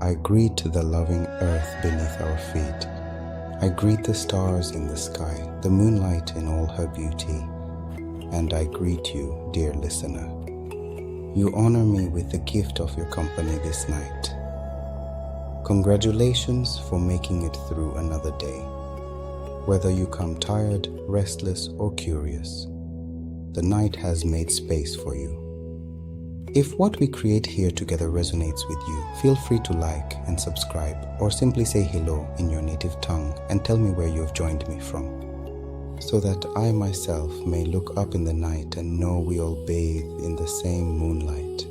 I greet the loving earth beneath our feet. I greet the stars in the sky, the moonlight in all her beauty. And I greet you, dear listener. You honor me with the gift of your company this night. Congratulations for making it through another day. Whether you come tired, restless, or curious, the night has made space for you. If what we create here together resonates with you, feel free to like and subscribe, or simply say hello in your native tongue and tell me where you have joined me from, so that I myself may look up in the night and know we all bathe in the same moonlight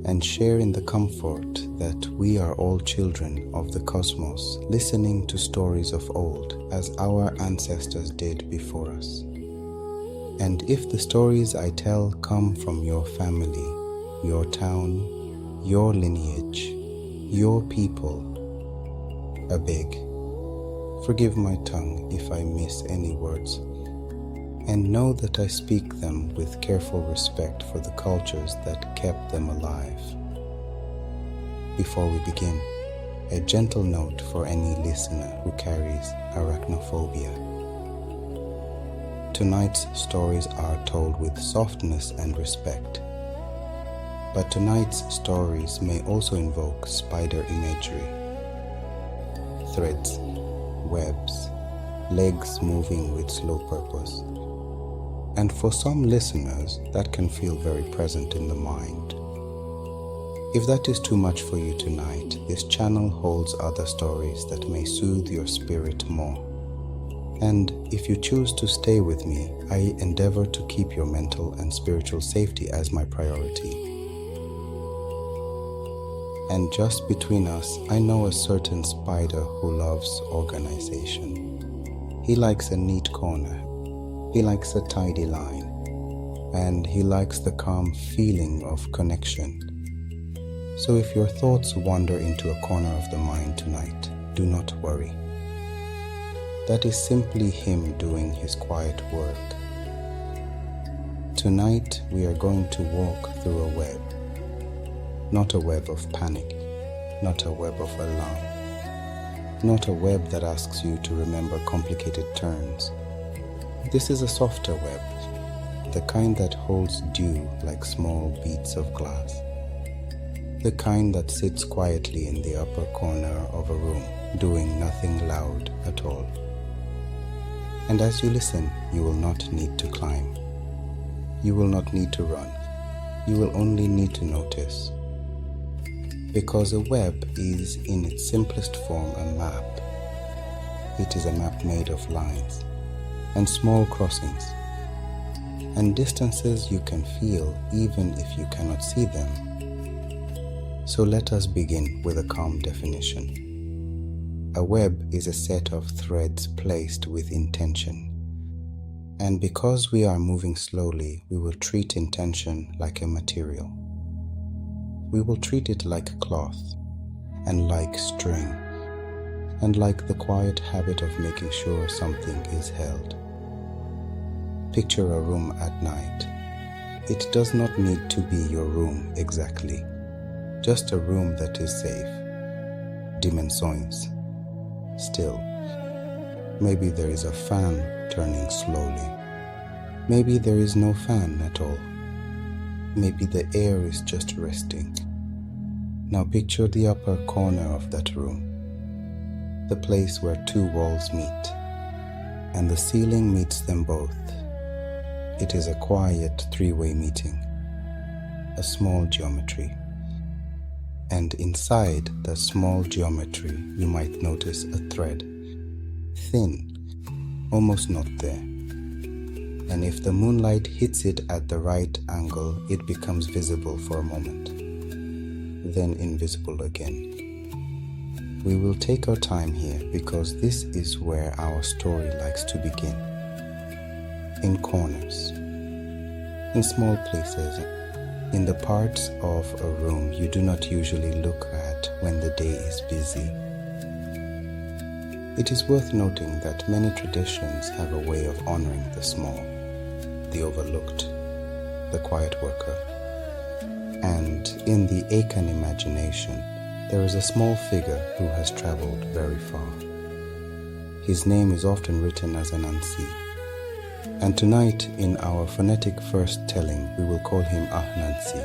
and share in the comfort that we are all children of the cosmos, listening to stories of old as our ancestors did before us. And if the stories I tell come from your family, your town, your lineage, your people, I beg, forgive my tongue if I miss any words, and know that I speak them with careful respect for the cultures that kept them alive. Before we begin, a gentle note for any listener who carries arachnophobia. Tonight's stories are told with softness and respect, but tonight's stories may also invoke spider imagery, threads, webs, legs moving with slow purpose, and for some listeners that can feel very present in the mind. If that is too much for you tonight, this channel holds other stories that may soothe your spirit more. And if you choose to stay with me, I endeavor to keep your mental and spiritual safety as my priority. And just between us, I know a certain spider who loves organization. He likes a neat corner, he likes a tidy line, and he likes the calm feeling of connection. So if your thoughts wander into a corner of the mind tonight, do not worry. That is simply him doing his quiet work. Tonight we are going to walk through a web. Not a web of panic, not a web of alarm, not a web that asks you to remember complicated turns. This is a softer web, the kind that holds dew like small beads of glass, the kind that sits quietly in the upper corner of a room, doing nothing loud at all. And as you listen, you will not need to climb. You will not need to run. You will only need to notice. Because a web is, in its simplest form, a map. It is a map made of lines and small crossings and distances you can feel even if you cannot see them. So let us begin with a calm definition. A web is a set of threads placed with intention. And because we are moving slowly, we will treat intention like a material. We will treat it like cloth, and like string, and like the quiet habit of making sure something is held. Picture a room at night. It does not need to be your room exactly, just a room that is safe. Dimensions. Still, maybe there is a fan turning slowly. Maybe there is no fan at all. Maybe the air is just resting. Now picture the upper corner of that room, the place where two walls meet, and the ceiling meets them both. It is a quiet three-way meeting, a small geometry. And inside the small geometry, you might notice a thread, thin, almost not there. And if the moonlight hits it at the right angle, it becomes visible for a moment, then invisible again. We will take our time here because this is where our story likes to begin. In corners, in small places, in the parts of a room you do not usually look at when the day is busy. It is worth noting that many traditions have a way of honoring the small, the overlooked, the quiet worker. And in the Akan imagination, there is a small figure who has traveled very far. His name is often written as Anansi, and tonight in our phonetic first telling we will call him Anansi.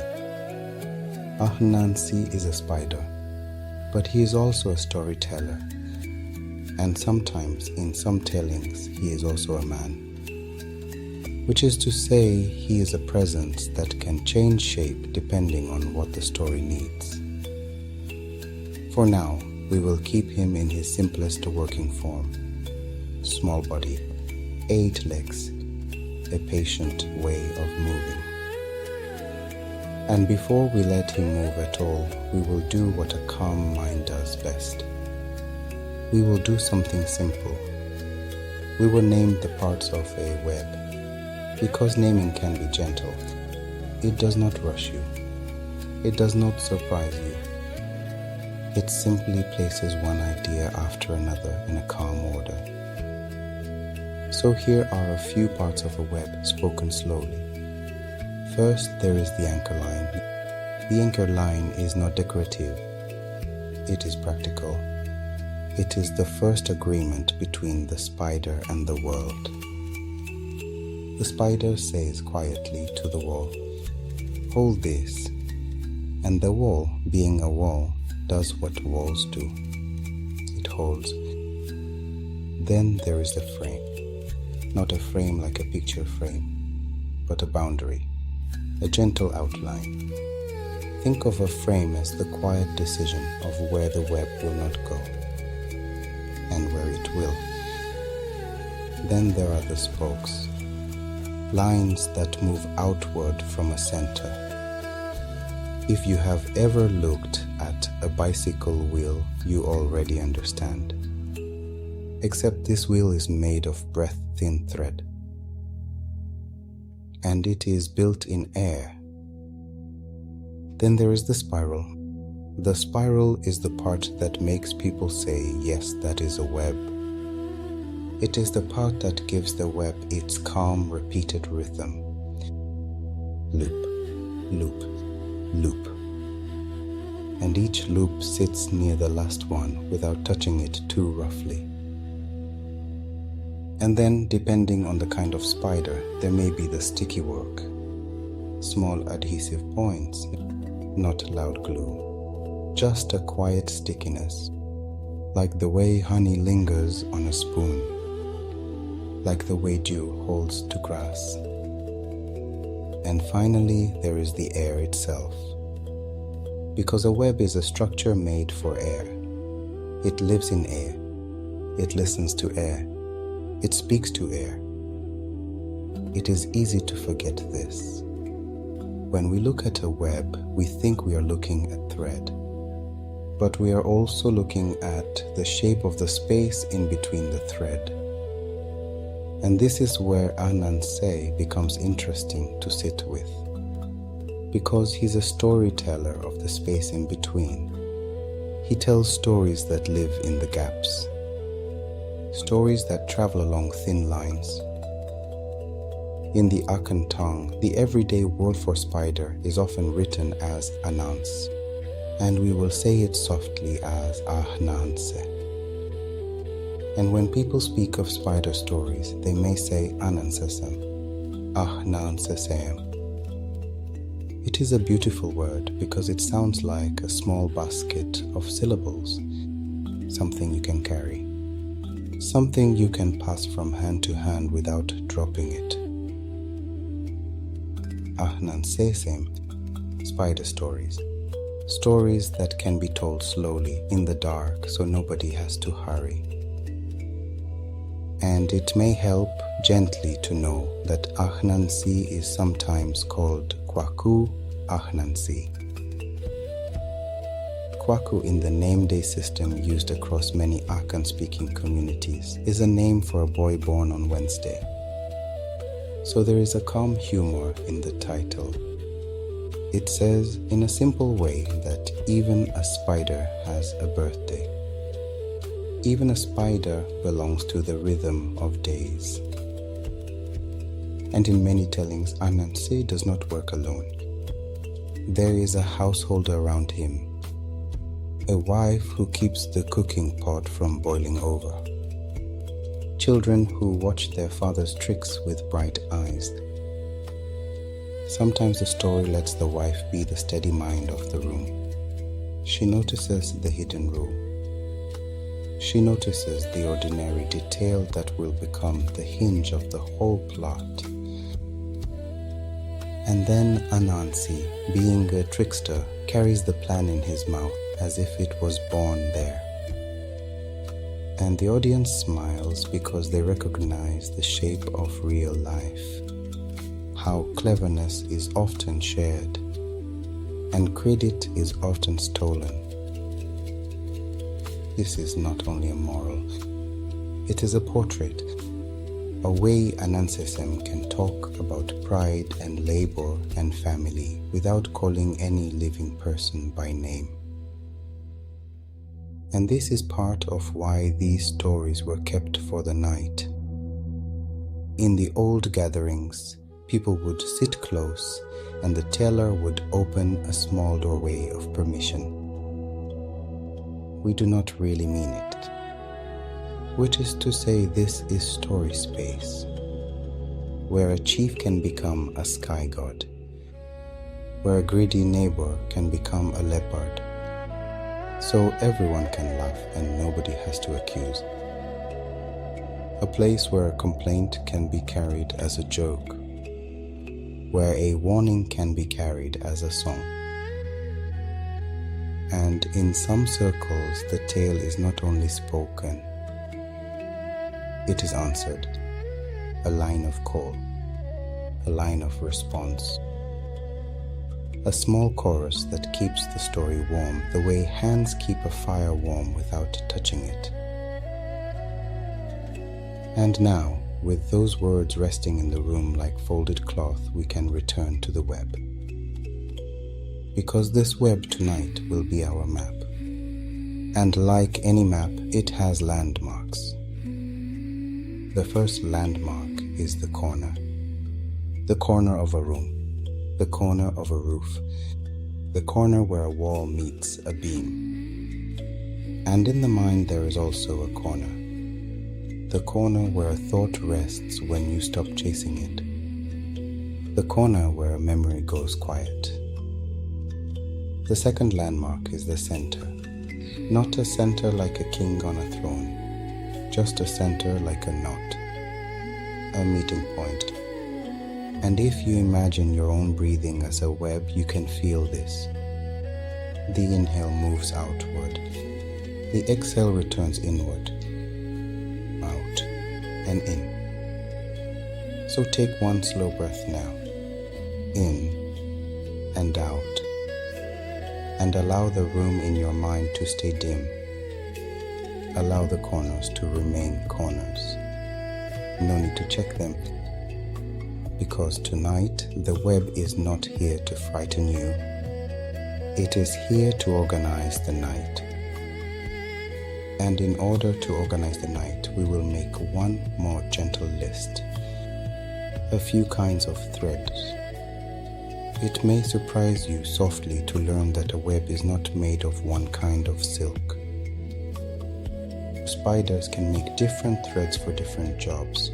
Anansi is a spider, but he is also a storyteller, and sometimes in some tellings he is also a man, which is to say he is a presence that can change shape depending on what the story needs. For now, we will keep him in his simplest working form: small body, 8 legs, a patient way of moving. And before we let him move at all, we will do what a calm mind does best. We will do something simple. We will name the parts of a web, because naming can be gentle. It does not rush you. It does not surprise you. It simply places one idea after another in a calm order. So here are a few parts of a web spoken slowly. First, there is the anchor line. The anchor line is not decorative. It is practical. It is the first agreement between the spider and the world. The spider says quietly to the wall, "Hold this," and the wall, being a wall, does what walls do. It holds. Then there is the frame. Not a frame like a picture frame, but a boundary, a gentle outline. Think of a frame as the quiet decision of where the web will not go, and where it will. Then there are the spokes, lines that move outward from a center. If you have ever looked at a bicycle wheel, you already understand. Except this wheel is made of breath-thin thread, and it is built in air. Then there is the spiral. The spiral is the part that makes people say, "Yes, that is a web." It is the part that gives the web its calm, repeated rhythm. Loop, loop, loop. And each loop sits near the last one without touching it too roughly. And then, depending on the kind of spider, there may be the sticky work. Small adhesive points, not loud glue. Just a quiet stickiness, like the way honey lingers on a spoon, like the way dew holds to grass. And finally, there is the air itself. Because a web is a structure made for air. It lives in air. It listens to air. It speaks to air. It is easy to forget this. When we look at a web, we think we are looking at thread. But we are also looking at the shape of the space in between the thread. And this is where Ananse becomes interesting to sit with, because he's a storyteller of the space in between. He tells stories that live in the gaps, stories that travel along thin lines. In the Akan tongue, the everyday word for spider is often written as Ananse, and we will say it softly as Ananse. And when people speak of spider stories, they may say Ananse-Sem, Nansa-Sem. It is a beautiful word because it sounds like a small basket of syllables, something you can carry, something you can pass from hand to hand without dropping it. Ananse-Sem, spider stories. Stories that can be told slowly in the dark so nobody has to hurry. And it may help gently to know that Anansi is sometimes called Kwaku Anansi. Kwaku in the name day system used across many Akan-speaking communities is a name for a boy born on Wednesday. So there is a calm humor in the title. It says in a simple way that even a spider has a birthday. Even a spider belongs to the rhythm of days. And in many tellings, Anansi does not work alone. There is a household around him. A wife who keeps the cooking pot from boiling over. Children who watch their father's tricks with bright eyes. Sometimes the story lets the wife be the steady mind of the room. She notices the hidden rule. She notices the ordinary detail that will become the hinge of the whole plot. And then Anansi, being a trickster, carries the plan in his mouth as if it was born there. And the audience smiles because they recognize the shape of real life, how cleverness is often shared and credit is often stolen. This is not only a moral, it is a portrait, a way Ananse-Sem can talk about pride and labor and family without calling any living person by name. And this is part of why these stories were kept for the night. In the old gatherings, people would sit close and the teller would open a small doorway of permission. We do not really mean it, which is to say this is story space, where a chief can become a sky god, where a greedy neighbor can become a leopard, so everyone can laugh and nobody has to accuse. A place where a complaint can be carried as a joke, where a warning can be carried as a song. And in some circles, the tale is not only spoken, it is answered, a line of call, a line of response. A small chorus that keeps the story warm the way hands keep a fire warm without touching it. And now, with those words resting in the room like folded cloth, we can return to the web. Because this web tonight will be our map. And like any map, it has landmarks. The first landmark is the corner of a room. The corner of a roof, the corner where a wall meets a beam. And in the mind there is also a corner, the corner where a thought rests when you stop chasing it, the corner where a memory goes quiet. The second landmark is the center, not a center like a king on a throne, just a center like a knot, a meeting point. And if you imagine your own breathing as a web, you can feel this. The inhale moves outward. The exhale returns inward, out, and in. So take one slow breath now, in and out, and allow the room in your mind to stay dim. Allow the corners to remain corners. No need to check them. Because tonight, the web is not here to frighten you. It is here to organize the night. And in order to organize the night, we will make one more gentle list. A few kinds of threads. It may surprise you softly to learn that a web is not made of one kind of silk. Spiders can make different threads for different jobs.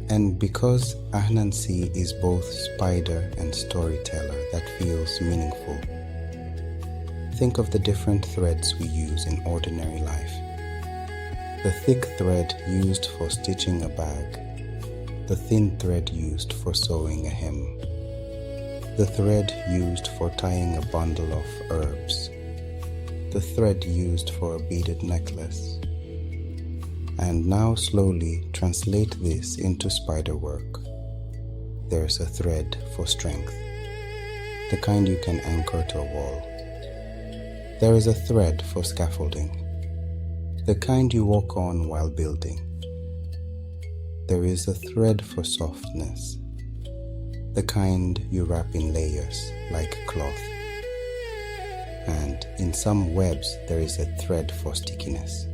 And because Anansi is both spider and storyteller, that feels meaningful. Think of the different threads we use in ordinary life. The thick thread used for stitching a bag, the thin thread used for sewing a hem, the thread used for tying a bundle of herbs, the thread used for a beaded necklace. And now slowly translate this into spider work. There's a thread for strength, the kind you can anchor to a wall. There is a thread for scaffolding, the kind you walk on while building. There is a thread for softness, the kind you wrap in layers like cloth. And in some webs there is a thread for stickiness.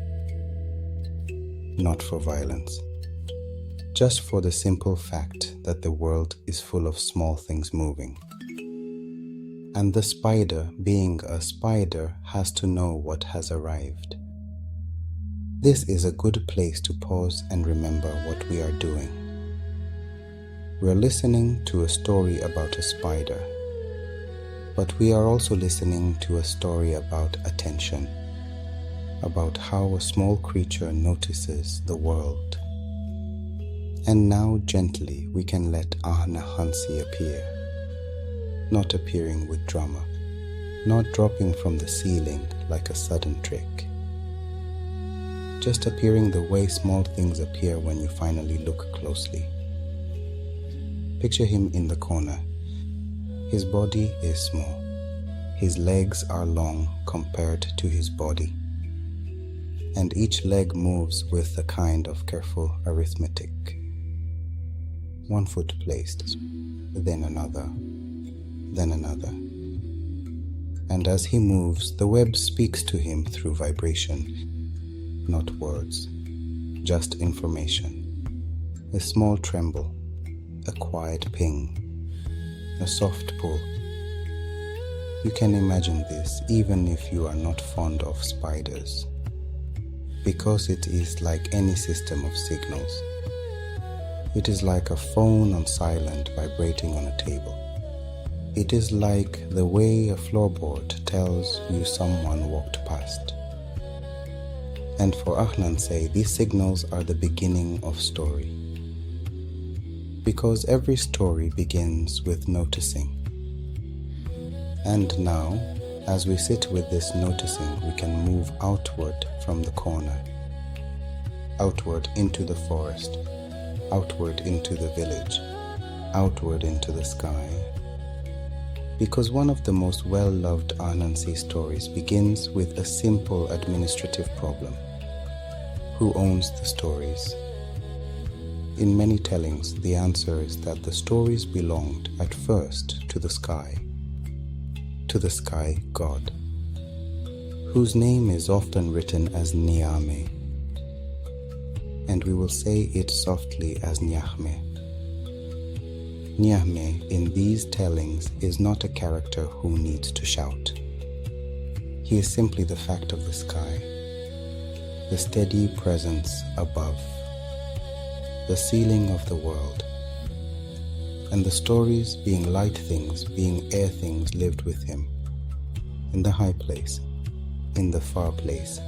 Not for violence, just for the simple fact that the world is full of small things moving. And the spider, being a spider, has to know what has arrived. This is a good place to pause and remember what we are doing. We are listening to a story about a spider, but we are also listening to a story about attention, about how a small creature notices the world. And now gently we can let Anansi appear, not appearing with drama, not dropping from the ceiling like a sudden trick, just appearing the way small things appear when you finally look closely. Picture him in the corner. His body is small. His legs are long compared to his body, and each leg moves with a kind of careful arithmetic. One foot placed, then another, then another. And as he moves, the web speaks to him through vibration, not words, just information. A small tremble, a quiet ping, a soft pull. You can imagine this even if you are not fond of spiders, because it is like any system of signals. It is like a phone on silent vibrating on a table. It is like the way a floorboard tells you someone walked past. And for Anansi, these signals are the beginning of story. Because every story begins with noticing. And now, as we sit with this noticing, we can move outward from the corner, outward into the forest, outward into the village, outward into the sky. Because one of the most well-loved Anansi stories begins with a simple administrative problem. Who owns the stories? In many tellings, the answer is that the stories belonged at first to the sky god, whose name is often written as Nyame, and we will say it softly as Nyame. Nyame in these tellings is not a character who needs to shout. He is simply the fact of the sky, the steady presence above, the ceiling of the world, and the stories being light things, being air things lived with him, in the high place, in the far place,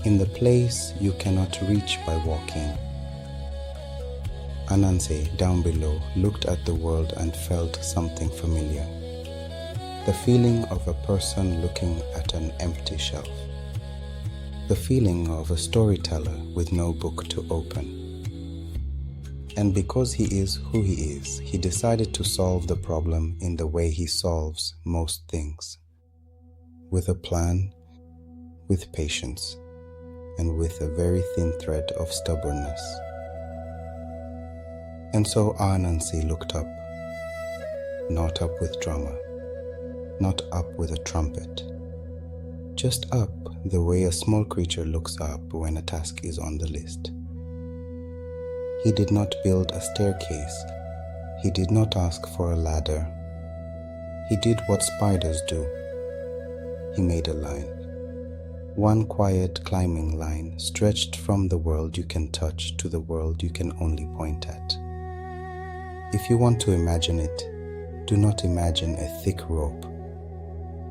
in the place you cannot reach by walking. Anansi, down below, looked at the world and felt something familiar, the feeling of a person looking at an empty shelf, the feeling of a storyteller with no book to open. And because he is who he is, he decided to solve the problem in the way he solves most things. With a plan, with patience, and with a very thin thread of stubbornness. And so Anansi looked up, not up with drama, not up with a trumpet, just up the way a small creature looks up when a task is on the list. He did not build a staircase. He did not ask for a ladder. He did what spiders do. He made a line. One quiet climbing line stretched from the world you can touch to the world you can only point at. If you want to imagine it, do not imagine a thick rope.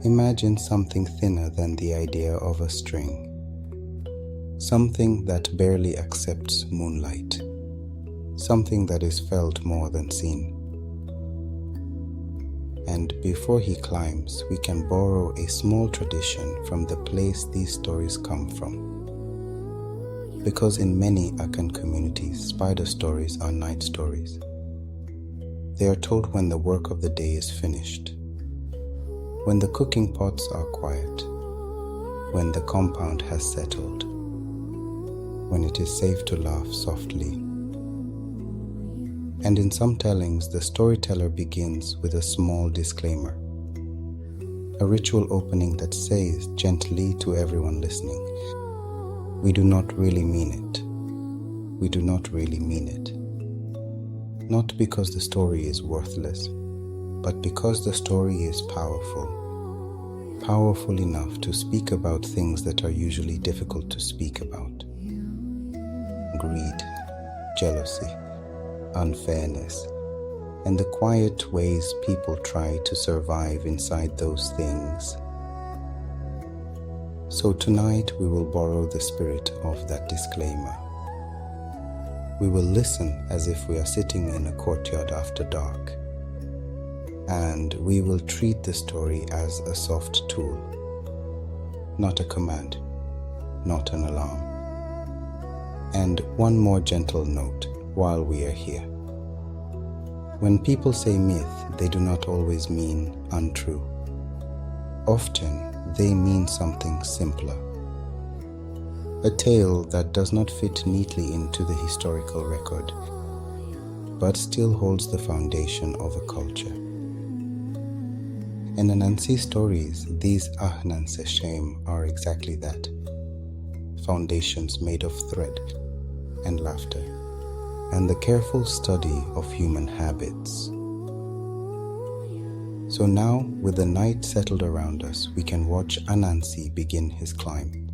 Imagine something thinner than the idea of a string. Something that barely accepts moonlight. Something that is felt more than seen. And before he climbs, we can borrow a small tradition from the place these stories come from. Because in many Akan communities, spider stories are night stories. They are told when the work of the day is finished, when the cooking pots are quiet, when the compound has settled, when it is safe to laugh softly. And in some tellings, the storyteller begins with a small disclaimer, a ritual opening that says gently to everyone listening, we do not really mean it. We do not really mean it. Not because the story is worthless, but because the story is powerful enough to speak about things that are usually difficult to speak about. Greed, jealousy, unfairness, and the quiet ways people try to survive inside those things. So tonight we will borrow the spirit of that disclaimer. We will listen as if we are sitting in a courtyard after dark, and we will treat the story as a soft tool, not a command, not an alarm. And one more gentle note while we are here. When people say myth, they do not always mean untrue. Often, they mean something simpler. A tale that does not fit neatly into the historical record, but still holds the foundation of a culture. In Anansi stories, these Ananse-Sem are exactly that. Foundations made of thread and laughter, and the careful study of human habits. So now, with the night settled around us, we can watch Anansi begin his climb.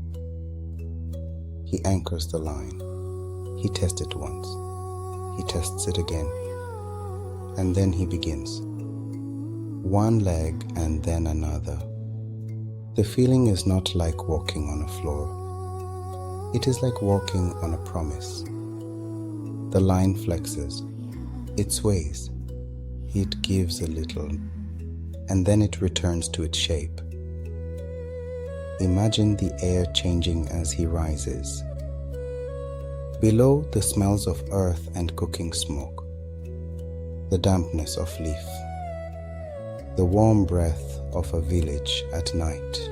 He anchors the line. He tests it once. He tests it again. And then he begins. One leg and then another. The feeling is not like walking on a floor. It is like walking on a promise. The line flexes. It sways. It gives a little, and then it returns to its shape. Imagine the air changing as he rises. Below, the smells of earth and cooking smoke, the dampness of leaf, the warm breath of a village at night.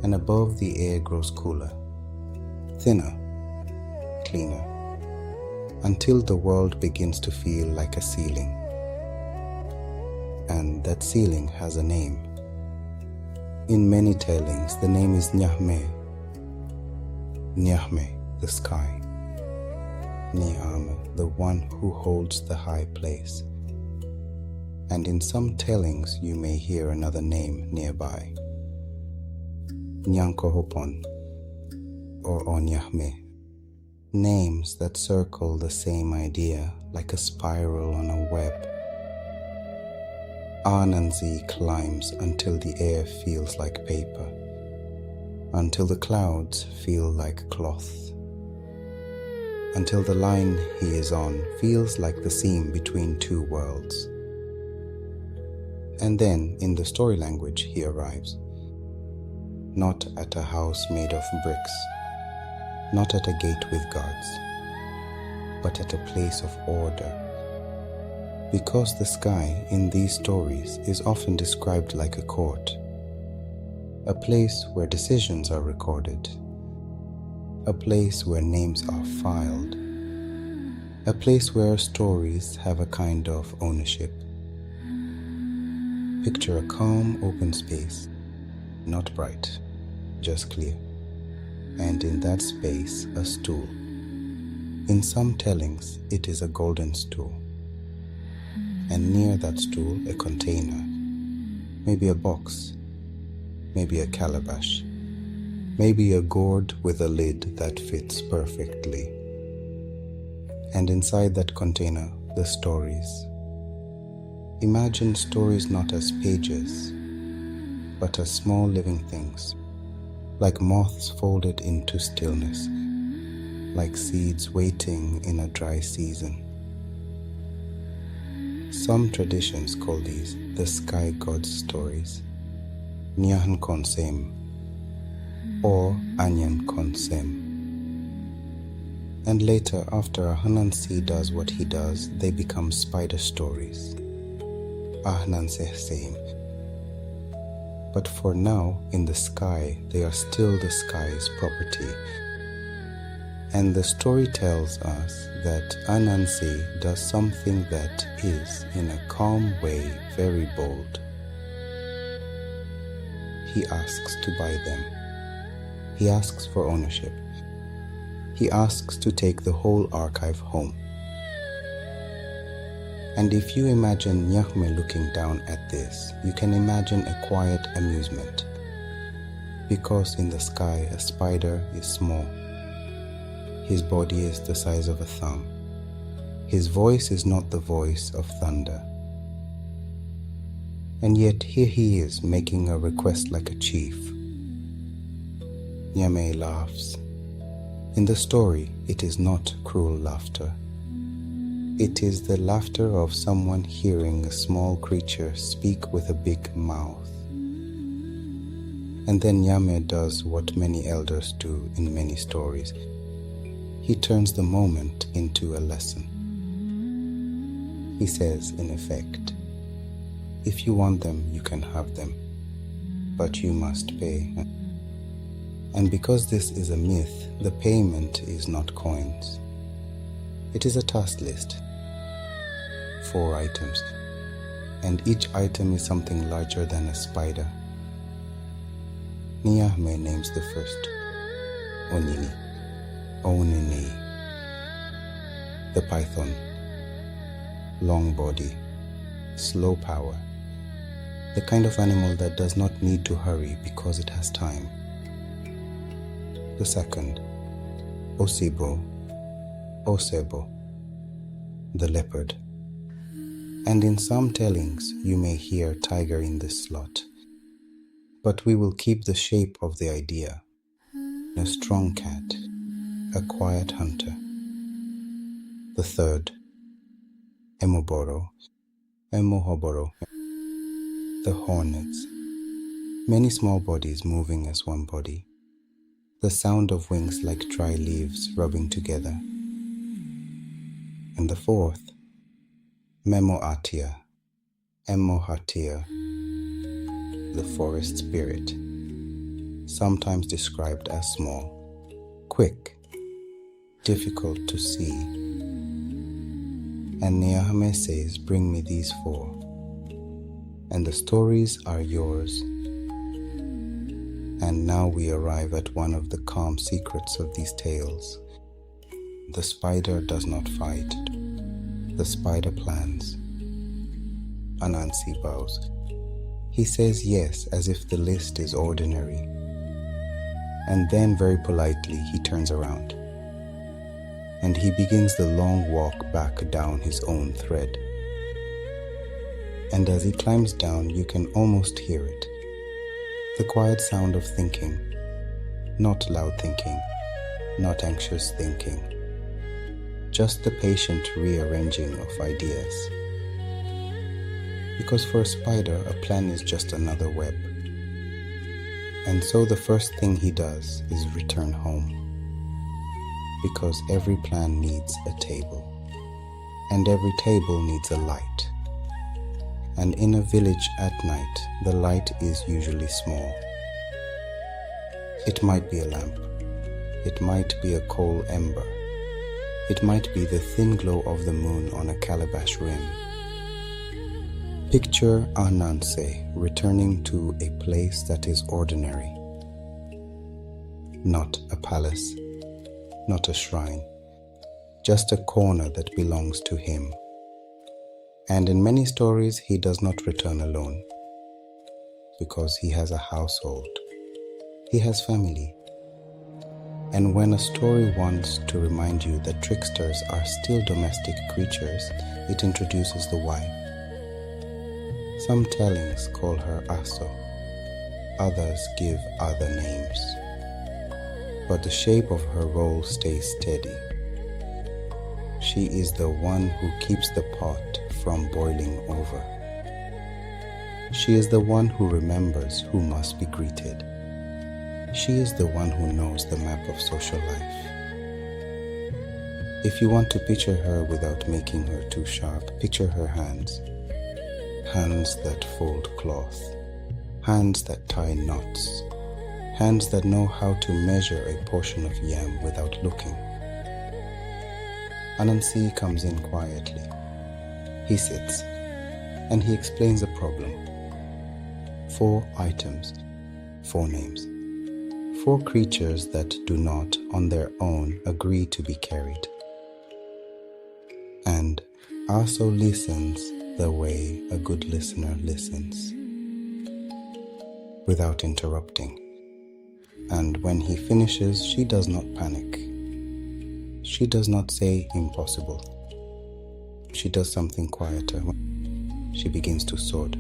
And above, the air grows cooler, thinner, cleaner, until the world begins to feel like a ceiling. And that ceiling has a name. In many tellings, the name is Nyame. Nyame, the sky. Nyame, the one who holds the high place. And in some tellings, you may hear another name nearby. Nyankohopon or Onyame. Names that circle the same idea like a spiral on a web. Anansi climbs until the air feels like paper, until the clouds feel like cloth, until the line he is on feels like the seam between two worlds. And then, in the story language, he arrives, not at a house made of bricks, not at a gate with guards, but at a place of order. Because the sky in these stories is often described like a court, a place where decisions are recorded, a place where names are filed, a place where stories have a kind of ownership. Picture a calm, open space, not bright, just clear, and in that space a stool. In some tellings, it is a golden stool. And near that stool, a container, maybe a box, maybe a calabash, maybe a gourd with a lid that fits perfectly. And inside that container, the stories. Imagine stories not as pages, but as small living things, like moths folded into stillness, like seeds waiting in a dry season. Some traditions call these the sky god's stories, Ananse-Sem or Ananse-Sem. And later, after Anansi does what he does, they become spider stories, Ananse-Sem. But for now, in the sky, they are still the sky's property. And the story tells us that Anansi does something that is, in a calm way, very bold. He asks to buy them. He asks for ownership. He asks to take the whole archive home. And if you imagine Nyame looking down at this, you can imagine a quiet amusement. Because in the sky a spider is small. His body is the size of a thumb. His voice is not the voice of thunder. And yet here he is making a request like a chief. Nyame laughs. In the story, it is not cruel laughter. It is the laughter of someone hearing a small creature speak with a big mouth. And then Nyame does what many elders do in many stories. He turns the moment into a lesson. He says, in effect, if you want them, you can have them, but you must pay. And because this is a myth, the payment is not coins. It is a task list, 4 items, and each item is something larger than a spider. Nyame names the first, Onini, Onini, the python, long body, slow power, the kind of animal that does not need to hurry because it has time. The second, Osebo, Osebo, the leopard. And in some tellings you may hear tiger in this slot, but we will keep the shape of the idea. A strong cat, a quiet hunter. The third, Mmoboro, Mmoboro, the hornets. Many small bodies moving as one body. The sound of wings like dry leaves rubbing together. And the fourth, Mmoatia, Mmoatia, the forest spirit, sometimes described as small, quick, difficult to see. And Nyame says, bring me these 4, and the stories are yours. And now we arrive at one of the calm secrets of these tales. The spider does not fight. The spider plans. Anansi bows. He says yes as if the list is ordinary. And then very politely he turns around. And he begins the long walk back down his own thread. And as he climbs down, you can almost hear it. The quiet sound of thinking, not loud thinking, not anxious thinking, just the patient rearranging of ideas. Because for a spider, a plan is just another web. And so the first thing he does is return home. Because every plan needs a table, and every table needs a light. And in a village at night, the light is usually small. It might be a lamp. It might be a coal ember. It might be the thin glow of the moon on a calabash rim. Picture Ananse returning to a place that is ordinary. Not a palace, not a shrine, just a corner that belongs to him. And in many stories, he does not return alone, because he has a household, he has family. And when a story wants to remind you that tricksters are still domestic creatures, it introduces the wife. Some tellings call her Aso, others give other names. But the shape of her role stays steady. She is the one who keeps the pot from boiling over. She is the one who remembers who must be greeted. She is the one who knows the map of social life. If you want to picture her without making her too sharp, picture her hands. Hands that fold cloth. Hands that tie knots. Hands that know how to measure a portion of yam without looking. Anansi comes in quietly. He sits, and he explains the problem. 4 items, 4 names. 4 creatures that do not, on their own, agree to be carried. And also listens the way a good listener listens, without interrupting. And when he finishes, she does not panic. She does not say impossible. She does something quieter. She begins to sort.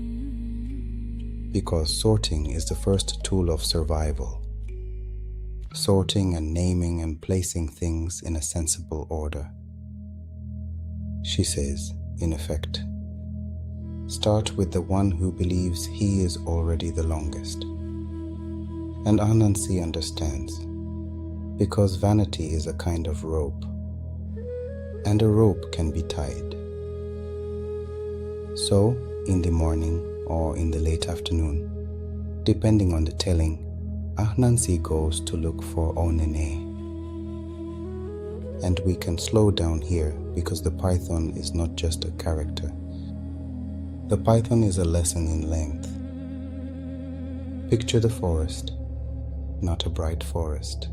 Because sorting is the first tool of survival. Sorting and naming and placing things in a sensible order. She says, in effect, start with the one who believes he is already the longest. And Anansi understands, because vanity is a kind of rope, and a rope can be tied. So, in the morning or in the late afternoon, depending on the telling, Anansi goes to look for Onini. And we can slow down here because the python is not just a character. The python is a lesson in length. Picture the forest, not a bright forest,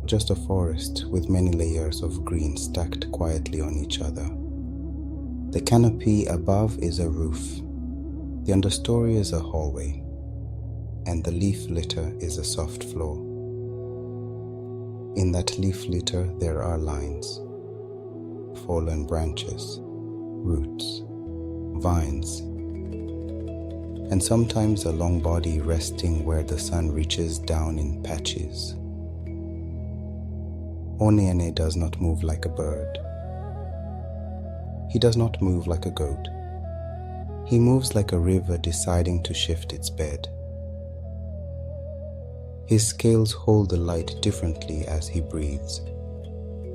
just a forest with many layers of green stacked quietly on each other. The canopy above is a roof, the understory is a hallway, and the leaf litter is a soft floor. In that leaf litter there are lines, fallen branches, roots, vines, and sometimes a long body resting where the sun reaches down in patches. Onini does not move like a bird. He does not move like a goat. He moves like a river deciding to shift its bed. His scales hold the light differently as he breathes.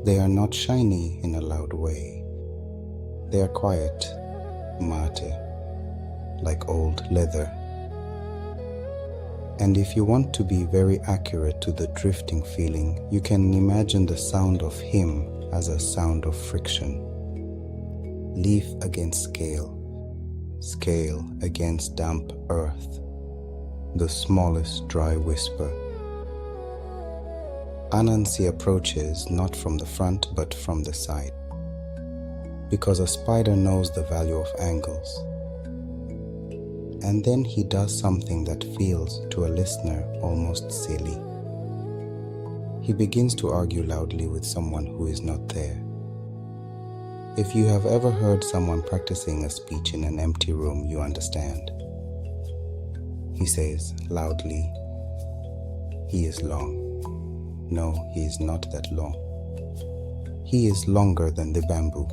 They are not shiny in a loud way. They are quiet, Mmoatia, like old leather. And if you want to be very accurate to the drifting feeling, you can imagine the sound of him as a sound of friction. Leaf against scale, scale against damp earth, the smallest dry whisper. Anansi approaches not from the front but from the side, because a spider knows the value of angles. And then he does something that feels to a listener almost silly. He begins to argue loudly with someone who is not there. If you have ever heard someone practicing a speech in an empty room, you understand. He says loudly, "He is long." No, he is not that long. He is longer than the bamboo.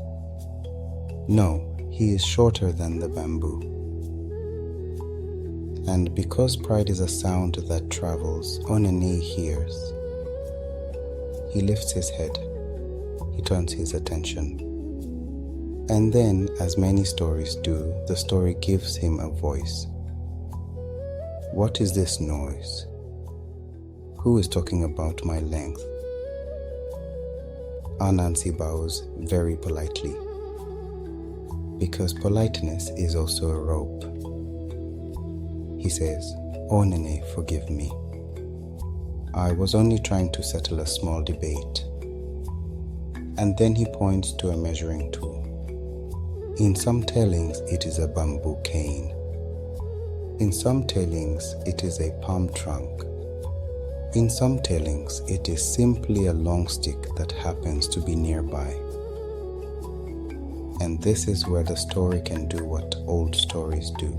No, he is shorter than the bamboo. And because pride is a sound that travels, Onini hears. He lifts his head. He turns his attention. And then, as many stories do, the story gives him a voice. What is this noise? Who is talking about my length? Anansi bows very politely, because politeness is also a rope. He says, "Onini, forgive me. I was only trying to settle a small debate." And then he points to a measuring tool. In some tellings, it is a bamboo cane. In some tellings, it is a palm trunk. In some tellings, it is simply a long stick that happens to be nearby. And this is where the story can do what old stories do.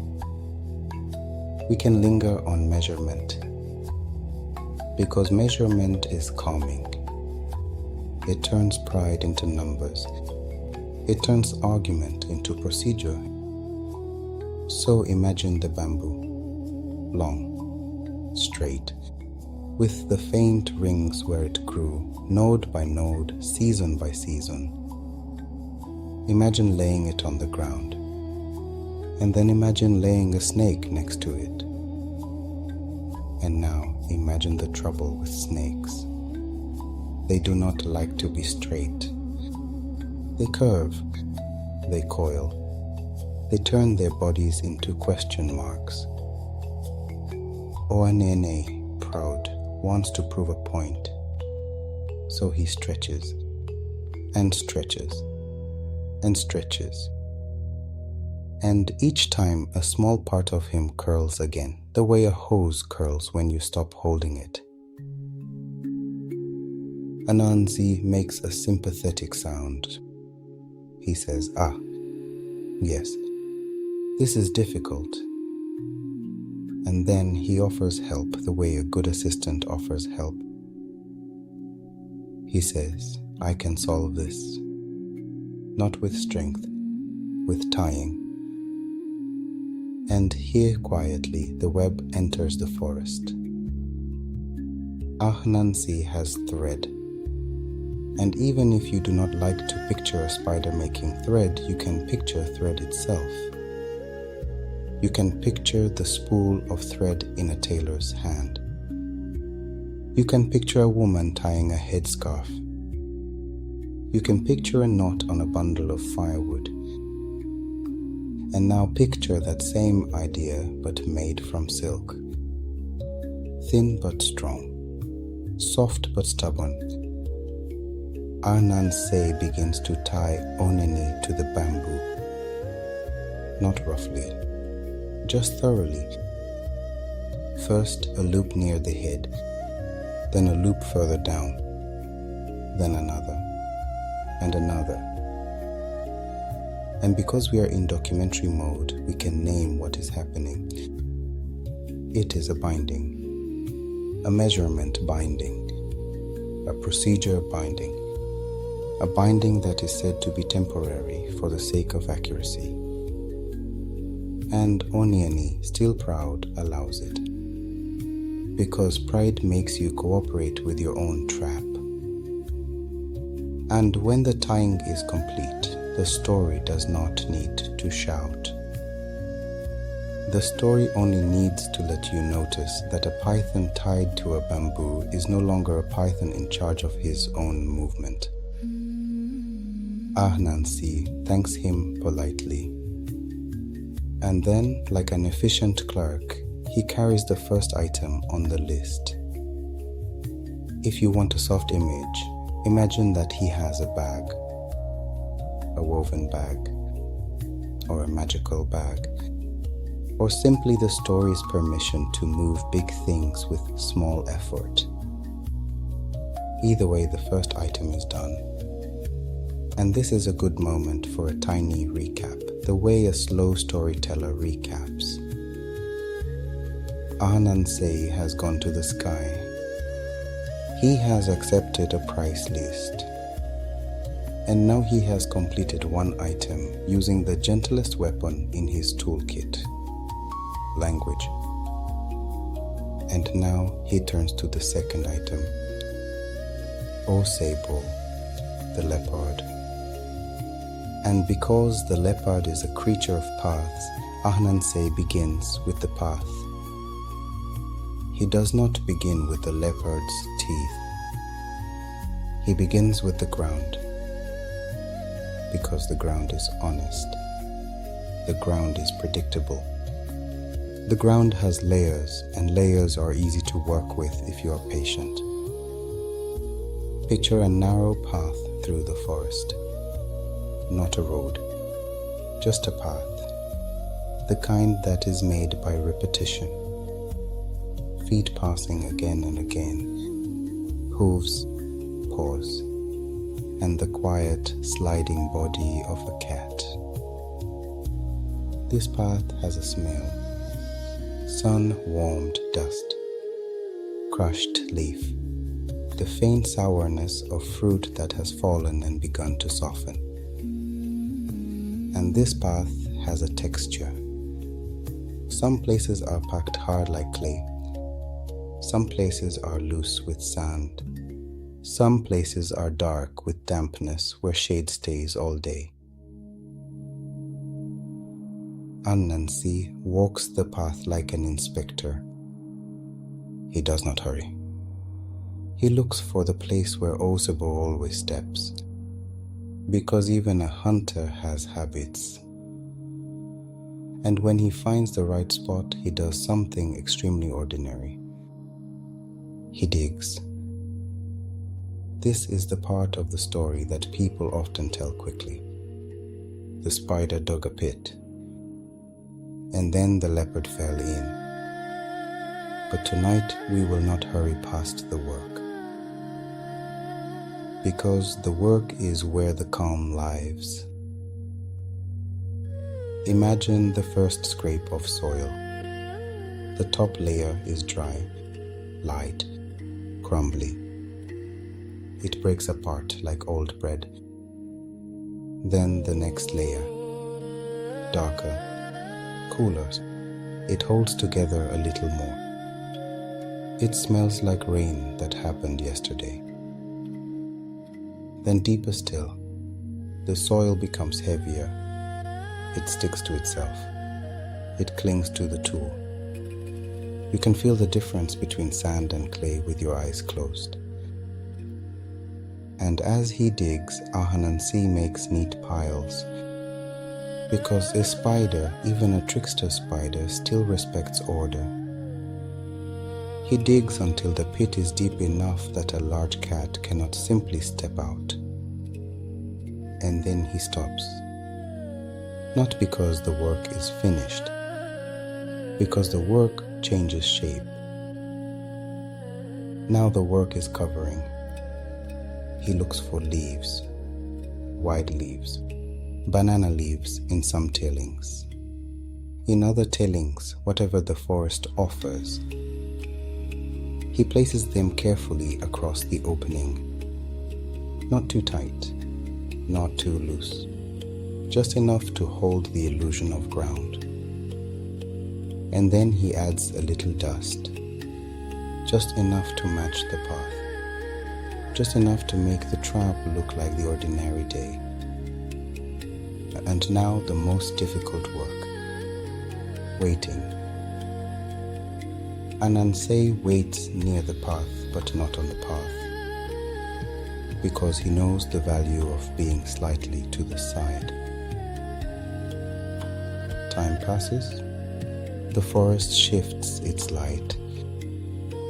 We can linger on measurement, because measurement is calming. It turns pride into numbers. It turns argument into procedure. So imagine the bamboo, long, straight, with the faint rings where it grew, node by node, season by season. Imagine laying it on the ground, and then imagine laying a snake next to it. And now imagine the trouble with snakes. They do not like to be straight. They curve, they coil, they turn their bodies into question marks. Onini, proud, wants to prove a point, so he stretches and stretches and stretches. And each time a small part of him curls again, the way a hose curls when you stop holding it. Anansi makes a sympathetic sound. He says, "Ah, yes, this is difficult." And then he offers help the way a good assistant offers help. He says, "I can solve this, not with strength, with tying." And here quietly the web enters the forest. Anansi has thread. And even if you do not like to picture a spider making thread, you can picture thread itself. You can picture the spool of thread in a tailor's hand. You can picture a woman tying a headscarf. You can picture a knot on a bundle of firewood. And now picture that same idea but made from silk. Thin but strong, soft but stubborn. Anansi begins to tie Onini to the bamboo. Not roughly, just thoroughly. First a loop near the head, then a loop further down, then another, and another. And because we are in documentary mode, we can name what is happening. It is a binding, a measurement binding, a procedure binding, a binding that is said to be temporary for the sake of accuracy. And Onini, still proud, allows it. Because pride makes you cooperate with your own trap. And when the tying is complete, the story does not need to shout. The story only needs to let you notice that a python tied to a bamboo is no longer a python in charge of his own movement. Anansi thanks him politely. And then, like an efficient clerk, he carries the first item on the list. If you want a soft image, imagine that he has a bag, a woven bag, or a magical bag, or simply the story's permission to move big things with small effort. Either way, the first item is done. And this is a good moment for a tiny recap, the way a slow storyteller recaps. Anansi has gone to the sky. He has accepted a price list. And now he has completed one item using the gentlest weapon in his toolkit, language. And now he turns to the second item, Osebo, the leopard. And because the leopard is a creature of paths, Anansi begins with the path. He does not begin with the leopard's teeth. He begins with the ground. Because the ground is honest. The ground is predictable. The ground has layers, and layers are easy to work with if you are patient. Picture a narrow path through the forest. Not a road, just a path, the kind that is made by repetition. Feet passing again and again, hooves, paws, and the quiet sliding body of a cat. This path has a smell, sun-warmed dust, crushed leaf, the faint sourness of fruit that has fallen and begun to soften. And this path has a texture. Some places are packed hard like clay. Some places are loose with sand. Some places are dark with dampness where shade stays all day. Anansi walks the path like an inspector. He does not hurry. He looks for the place where Osebo always steps. Because even a hunter has habits. And when he finds the right spot, he does something extremely ordinary. He digs. This is the part of the story that people often tell quickly. the spider dug a pit, and then the leopard fell in. But tonight we will not hurry past the work, because the work is where the calm lives. Imagine the first scrape of soil. The top layer is dry, light, crumbly. It breaks apart like old bread. Then the next layer, darker, cooler. It holds together a little more. It smells like rain that happened yesterday. Then deeper still, the soil becomes heavier. It sticks to itself. It clings to the tool. You can feel the difference between sand and clay with your eyes closed. And as he digs, Anansi makes neat piles. Because a spider, even a trickster spider, still respects order. He digs until the pit is deep enough that a large cat cannot simply step out. And then he stops. Not because the work is finished, because the work changes shape. Now the work is covering. He looks for leaves, wide leaves, banana leaves in some tillings. In other tillings, whatever the forest offers, he places them carefully across the opening. Not too tight, not too loose, just enough to hold the illusion of ground. And then he adds a little dust, just enough to match the path, just enough to make the trap look like the ordinary day. And now the most difficult work, waiting. Anansi waits near the path, but not on the path, because he knows the value of being slightly to the side. Time passes. The forest shifts its light.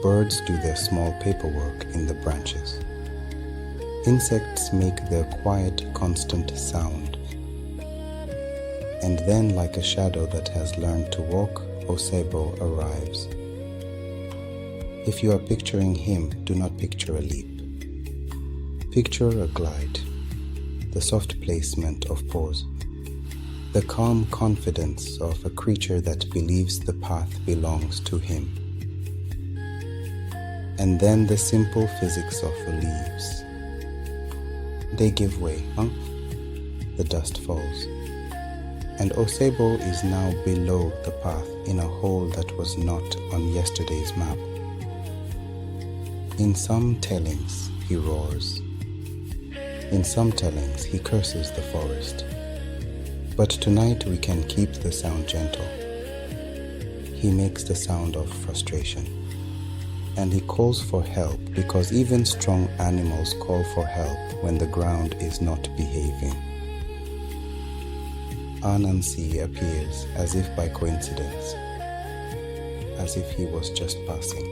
Birds do their small paperwork in the branches. Insects make their quiet, constant sound. And then, like a shadow that has learned to walk, Osebo arrives. If you are picturing him, do not picture a leap. Picture a glide, the soft placement of pose, the calm confidence of a creature that believes the path belongs to him. And then the simple physics of the leaves. They give way, The dust falls. And Osebo is now below the path in a hole that was not on yesterday's map. In some tellings, he roars. In some tellings, he curses the forest. But tonight we can keep the sound gentle. He makes the sound of frustration. And he calls for help because even strong animals call for help when the ground is not behaving. Anansi appears as if by coincidence, as if he was just passing,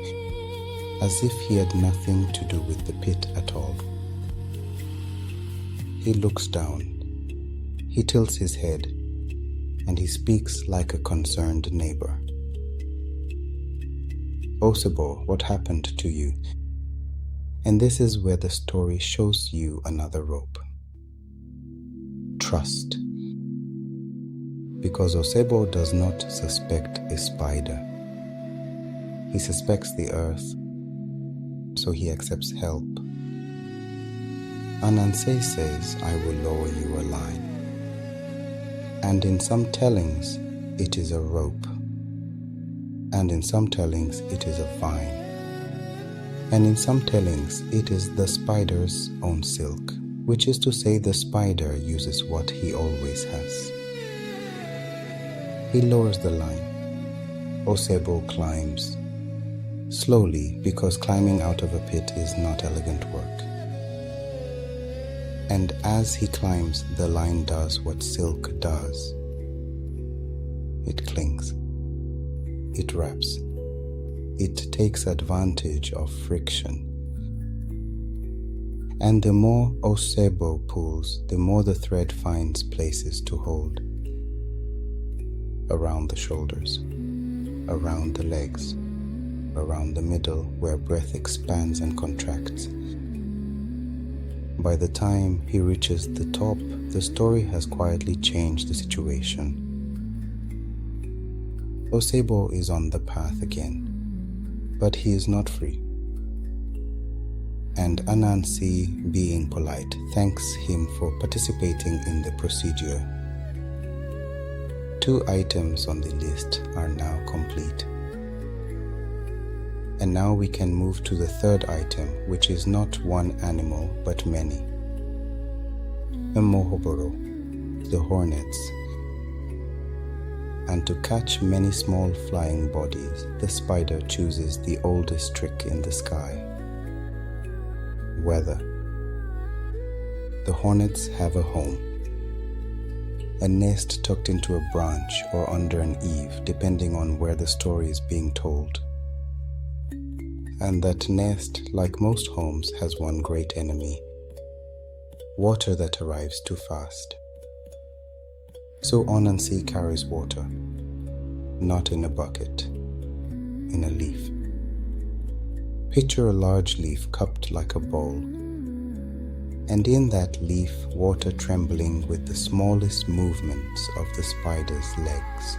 as if he had nothing to do with the pit at all. He looks down, he tilts his head, and he speaks like a concerned neighbor. Osebo, what happened to you? And this is where the story shows you another rope. Trust. Because Osebo does not suspect a spider. He suspects the earth, so he accepts help. Ananse says, I will lower you a line. And in some tellings, it is a rope. And in some tellings, it is a vine. And in some tellings, it is the spider's own silk, which is to say the spider uses what he always has. He lowers the line. Osebo climbs. Slowly, because climbing out of a pit is not elegant work. And as he climbs, the line does what silk does. It clings. It wraps. It takes advantage of friction. And the more Osebo pulls, the more the thread finds places to hold. Around the shoulders, around the legs, around the middle where breath expands and contracts. By the time he reaches the top, the story has quietly changed the situation. Osebo is on the path again, but he is not free. And Anansi, being polite, thanks him for participating in the procedure. 2 items on the list are now complete. And now we can move to the 3rd item, which is not one animal but many. Mmoboro, the Hornets. And to catch many small flying bodies, the spider chooses the oldest trick in the sky. Weather. The hornets have a home, a nest tucked into a branch or under an eave, depending on where the story is being told. And that nest, like most homes, has one great enemy: water that arrives too fast. So Anansi carries water, not in a bucket, in a leaf. Picture a large leaf cupped like a bowl, and in that leaf water trembling with the smallest movements of the spider's legs.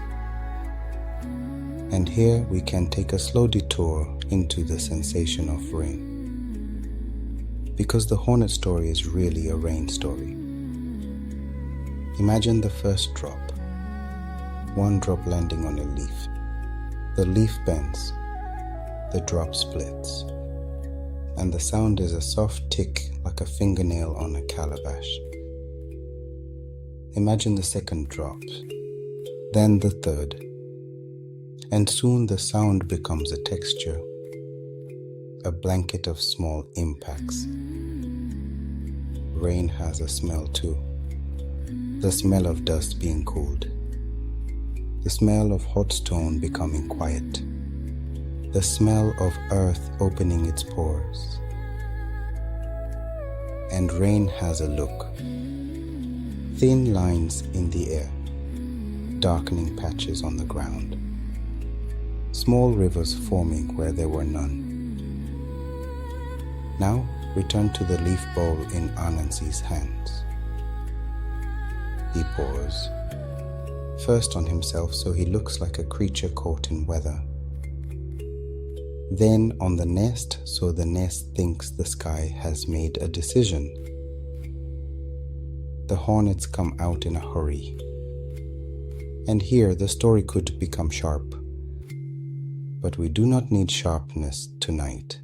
And here we can take a slow detour into the sensation of rain, because the hornet story is really a rain story. Imagine the first drop, one drop landing on a leaf. The leaf bends, the drop splits, and the sound is a soft tick like a fingernail on a calabash. Imagine the second drop, then the third, and soon the sound becomes a texture, a blanket of small impacts. Rain has a smell too, the smell of dust being cooled, the smell of hot stone becoming quiet, the smell of earth opening its pores. And rain has a look. Thin lines in the air, darkening patches on the ground, small rivers forming where there were none. Now return to the leaf bowl in Anansi's hands. He pours, first on himself so he looks like a creature caught in weather, then on the nest so the nest thinks the sky has made a decision. The hornets come out in a hurry, and here the story could become sharp. But we do not need sharpness tonight.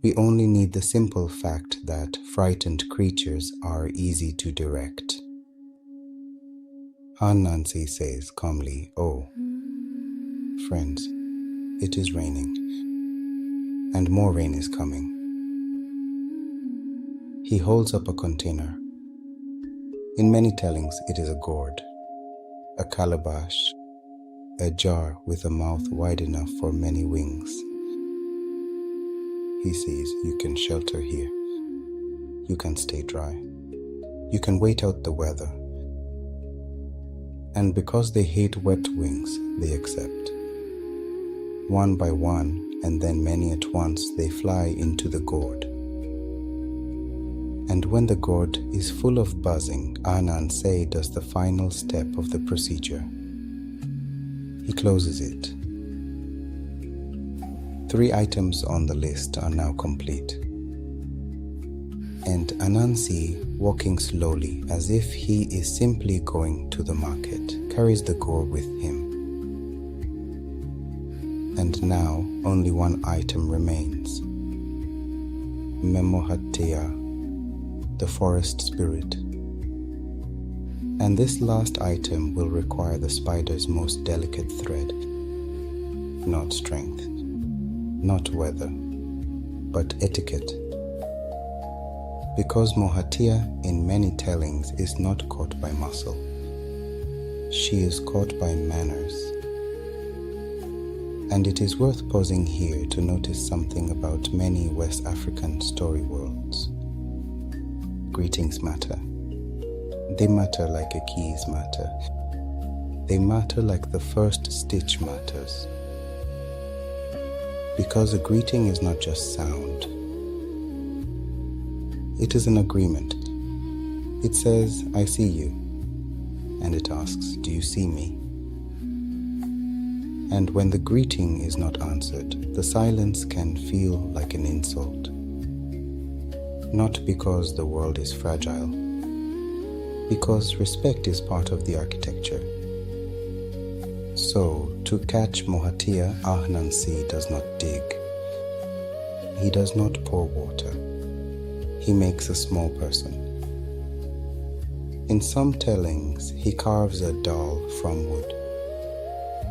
We only need the simple fact that frightened creatures are easy to direct. Anansi says calmly, "Oh, friends, it is raining, and more rain is coming." He holds up a container. In many tellings, it is a gourd, a calabash, a jar with a mouth wide enough for many wings. He says, "You can shelter here. You can stay dry. You can wait out the weather." And because they hate wet wings, they accept. One by one, and then many at once, they fly into the gourd. And when the gourd is full of buzzing, Anansi does the final step of the procedure. He closes it. 3 items on the list are now complete. And Anansi, walking slowly as if he is simply going to the market, carries the gourd with him. And now only one item remains. Mmoatia, the forest spirit. And this last item will require the spider's most delicate thread. Not strength, not weather, but etiquette. Because Mmoatia in many tellings is not caught by muscle. She is caught by manners. And it is worth pausing here to notice something about many West African story worlds. Greetings matter. They matter like a keys matter. They matter like the first stitch matters. Because a greeting is not just sound. It is an agreement. It says, I see you. And it asks, do you see me? And when the greeting is not answered, the silence can feel like an insult. Not because the world is fragile, because respect is part of the architecture. So, to catch Mmoatia, Anansi does not dig. He does not pour water. He makes a small person. In some tellings, he carves a doll from wood.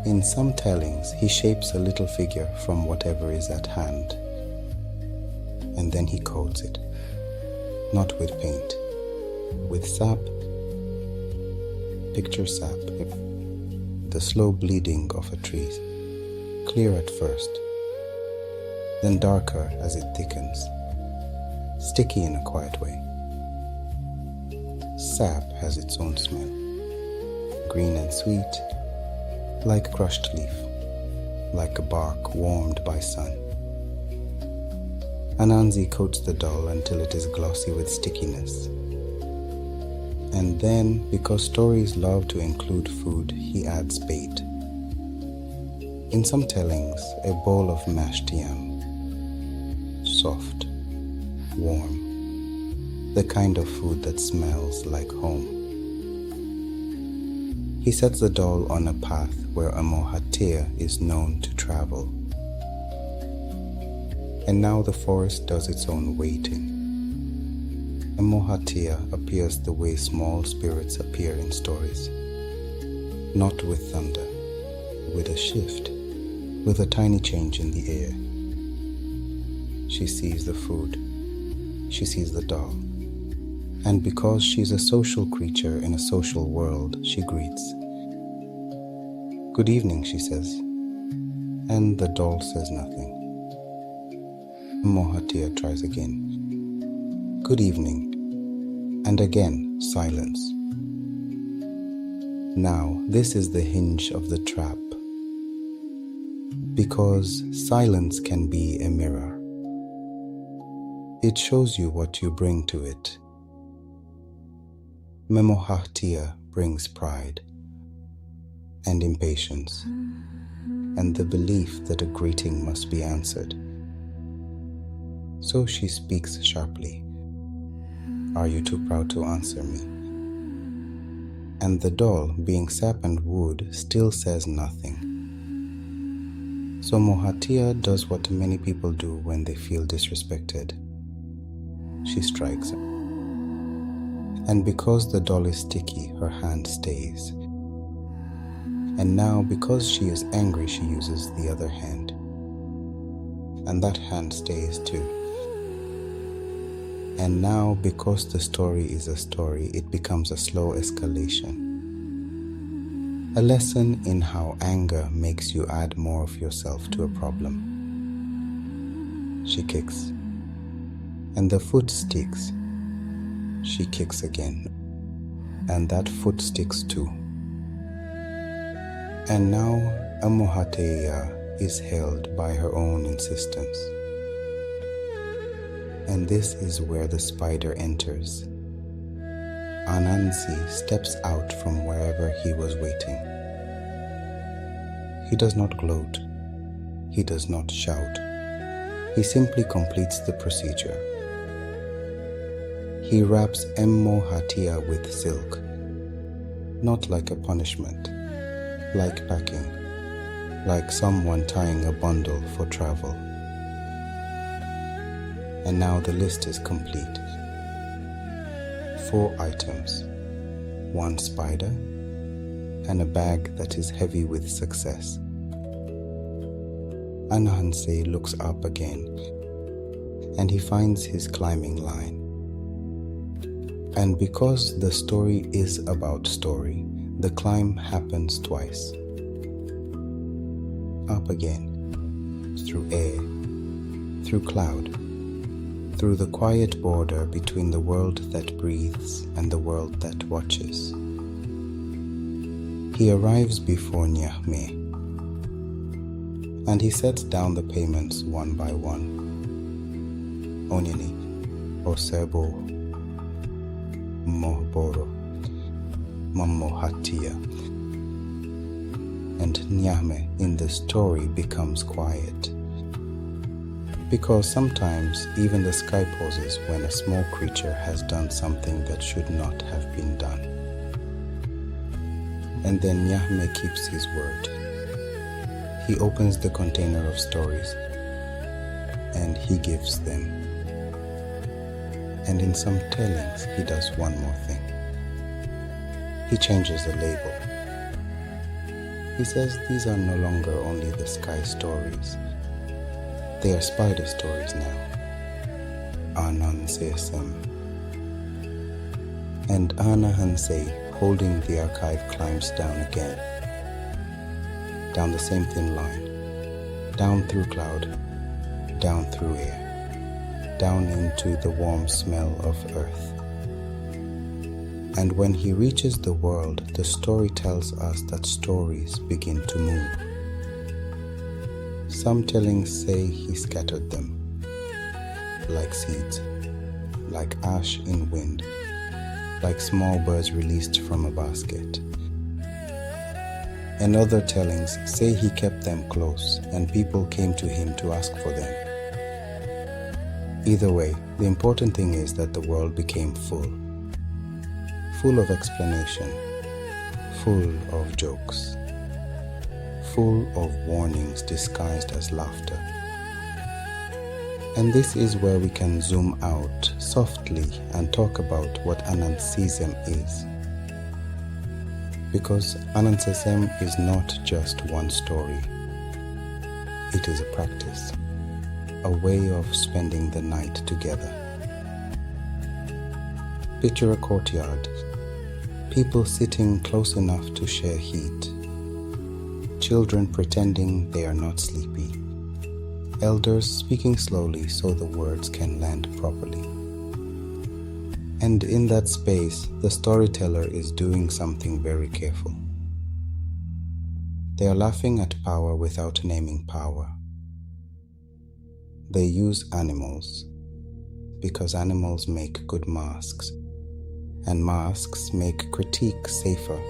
In some tellings, he shapes a little figure from whatever is at hand. And then he coats it. Not with paint. With sap. Picture sap. The slow bleeding of a tree. Clear at first. Then darker as it thickens. Sticky in a quiet way. Sap has its own smell. Green and sweet. Like crushed leaf, like a bark warmed by sun. Anansi coats the doll until it is glossy with stickiness. And then, because stories love to include food, he adds bait. In some tellings, a bowl of mashed yam. Soft, warm, the kind of food that smells like home. He sets the doll on a path where a Mmoatia is known to travel. And now the forest does its own waiting. A Mmoatia appears the way small spirits appear in stories. Not with thunder, with a shift, with a tiny change in the air. She sees the food. She sees the doll. And because she's a social creature in a social world, she greets. Good evening, she says. And the doll says nothing. Mmoatia tries again. Good evening. And again, silence. Now, this is the hinge of the trap. Because silence can be a mirror. It shows you what you bring to it. Mmoatia brings pride and impatience and the belief that a greeting must be answered. So she speaks sharply. Are you too proud to answer me? And the doll, being sap and wood, still says nothing. So Mmoatia does what many people do when they feel disrespected. She strikes him. And because the doll is sticky, her hand stays. And now, because she is angry, she uses the other hand. And that hand stays too. And now, because the story is a story, it becomes a slow escalation. A lesson in how anger makes you add more of yourself to a problem. She kicks. And the foot sticks. She kicks again. And that foot sticks too. And now Mmoatia is held by her own insistence. And this is where the spider enters. Anansi steps out from wherever he was waiting. He does not gloat. He does not shout. He simply completes the procedure. He wraps Mmoatia with silk, not like a punishment, like packing, like someone tying a bundle for travel. And now the list is complete. 4 items, 1 spider, and a bag that is heavy with success. Anansi looks up again, and he finds his climbing line. And because the story is about story, the climb happens twice. up again, through air, through cloud, through the quiet border between the world that breathes and the world that watches. He arrives before Nyame, and he sets down the payments one by one. Onini, Osebo, Mmoboro, Mmoatia, and Nyame in the story becomes quiet. Because sometimes even the sky pauses when a small creature has done something that should not have been done. And then Nyame keeps his word. He opens the container of stories and he gives them. And in some tellings, he does one more thing. He changes the label. He says these are no longer only the sky stories. They are spider stories now. Ananse-Sem. And Anansi, holding the archive, climbs down again. Down the same thin line. Down through cloud. Down through air. Down into the warm smell of earth. And when he reaches the world, the story tells us that stories begin to move. Some tellings say he scattered them, like seeds, like ash in wind, like small birds released from a basket. And other tellings say he kept them close, and people came to him to ask for them. Either way, the important thing is that the world became full of explanation, full of jokes, full of warnings disguised as laughter. And this is where we can zoom out softly and talk about what Ananse-Sem is. Because Ananse-Sem is not just one story. It is a practice, a way of spending the night together. Picture a courtyard, people sitting close enough to share heat, children pretending they are not sleepy, elders speaking slowly so the words can land properly. And in that space, the storyteller is doing something very careful. They are laughing at power without naming power. They use animals because animals make good masks, and masks make critique safer.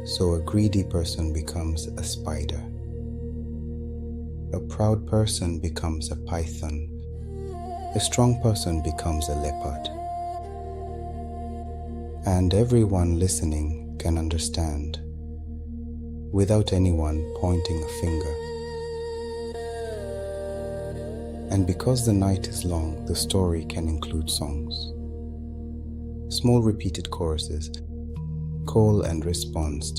So a greedy person becomes a spider. A proud person becomes a python. A strong person becomes a leopard. And everyone listening can understand without anyone pointing a finger. And because the night is long, the story can include songs. Small repeated choruses, call and response,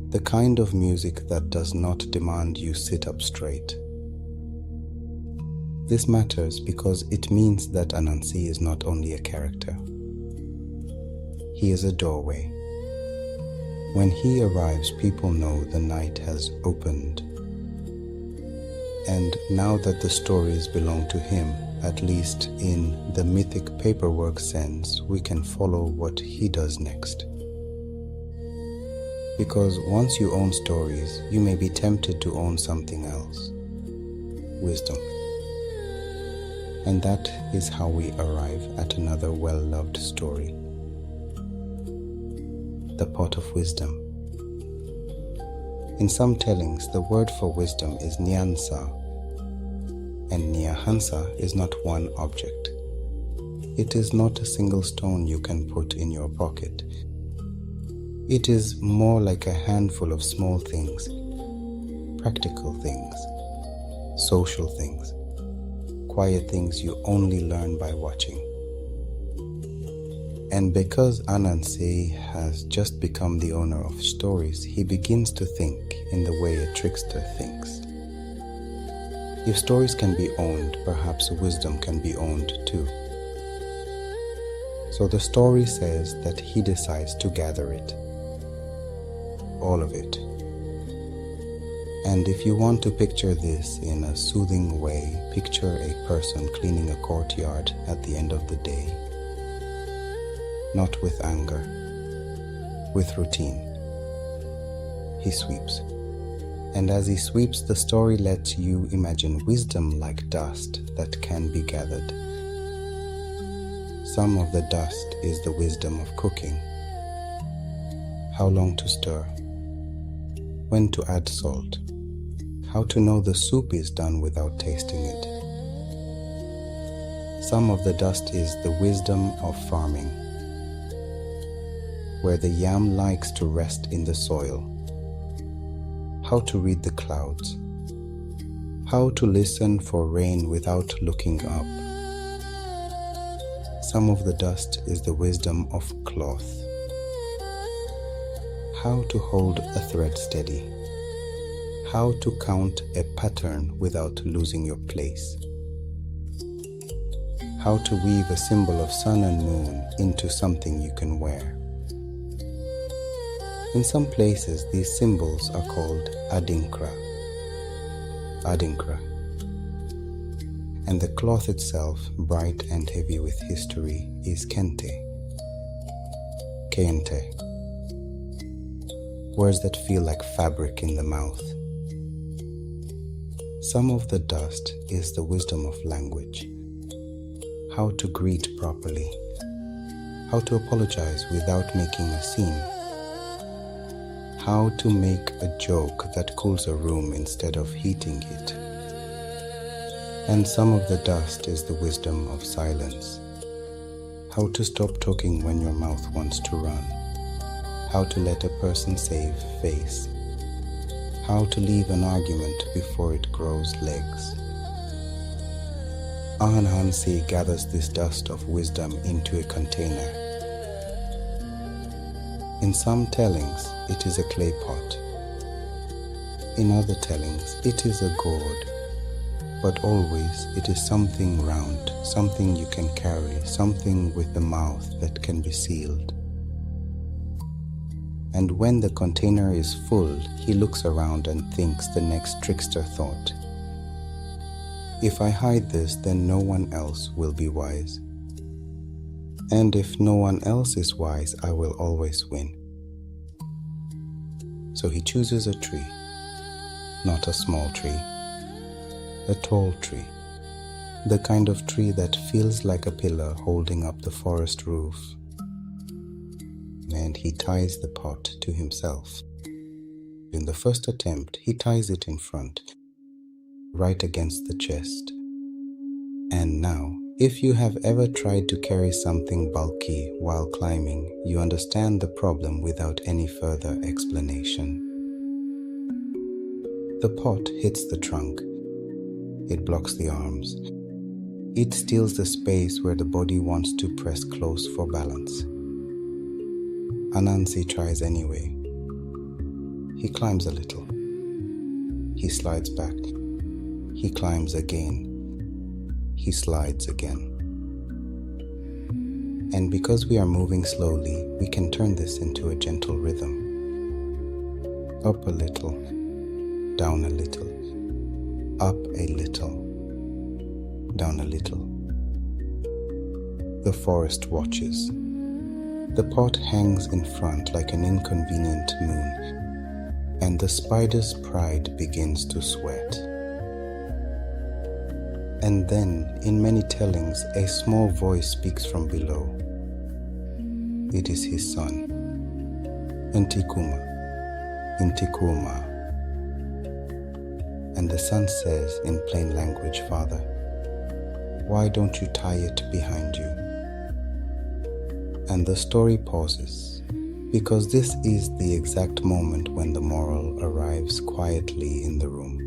the kind of music that does not demand you sit up straight. This matters because it means that Anansi is not only a character. He is a doorway. When he arrives, people know the night has opened. And now that the stories belong to him, at least in the mythic paperwork sense, we can follow what he does next. Because once you own stories, you may be tempted to own something else. Wisdom. And that is how we arrive at another well-loved story. The pot of wisdom. In some tellings, the word for wisdom is Nansa, and Nansa is not one object. It is not a single stone you can put in your pocket. It is more like a handful of small things, practical things, social things, quiet things you only learn by watching. And because Anansi has just become the owner of stories, he begins to think in the way a trickster thinks. If stories can be owned, perhaps wisdom can be owned too. So the story says that he decides to gather it. All of it. And if you want to picture this in a soothing way, picture a person cleaning a courtyard at the end of the day. Not with anger, with routine. He sweeps. And as he sweeps, the story lets you imagine wisdom like dust that can be gathered. Some of the dust is the wisdom of cooking. How long to stir, when to add salt, how to know the soup is done without tasting it. Some of the dust is the wisdom of farming, where the yam likes to rest in the soil. How to read the clouds, how to listen for rain without looking up. Some of the dust is the wisdom of cloth, how to hold a thread steady, how to count a pattern without losing your place, how to weave a symbol of sun and moon into something you can wear. In some places, these symbols are called adinkra, and the cloth itself, bright and heavy with history, is kente, words that feel like fabric in the mouth. Some of the dust is the wisdom of language, how to greet properly, how to apologize without making a scene, how to make a joke that cools a room instead of heating it. And some of the dust is the wisdom of silence, how to stop talking when your mouth wants to run, how to let a person save face, how to leave an argument before it grows legs. Anansi gathers this dust of wisdom into a container. In some tellings, it is a clay pot. In other tellings, it is a gourd. But always, it is something round, something you can carry, something with a mouth that can be sealed. And when the container is full, he looks around and thinks the next trickster thought. If I hide this, then no one else will be wise. And if no one else is wise, I will always win. So he chooses a tree, not a small tree, a tall tree, the kind of tree that feels like a pillar holding up the forest roof. And he ties the pot to himself. In the first attempt, he ties it in front, right against the chest. And now, if you have ever tried to carry something bulky while climbing, you understand the problem without any further explanation. The pot hits the trunk. It blocks the arms. It steals the space where the body wants to press close for balance. Anansi tries anyway. He climbs a little. He slides back. He climbs again. He slides again. And because we are moving slowly, we can turn this into a gentle rhythm. Up a little, down a little, up a little, down a little. The forest watches. The pot hangs in front like an inconvenient moon, and the spider's pride begins to sweat. And then, in many tellings, a small voice speaks from below. It is his son. Intikuma. And the son says in plain language, Father, why don't you tie it behind you? And the story pauses, because this is the exact moment when the moral arrives quietly in the room.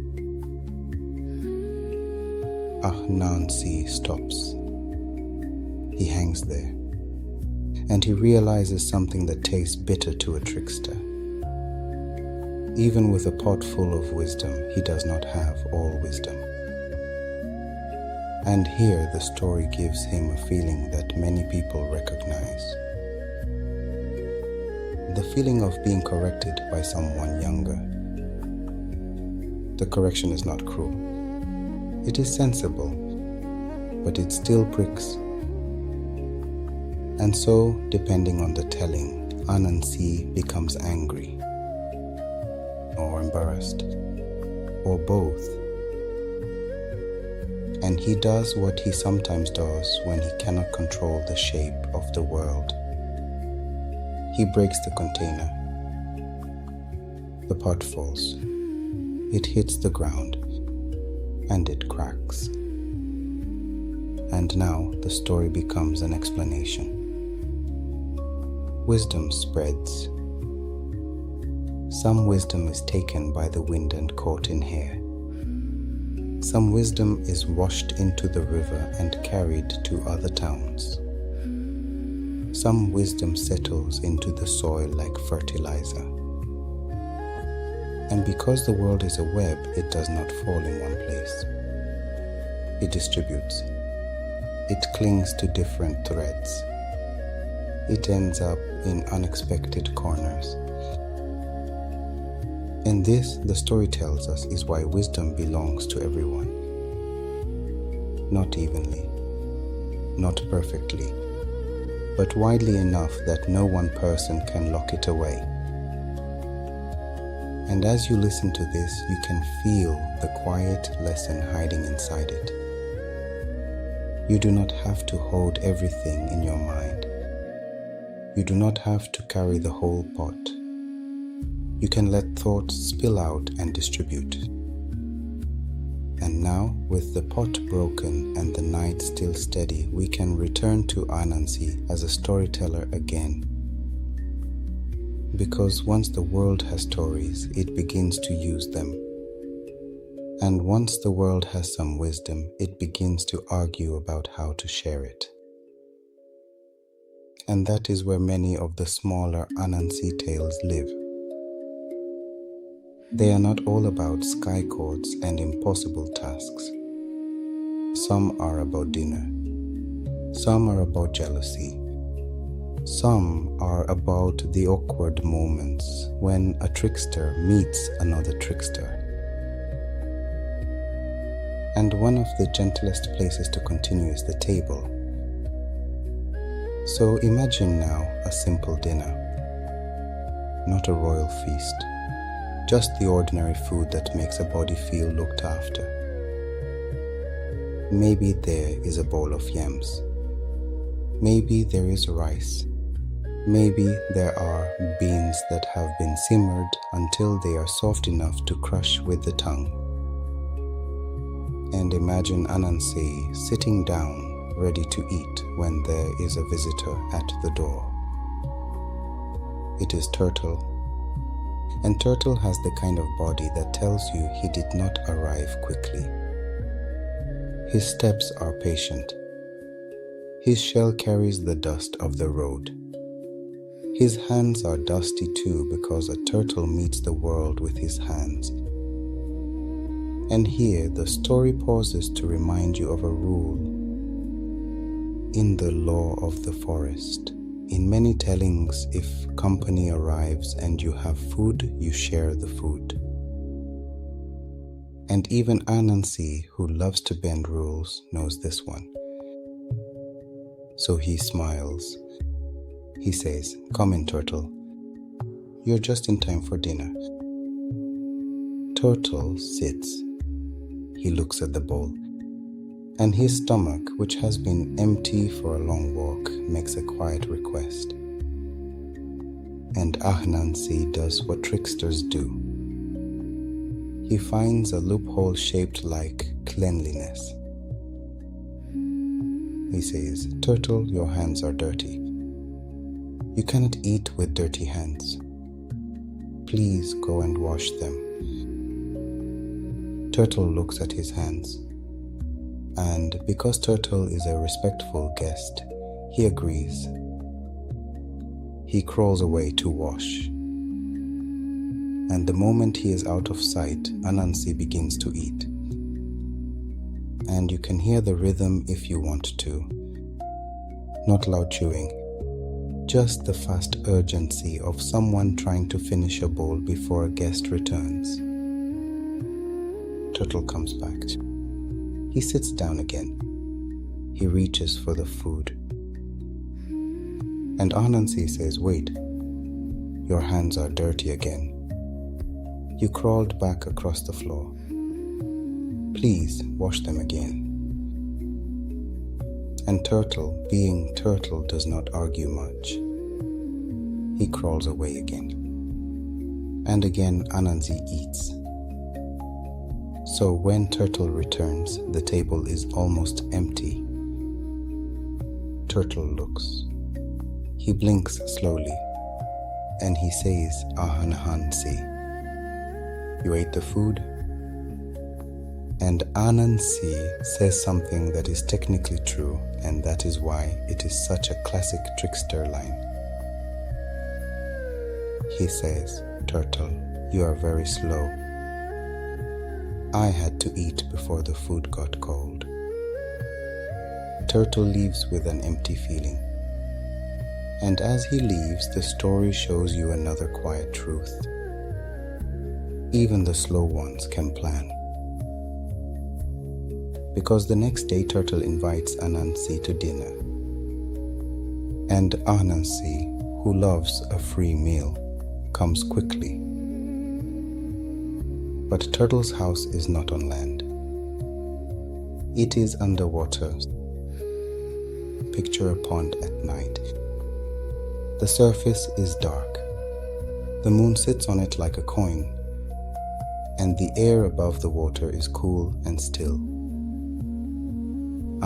Anansi stops. He hangs there, and he realizes something that tastes bitter to a trickster. Even with a pot full of wisdom, he does not have all wisdom. And here the story gives him a feeling that many people recognize. The feeling of being corrected by someone younger. The correction is not cruel. It is sensible, but it still pricks. And so, depending on the telling, Anansi becomes angry, or embarrassed, or both. And he does what he sometimes does when he cannot control the shape of the world. He breaks the container. The pot falls. It hits the ground, and it cracks. And now the story becomes an explanation. Wisdom spreads. Some wisdom is taken by the wind and caught in hair. Some wisdom is washed into the river and carried to other towns. Some wisdom settles into the soil like fertilizer. And because the world is a web, it does not fall in one place. It distributes. It clings to different threads. It ends up in unexpected corners. And this, the story tells us, is why wisdom belongs to everyone. Not evenly, not perfectly, but widely enough that no one person can lock it away. And as you listen to this, you can feel the quiet lesson hiding inside it. You do not have to hold everything in your mind. You do not have to carry the whole pot. You can let thoughts spill out and distribute. And now, with the pot broken and the night still steady, we can return to Anansi as a storyteller again. Because once the world has stories, it begins to use them. And once the world has some wisdom, it begins to argue about how to share it. And that is where many of the smaller Anansi tales live. They are not all about sky courts and impossible tasks. Some are about dinner. Some are about jealousy. Some are about the awkward moments when a trickster meets another trickster. And one of the gentlest places to continue is the table. So imagine now a simple dinner, not a royal feast. Just the ordinary food that makes a body feel looked after. Maybe there is a bowl of yams. Maybe there is rice. Maybe there are beans that have been simmered until they are soft enough to crush with the tongue. And imagine Anansi sitting down, ready to eat when there is a visitor at the door. It is Turtle. And Turtle has the kind of body that tells you he did not arrive quickly. His steps are patient. His shell carries the dust of the road. His hands are dusty too because a turtle meets the world with his hands. And here the story pauses to remind you of a rule in the law of the forest. In many tellings, if company arrives and you have food, you share the food. And even Anansi, who loves to bend rules, knows this one. So he smiles. He says, "Come in, Turtle. You're just in time for dinner." Turtle sits. He looks at the bowl. And his stomach, which has been empty for a long walk, makes a quiet request. And Anansi does what tricksters do. He finds a loophole shaped like cleanliness. He says, "Turtle, your hands are dirty. You cannot eat with dirty hands. Please go and wash them." Turtle looks at his hands. And because Turtle is a respectful guest, he agrees. He crawls away to wash. And the moment he is out of sight, Anansi begins to eat. And you can hear the rhythm if you want to. Not loud chewing, just the fast urgency of someone trying to finish a bowl before a guest returns. Turtle comes back. He sits down again. He reaches for the food. And Anansi says, "Wait, your hands are dirty again. You crawled back across the floor. Please wash them again." And Turtle, being Turtle, does not argue much. He crawls away again. And again Anansi eats. So when Turtle returns, the table is almost empty. Turtle looks. He blinks slowly, and he says, "Anansi, you ate the food?" And Anansi says something that is technically true, and that is why it is such a classic Trickster line. He says, "Turtle, you are very slow. I had to eat before the food got cold." Turtle leaves with an empty feeling. And as he leaves, the story shows you another quiet truth. Even the slow ones can plan. Because the next day Turtle invites Anansi to dinner. And Anansi, who loves a free meal, comes quickly. But Turtle's house is not on land. It is underwater. Picture a pond at night. The surface is dark. The moon sits on it like a coin, and the air above the water is cool and still.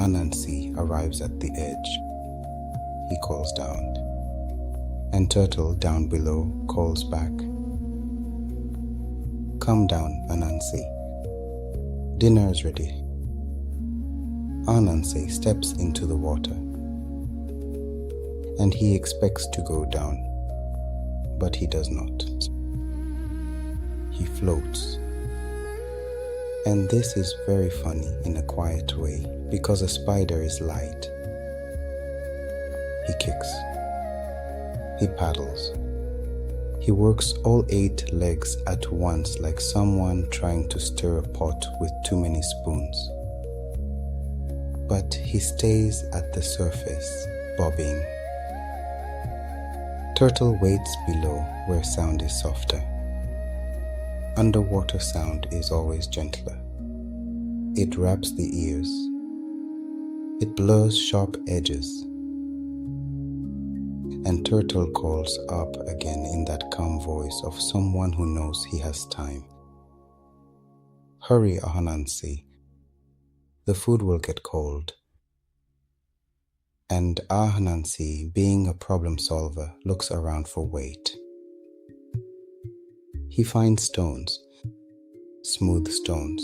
Anansi arrives at the edge. He calls down, and Turtle down below calls back, "Come down, Anansi. Dinner is ready." Anansi steps into the water, and he expects to go down, but he does not. He floats. And this is very funny in a quiet way, because a spider is light. He kicks. He paddles. He works all 8 legs at once, like someone trying to stir a pot with too many spoons. But he stays at the surface, bobbing. Turtle waits below, where sound is softer. Underwater sound is always gentler. It wraps the ears. It blurs sharp edges. And Turtle calls up again in that calm voice of someone who knows he has time. "Hurry, Anansi. The food will get cold." And Anansi, being a problem solver, looks around for weight. He finds stones, smooth stones,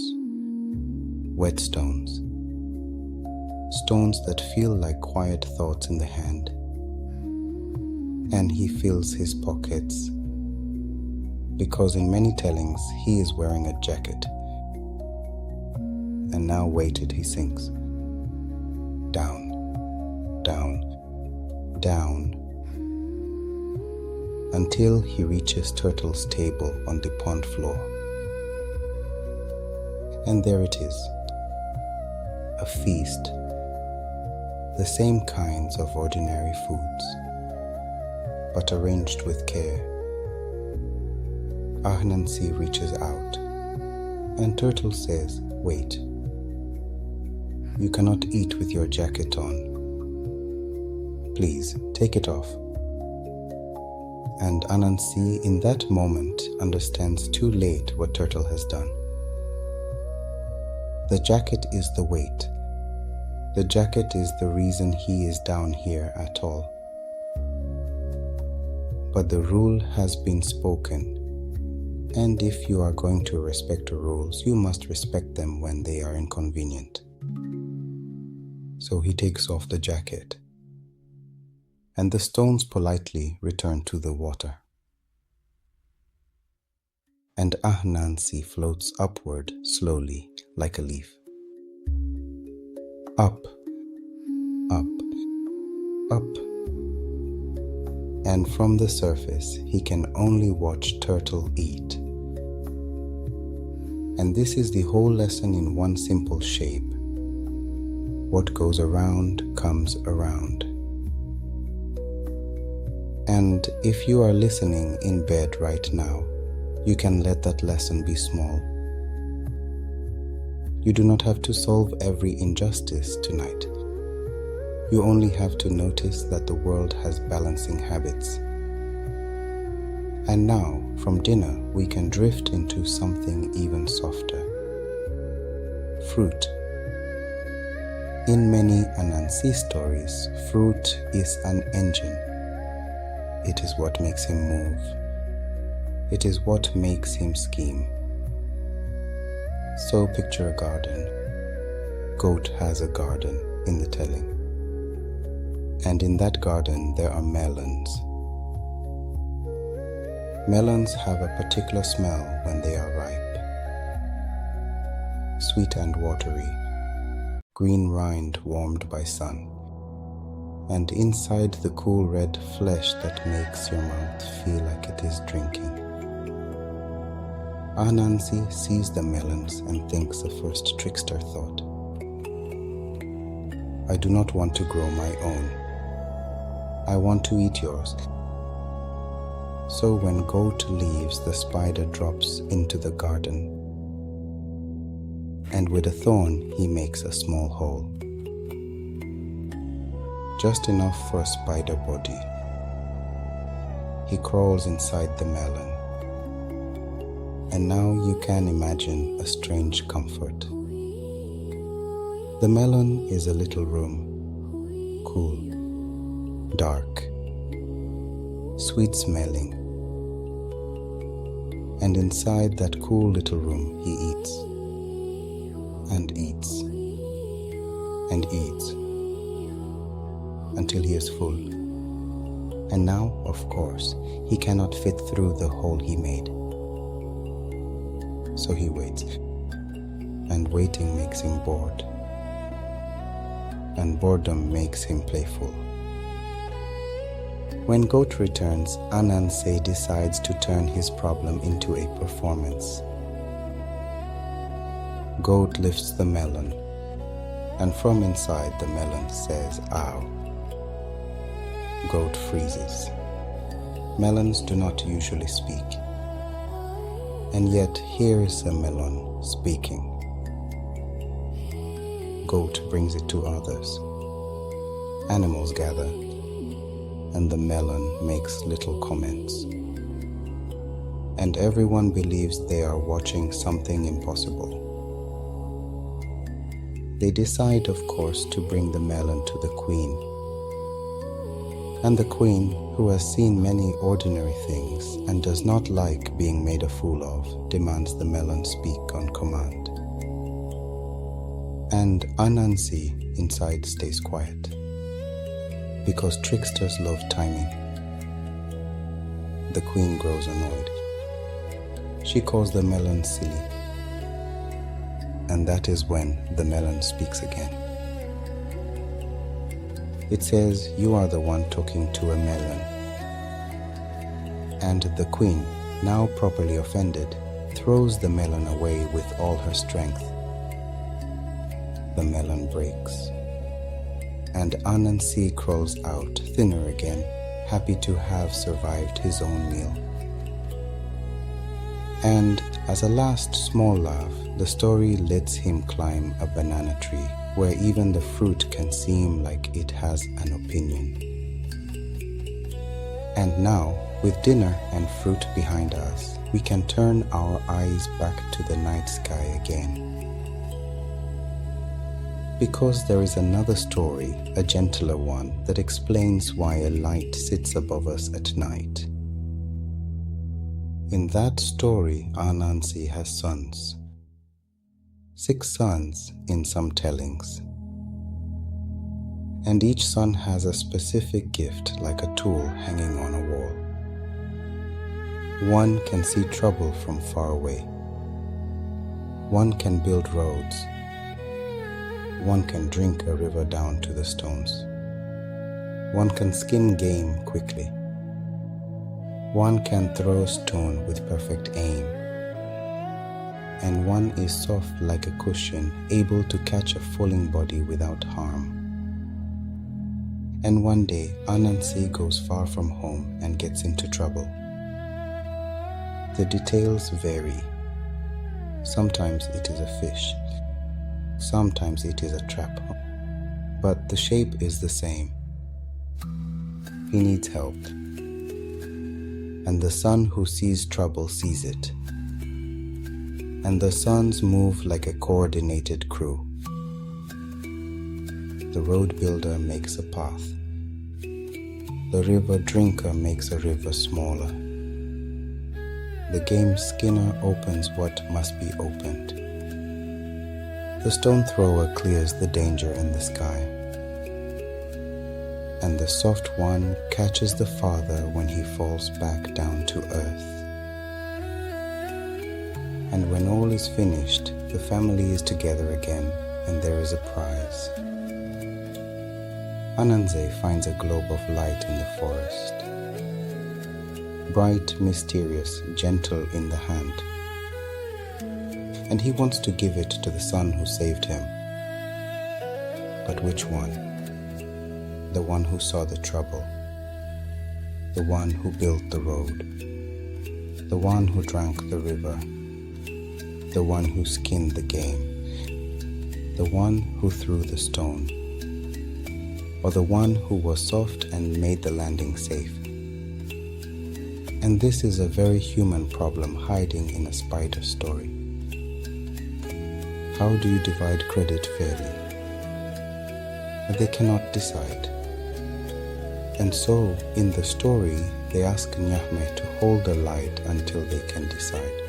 wet stones, stones that feel like quiet thoughts in the hand. And he fills his pockets, because in many tellings he is wearing a jacket. And now weighted he sinks, down, down, down, until he reaches Turtle's table on the pond floor. And there it is, a feast, the same kinds of ordinary foods, but arranged with care. Anansi reaches out, and Turtle says, "Wait, you cannot eat with your jacket on. Please, take it off." And Anansi in that moment understands too late what Turtle has done. The jacket is the weight. The jacket is the reason he is down here at all. But the rule has been spoken, and if you are going to respect the rules, you must respect them when they are inconvenient. So he takes off the jacket, and the stones politely return to the water. And Anansi floats upward slowly like a leaf. Up, up, up. And from the surface he can only watch Turtle eat. And this is the whole lesson in one simple shape. What goes around comes around. And if you are listening in bed right now, you can let that lesson be small. You do not have to solve every injustice tonight. You only have to notice that the world has balancing habits. And now, from dinner, we can drift into something even softer. Fruit. In many Anansi stories, fruit is an engine. It is what makes him move. It is what makes him scheme. So picture a garden. Goat has a garden in the telling. And in that garden there are melons. Melons have a particular smell when they are ripe. Sweet and watery, green rind warmed by sun, and inside the cool red flesh that makes your mouth feel like it is drinking. Anansi sees the melons and thinks the first trickster thought. I do not want to grow my own. I want to eat yours. So when goat leaves, the spider drops into the garden, and with a thorn he makes a small hole. Just enough for a spider body. He crawls inside the melon. And now you can imagine a strange comfort. The melon is a little room, cool, dark, sweet smelling. And inside that cool little room he eats, and eats, and eats, until he is full. And now, of course, he cannot fit through the hole he made. So he waits, and waiting makes him bored, and boredom makes him playful. When Goat returns, Anansi decides to turn his problem into a performance. Goat lifts the melon, and from inside the melon says, "Ow." Goat freezes. Melons do not usually speak. And yet here is a melon speaking. Goat brings it to others. Animals gather, and the melon makes little comments. And everyone believes they are watching something impossible. They decide, of course, to bring the melon to the queen. And the queen, who has seen many ordinary things and does not like being made a fool of, demands the melon speak on command. And Anansi inside stays quiet, because tricksters love timing. The queen grows annoyed. She calls the melon silly. And that is when the melon speaks again. It says, "You are the one talking to a melon." And the queen, now properly offended, throws the melon away with all her strength. The melon breaks, and Anansi crawls out, thinner again, happy to have survived his own meal. And as a last small laugh, the story lets him climb a banana tree, where even the fruit can seem like it has an opinion. And now, with dinner and fruit behind us, we can turn our eyes back to the night sky again. Because there is another story, a gentler one, that explains why a light sits above us at night. In that story, Anansi has sons. 6 sons in some tellings. And each son has a specific gift, like a tool hanging on a wall. One can see trouble from far away. One can build roads. One can drink a river down to the stones. One can skin game quickly. One can throw a stone with perfect aim. and one is soft like a cushion, able to catch a falling body without harm. And one day, Anansi goes far from home and gets into trouble. The details vary. Sometimes it is a fish, sometimes it is a trap, but the shape is the same. He needs help, and the son who sees trouble sees it, and the sons move like a coordinated crew. The road builder makes a path. The river drinker makes a river smaller. The game skinner opens what must be opened. The stone thrower clears the danger in the sky. And the soft one catches the father when he falls back down to earth. And when all is finished, the family is together again, and there is a prize. Ananse finds a globe of light in the forest. Bright, mysterious, gentle in the hand. And he wants to give it to the son who saved him. But which one? The one who saw the trouble. The one who built the road. The one who drank the river. The one who skinned the game. The one who threw the stone. Or the one who was soft and made the landing safe. And this is a very human problem hiding in a spider story. How do you divide credit fairly? They cannot decide. And so, in the story, they ask Nyame to hold the light until they can decide.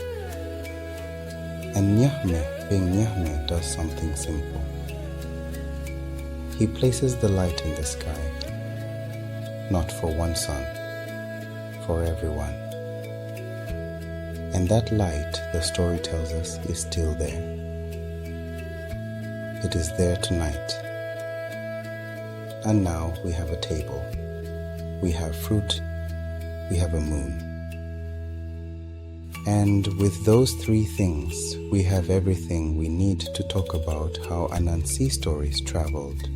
And Nyame, being Nyame, does something simple. He places the light in the sky, not for one son, for everyone. And that light, the story tells us, is still there. It is there tonight. And now we have a table. We have fruit. We have a moon. And with those three things, we have everything we need to talk about how Anansi stories traveled.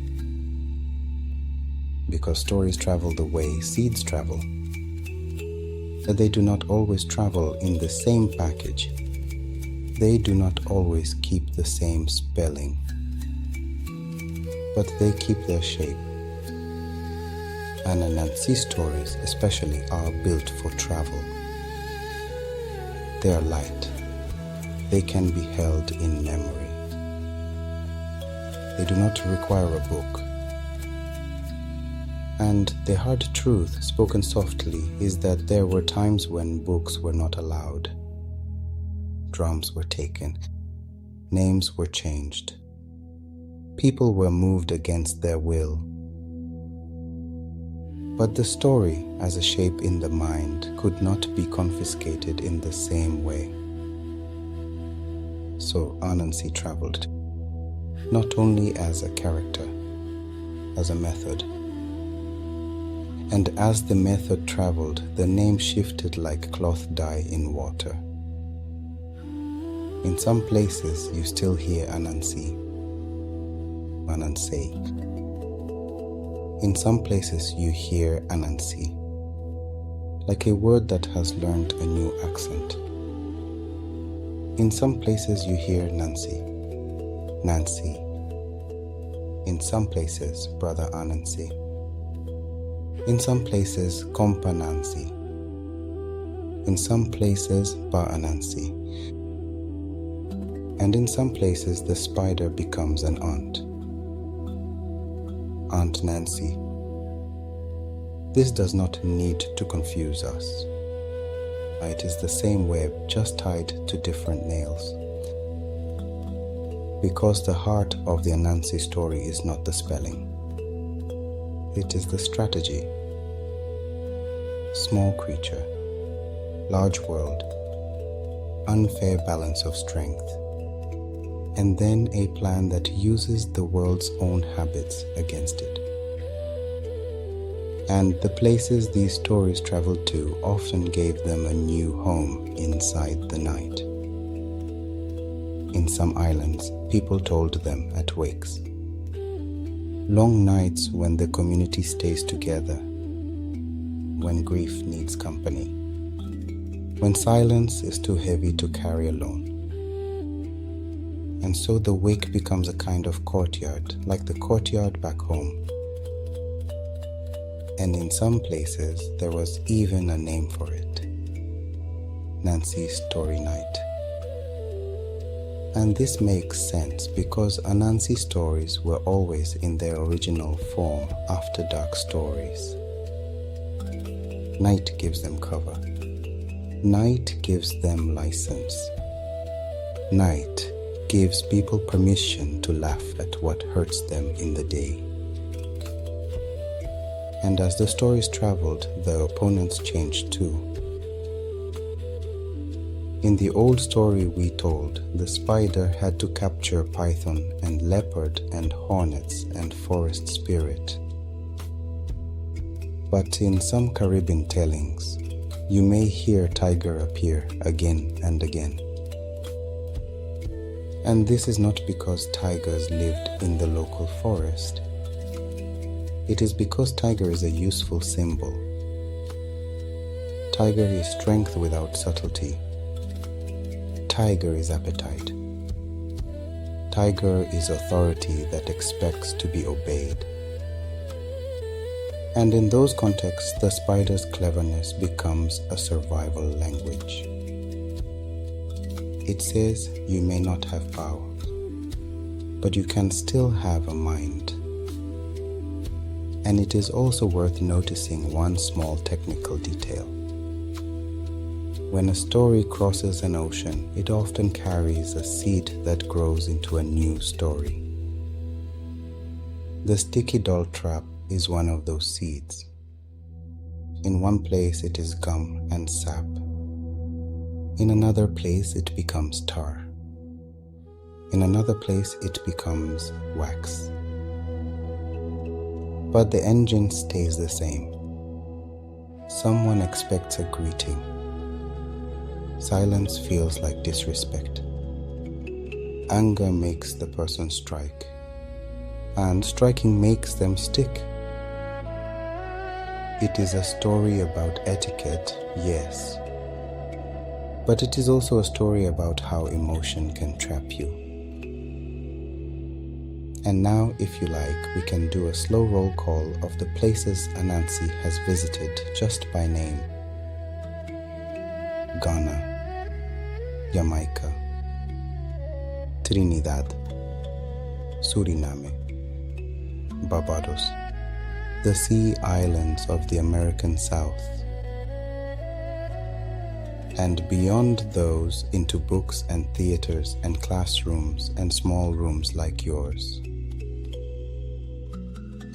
Because stories travel the way seeds travel. That they do not always travel in the same package. They do not always keep the same spelling. But they keep their shape. And Anansi stories especially are built for travel. They are light. They can be held in memory. They do not require a book. And the hard truth, spoken softly, is that there were times when books were not allowed. Drums were taken. Names were changed. People were moved against their will. But the story, as a shape in the mind, could not be confiscated in the same way. So Anansi traveled, not only as a character, as a method. And as the method traveled, the name shifted like cloth dye in water. In some places, you still hear Anansi, Ananse. In some places, you hear Anansi, like a word that has learned a new accent. In some places, you hear Nansi, Nancy. In some places, Brother Anansi. In some places, Kompa Nansi. In some places, Ba Anansi. And in some places, the spider becomes an aunt. Aunt Nancy. This does not need to confuse us. It is the same web, just tied to different nails. Because the heart of the Anansi story is not the spelling. It is the strategy. Small creature, large world, unfair balance of strength, and then a plan that uses the world's own habits against it. And the places these stories traveled to often gave them a new home inside the night. in some islands, people told them at wakes. Long nights when the community stays together, when grief needs company, when silence is too heavy to carry alone. And so the wake becomes a kind of courtyard, like the courtyard back home. And in some places, there was even a name for it: Nancy's Story Night. And this makes sense because Anansi stories were always in their original form after dark stories. Night gives them cover. Night gives them license. Night gives people permission to laugh at what hurts them in the day. And as the stories traveled, the opponents changed too. In the old story we told, the spider had to capture python and leopard and hornets and forest spirit. But in some Caribbean tellings, you may hear tiger appear again and again. And this is not because tigers lived in the local forest. It is because tiger is a useful symbol. Tiger is strength without subtlety. Tiger is appetite. Tiger is authority that expects to be obeyed. And in those contexts, the spider's cleverness becomes a survival language. It says you may not have power, but you can still have a mind. And it is also worth noticing one small technical detail. When a story crosses an ocean, it often carries a seed that grows into a new story. The sticky doll trap is one of those seeds. In one place it is gum and sap. In another place it becomes tar. In another place it becomes wax. But the engine stays the same. Someone expects a greeting. Silence feels like disrespect. Anger makes the person strike, and striking makes them stick. It is a story about etiquette, yes, but it is also a story about how emotion can trap you. And now, if you like, we can do a slow roll call of the places Anansi has visited just by name. Ghana, Jamaica, Trinidad, Suriname, Barbados, the sea islands of the American South, and beyond those into books and theaters and classrooms and small rooms like yours.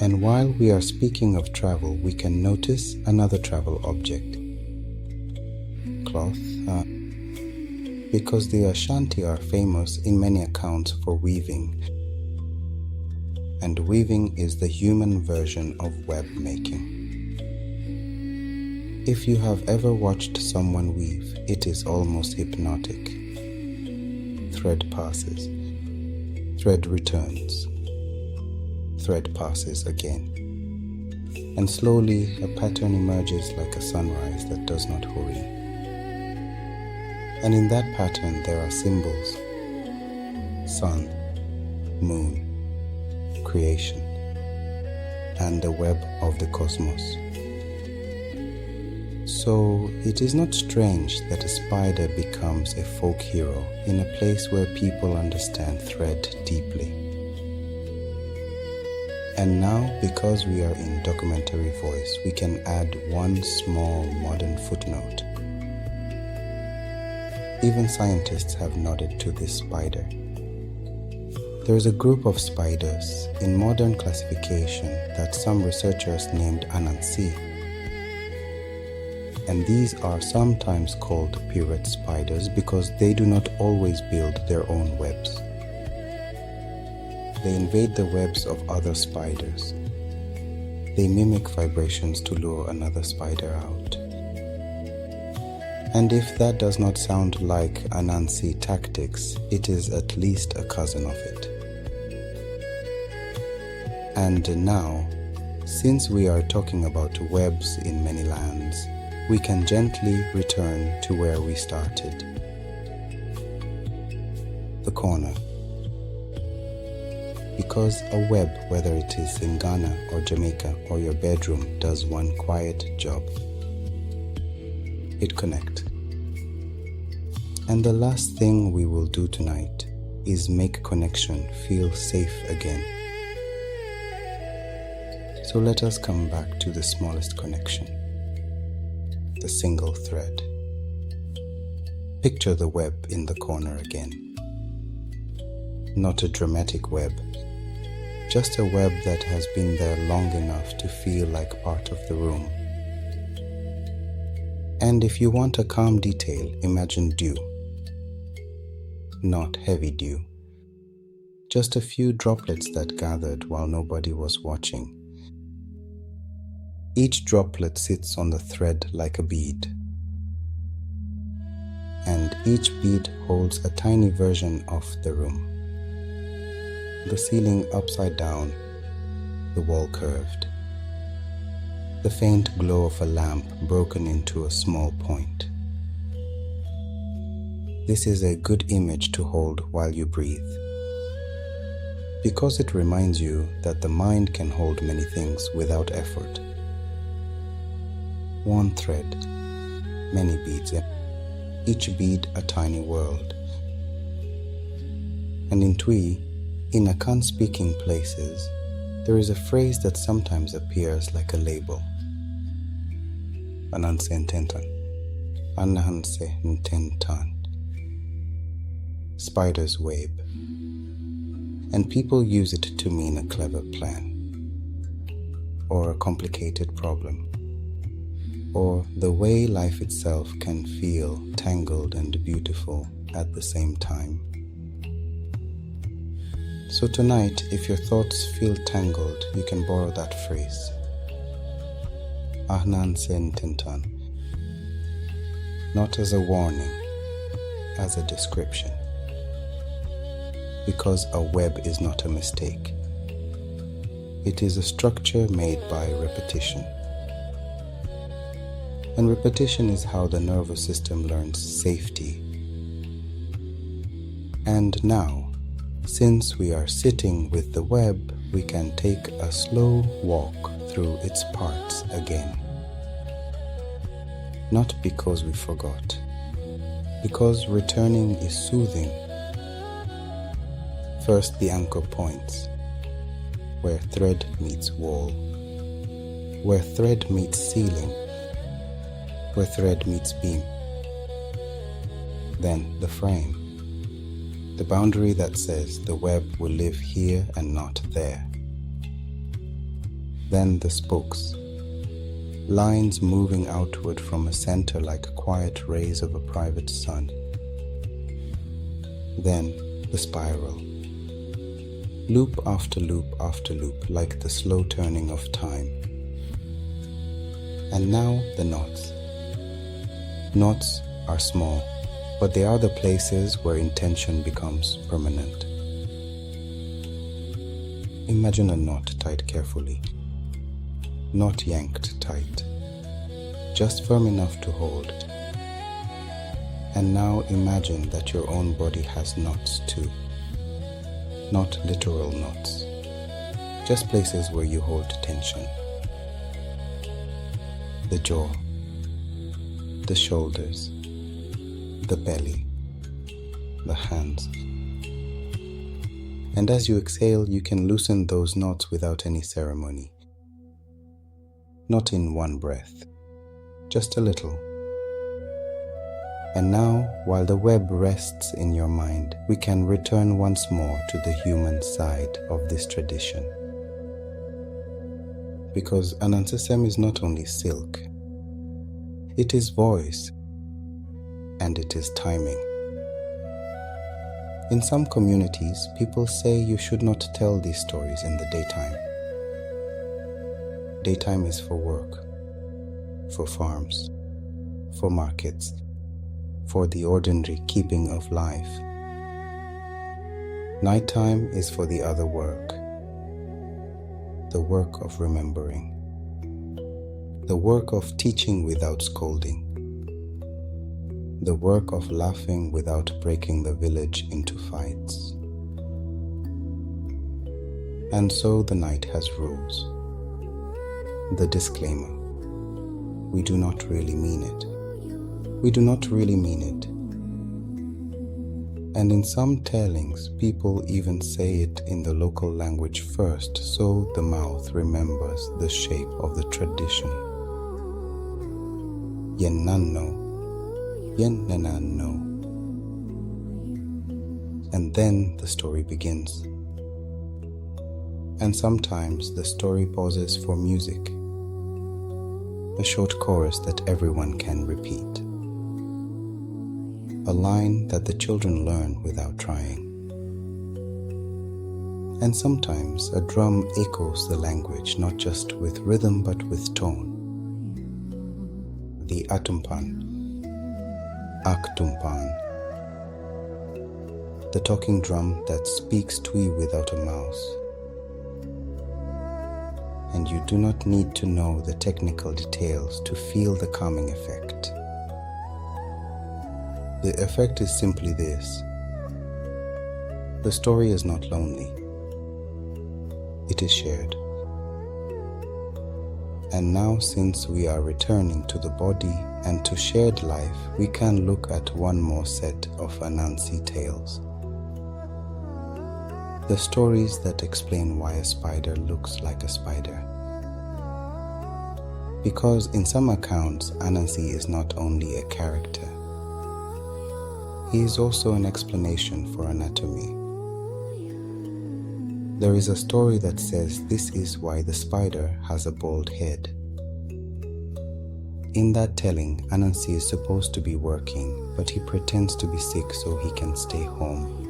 And while we are speaking of travel, we can notice another travel object. Cloth, because the Ashanti are famous in many accounts for weaving, and weaving is the human version of web making. If you have ever watched someone weave, it is almost hypnotic. Thread passes, thread returns, thread passes again, and slowly a pattern emerges like a sunrise that does not hurry. And in that pattern there are symbols: sun, moon, creation, and the web of the cosmos. So it is not strange that a spider becomes a folk hero in a place where people understand thread deeply. And now, because we are in documentary voice, we can add one small modern footnote. Even scientists have nodded to this spider. There is a group of spiders in modern classification that some researchers named Anansi. And these are sometimes called pirate spiders because they do not always build their own webs. They invade the webs of other spiders. They mimic vibrations to lure another spider out. And if that does not sound like Anansi tactics, it is at least a cousin of it. And now, since we are talking about webs in many lands, we can gently return to where we started. The corner. Because a web, whether it is in Ghana or Jamaica or your bedroom, does one quiet job. It connects. And the last thing we will do tonight is make connection feel safe again. So let us come back to the smallest connection, the single thread. Picture the web in the corner again. Not a dramatic web, just a web that has been there long enough to feel like part of the room. And if you want a calm detail, imagine dew. Not heavy dew. Just a few droplets that gathered while nobody was watching. Each droplet sits on the thread like a bead. And each bead holds a tiny version of the room. The ceiling upside down, the wall curved. The faint glow of a lamp broken into a small point. This is a good image to hold while you breathe, because it reminds you that the mind can hold many things without effort. One thread, many beads, each bead a tiny world. And in Twi, in Akan speaking places, there is a phrase that sometimes appears like a label. Ananse-Sem, Ananse-Sem, spider's web. And people use it to mean a clever plan, or a complicated problem, or the way life itself can feel tangled and beautiful at the same time. So tonight, if your thoughts feel tangled, you can borrow that phrase. Ananse-Sem, not as a warning, as a description. Because a web is not a mistake. It is a structure made by repetition. And repetition is how the nervous system learns safety. And now, since we are sitting with the web, we can take a slow walk through its parts again. Not because we forgot, because returning is soothing. First, the anchor points, where thread meets wall, where thread meets ceiling, where thread meets beam. Then the frame, the boundary that says the web will live here and not there. Then the spokes, lines moving outward from a center like quiet rays of a private sun. Then the spiral, loop after loop after loop, like the slow turning of time. And now the knots. Knots are small, but they are the places where intention becomes permanent. Imagine a knot tied carefully, not yanked tight, just firm enough to hold. And now imagine that your own body has knots too. Not literal knots, just places where you hold tension. The jaw, the shoulders, the belly, the hands. And as you exhale, you can loosen those knots without any ceremony. Not in one breath, just a little. And now, while the web rests in your mind, we can return once more to the human side of this tradition. Because Ananse-Sem is not only silk, it is voice, and it is timing. In some communities, people say you should not tell these stories in the daytime. Daytime is for work, for farms, for markets, for the ordinary keeping of life. Nighttime is for the other work, the work of remembering, the work of teaching without scolding, the work of laughing without breaking the village into fights. And so the night has rules. The disclaimer: we do not really mean it. We do not really mean it. And in some tellings, people even say it in the local language first, so the mouth remembers the shape of the tradition. Yen nanno, yen nananno. And then the story begins. And sometimes the story pauses for music, a short chorus that everyone can repeat, a line that the children learn without trying. And sometimes a drum echoes the language not just with rhythm but with tone. The atumpan, aktumpan, the talking drum that speaks Twi without a mouse. And you do not need to know the technical details to feel the calming effect. The effect is simply this: the story is not lonely. It is shared. And now, since we are returning to the body and to shared life, we can look at one more set of Anansi tales. The stories that explain why a spider looks like a spider. Because in some accounts, Anansi is not only a character, he is also an explanation for anatomy. There is a story that says this is why the spider has a bald head. In that telling, Anansi is supposed to be working, but he pretends to be sick so he can stay home.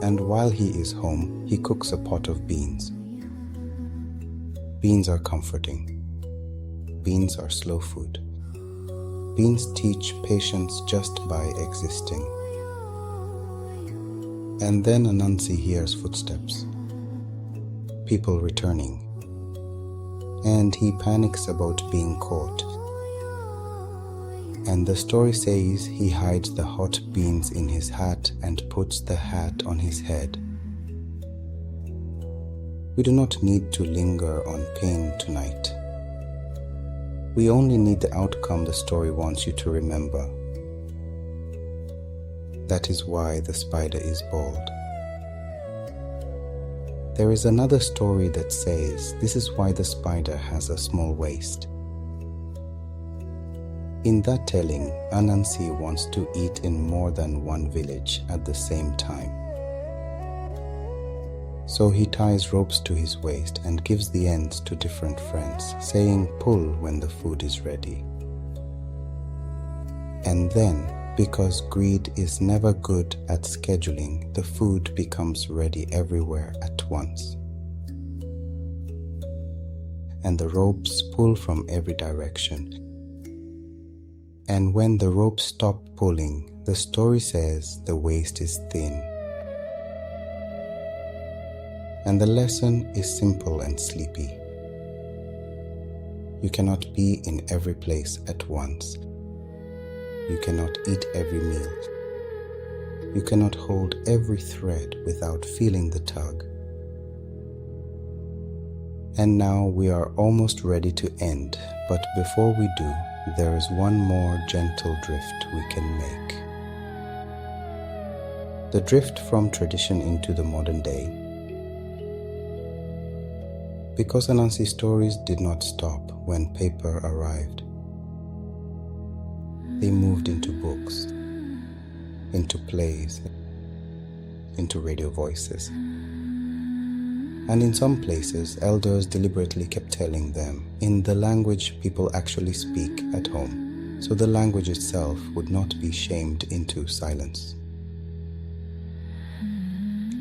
And while he is home, he cooks a pot of beans. Beans are comforting. Beans are slow food. Beans teach patience just by existing. And then Anansi hears footsteps, people returning, and he panics about being caught. And the story says he hides the hot beans in his hat and puts the hat on his head. We do not need to linger on pain tonight. We only need the outcome the story wants you to remember. That is why the spider is bald. There is another story that says this is why the spider has a small waist. In that telling, Anansi wants to eat in more than one village at the same time. So he ties ropes to his waist and gives the ends to different friends, saying pull when the food is ready. And then, because greed is never good at scheduling, the food becomes ready everywhere at once. And the ropes pull from every direction. And when the ropes stop pulling, the story says the waist is thin. And the lesson is simple and sleepy. You cannot be in every place at once. You cannot eat every meal. You cannot hold every thread without feeling the tug. And now we are almost ready to end, but before we do, there is one more gentle drift we can make. The drift from tradition into the modern day. Because Anansi stories did not stop when paper arrived. They moved into books, into plays, into radio voices. And in some places, elders deliberately kept telling them in the language people actually speak at home, so the language itself would not be shamed into silence.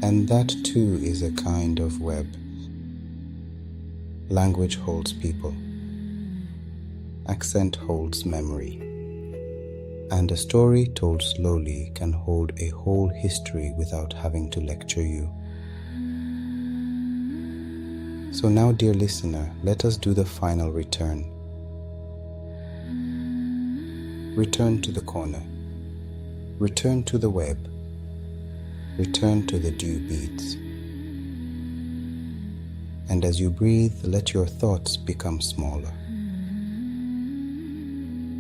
And that too is a kind of web. Language holds people. Accent holds memory. And a story told slowly can hold a whole history without having to lecture you. So now, dear listener, let us do the final return. Return to the corner. Return to the web. Return to the dew beads. And as you breathe, let your thoughts become smaller.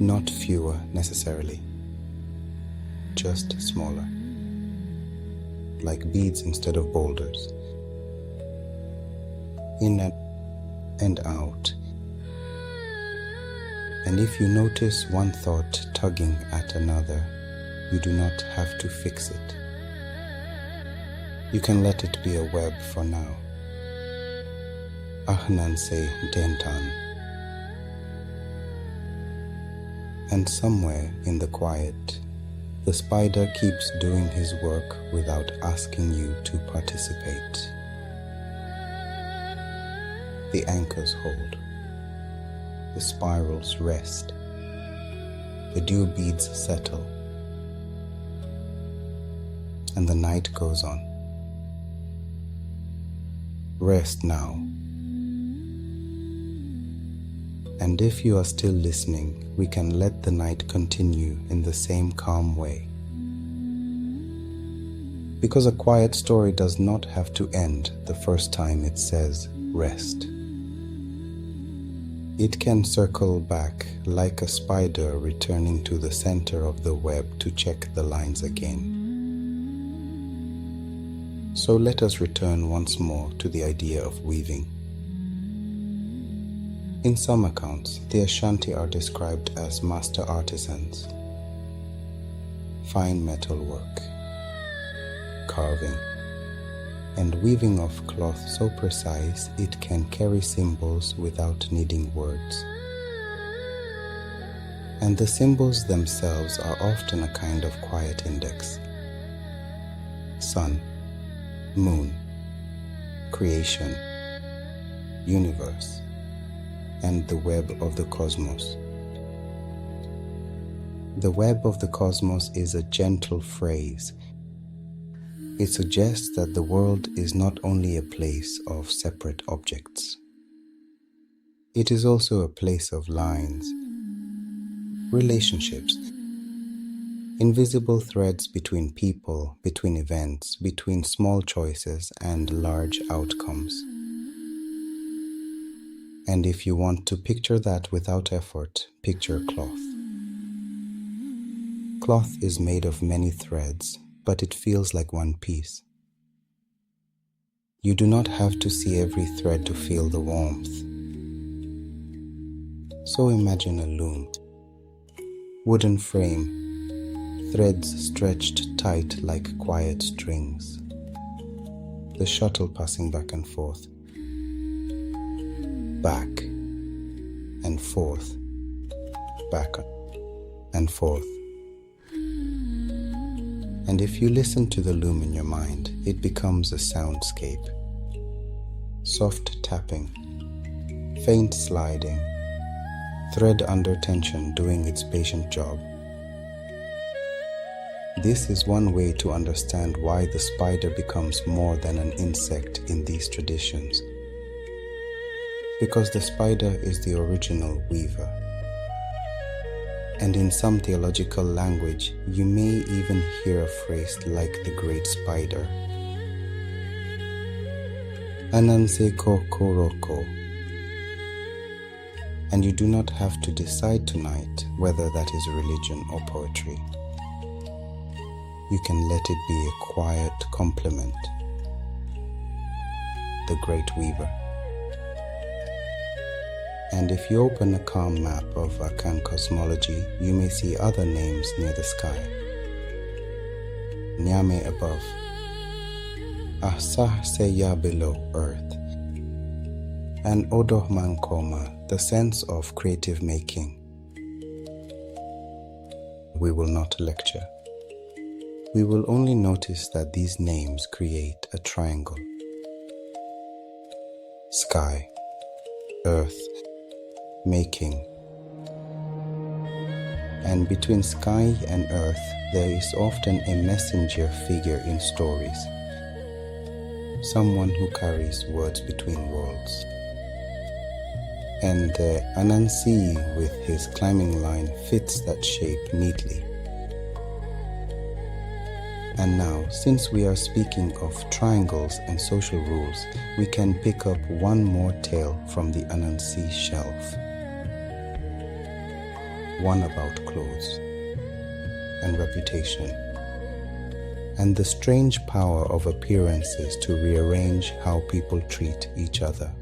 Not fewer necessarily, just smaller, like beads instead of boulders. In and out. And if you notice one thought tugging at another, you do not have to fix it. You can let it be a web for now. Ananse-Sem. And somewhere in the quiet, the spider keeps doing his work without asking you to participate. The anchors hold, the spirals rest, the dew beads settle, and the night goes on. Rest now. And if you are still listening, we can let the night continue in the same calm way. Because a quiet story does not have to end the first time it says rest. It can circle back like a spider returning to the center of the web to check the lines again. So let us return once more to the idea of weaving. In some accounts, the Ashanti are described as master artisans. Fine metal work, carving, and weaving of cloth so precise it can carry symbols without needing words. And the symbols themselves are often a kind of quiet index. Sun, moon, creation, universe, and the web of the cosmos. The web of the cosmos is a gentle phrase. It suggests that the world is not only a place of separate objects. It is also a place of lines, relationships, invisible threads between people, between events, between small choices and large outcomes. And if you want to picture that without effort, picture cloth. Cloth is made of many threads, but it feels like one piece. You do not have to see every thread to feel the warmth. So imagine a loom, wooden frame, threads stretched tight like quiet strings, the shuttle passing back and forth, back and forth, back and forth. And if you listen to the loom in your mind, it becomes a soundscape. Soft tapping, faint sliding, thread under tension doing its patient job. This is one way to understand why the spider becomes more than an insect in these traditions. Because the spider is the original weaver. And in some theological language, you may even hear a phrase like the great spider. Anansi koroko. And you do not have to decide tonight whether that is religion or poetry. You can let it be a quiet compliment. The great weaver. And if you open a calm map of Akan cosmology, you may see other names near the sky. Nyame above, Ahsa-Seya below earth, and Odo Mankoma, the sense of creative making. We will not lecture. We will only notice that these names create a triangle. Sky, earth, making, and between sky and earth there is often a messenger figure in stories, someone who carries words between worlds. And the Anansi with his climbing line fits that shape neatly. And now, since we are speaking of triangles and social rules, we can pick up one more tale from the Anansi shelf. One about clothes and reputation, and the strange power of appearances to rearrange how people treat each other.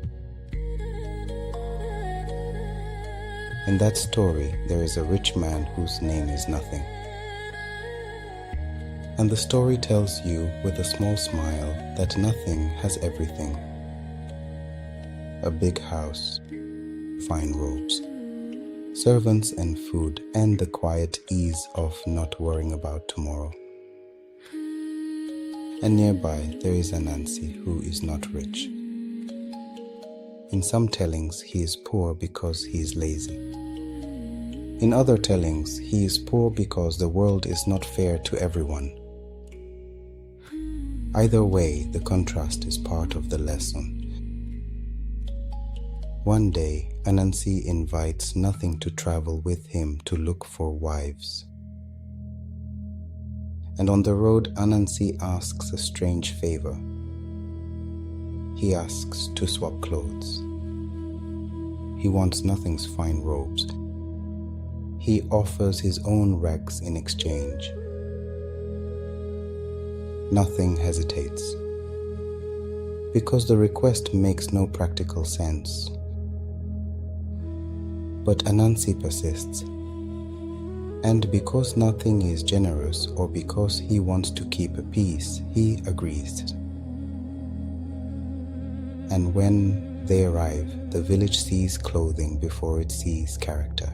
In that story, there is a rich man whose name is nothing. And the story tells you with a small smile that nothing has everything. A big house, fine robes, servants and food, and the quiet ease of not worrying about tomorrow. And nearby there is Anansi who is not rich. In some tellings he is poor because he is lazy. In other tellings he is poor because the world is not fair to everyone. Either way, the contrast is part of the lesson. One day, Anansi invites Nothing to travel with him to look for wives. And on the road, Anansi asks a strange favor. He asks to swap clothes. He wants Nothing's fine robes. He offers his own rags in exchange. Nothing hesitates, because the request makes no practical sense. But Anansi persists, and because Nothing is generous or because he wants to keep a peace, he agrees. And when they arrive, the village sees clothing before it sees character.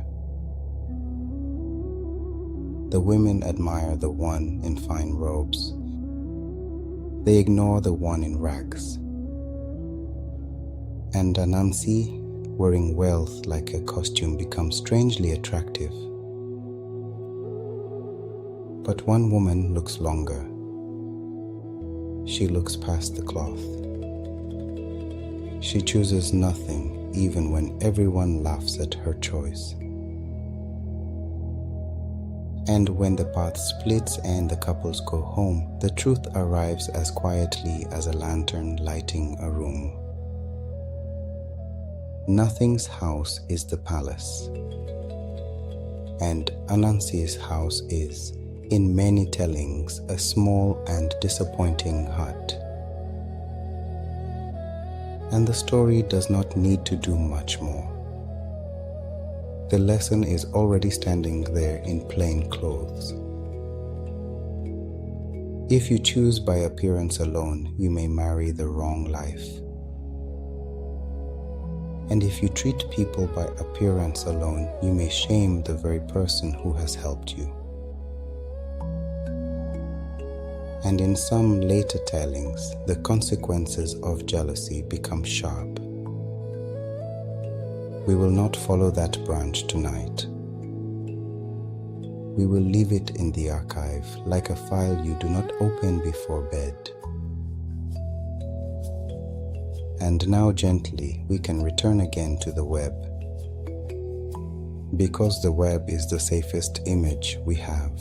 The women admire the one in fine robes. They ignore the one in rags. And Anansi, wearing wealth like a costume, becomes strangely attractive. But one woman looks longer. She looks past the cloth. She chooses Nothing even when everyone laughs at her choice. And when the path splits and the couples go home, the truth arrives as quietly as a lantern lighting a room. Nothing's house is the palace, and Anansi's house is, in many tellings, a small and disappointing hut. And the story does not need to do much more. The lesson is already standing there in plain clothes. If you choose by appearance alone, you may marry the wrong life. And if you treat people by appearance alone, you may shame the very person who has helped you. And in some later tellings, the consequences of jealousy become sharp. We will not follow that branch tonight. We will leave it in the archive like a file you do not open before bed. And now gently we can return again to the web, because the web is the safest image we have.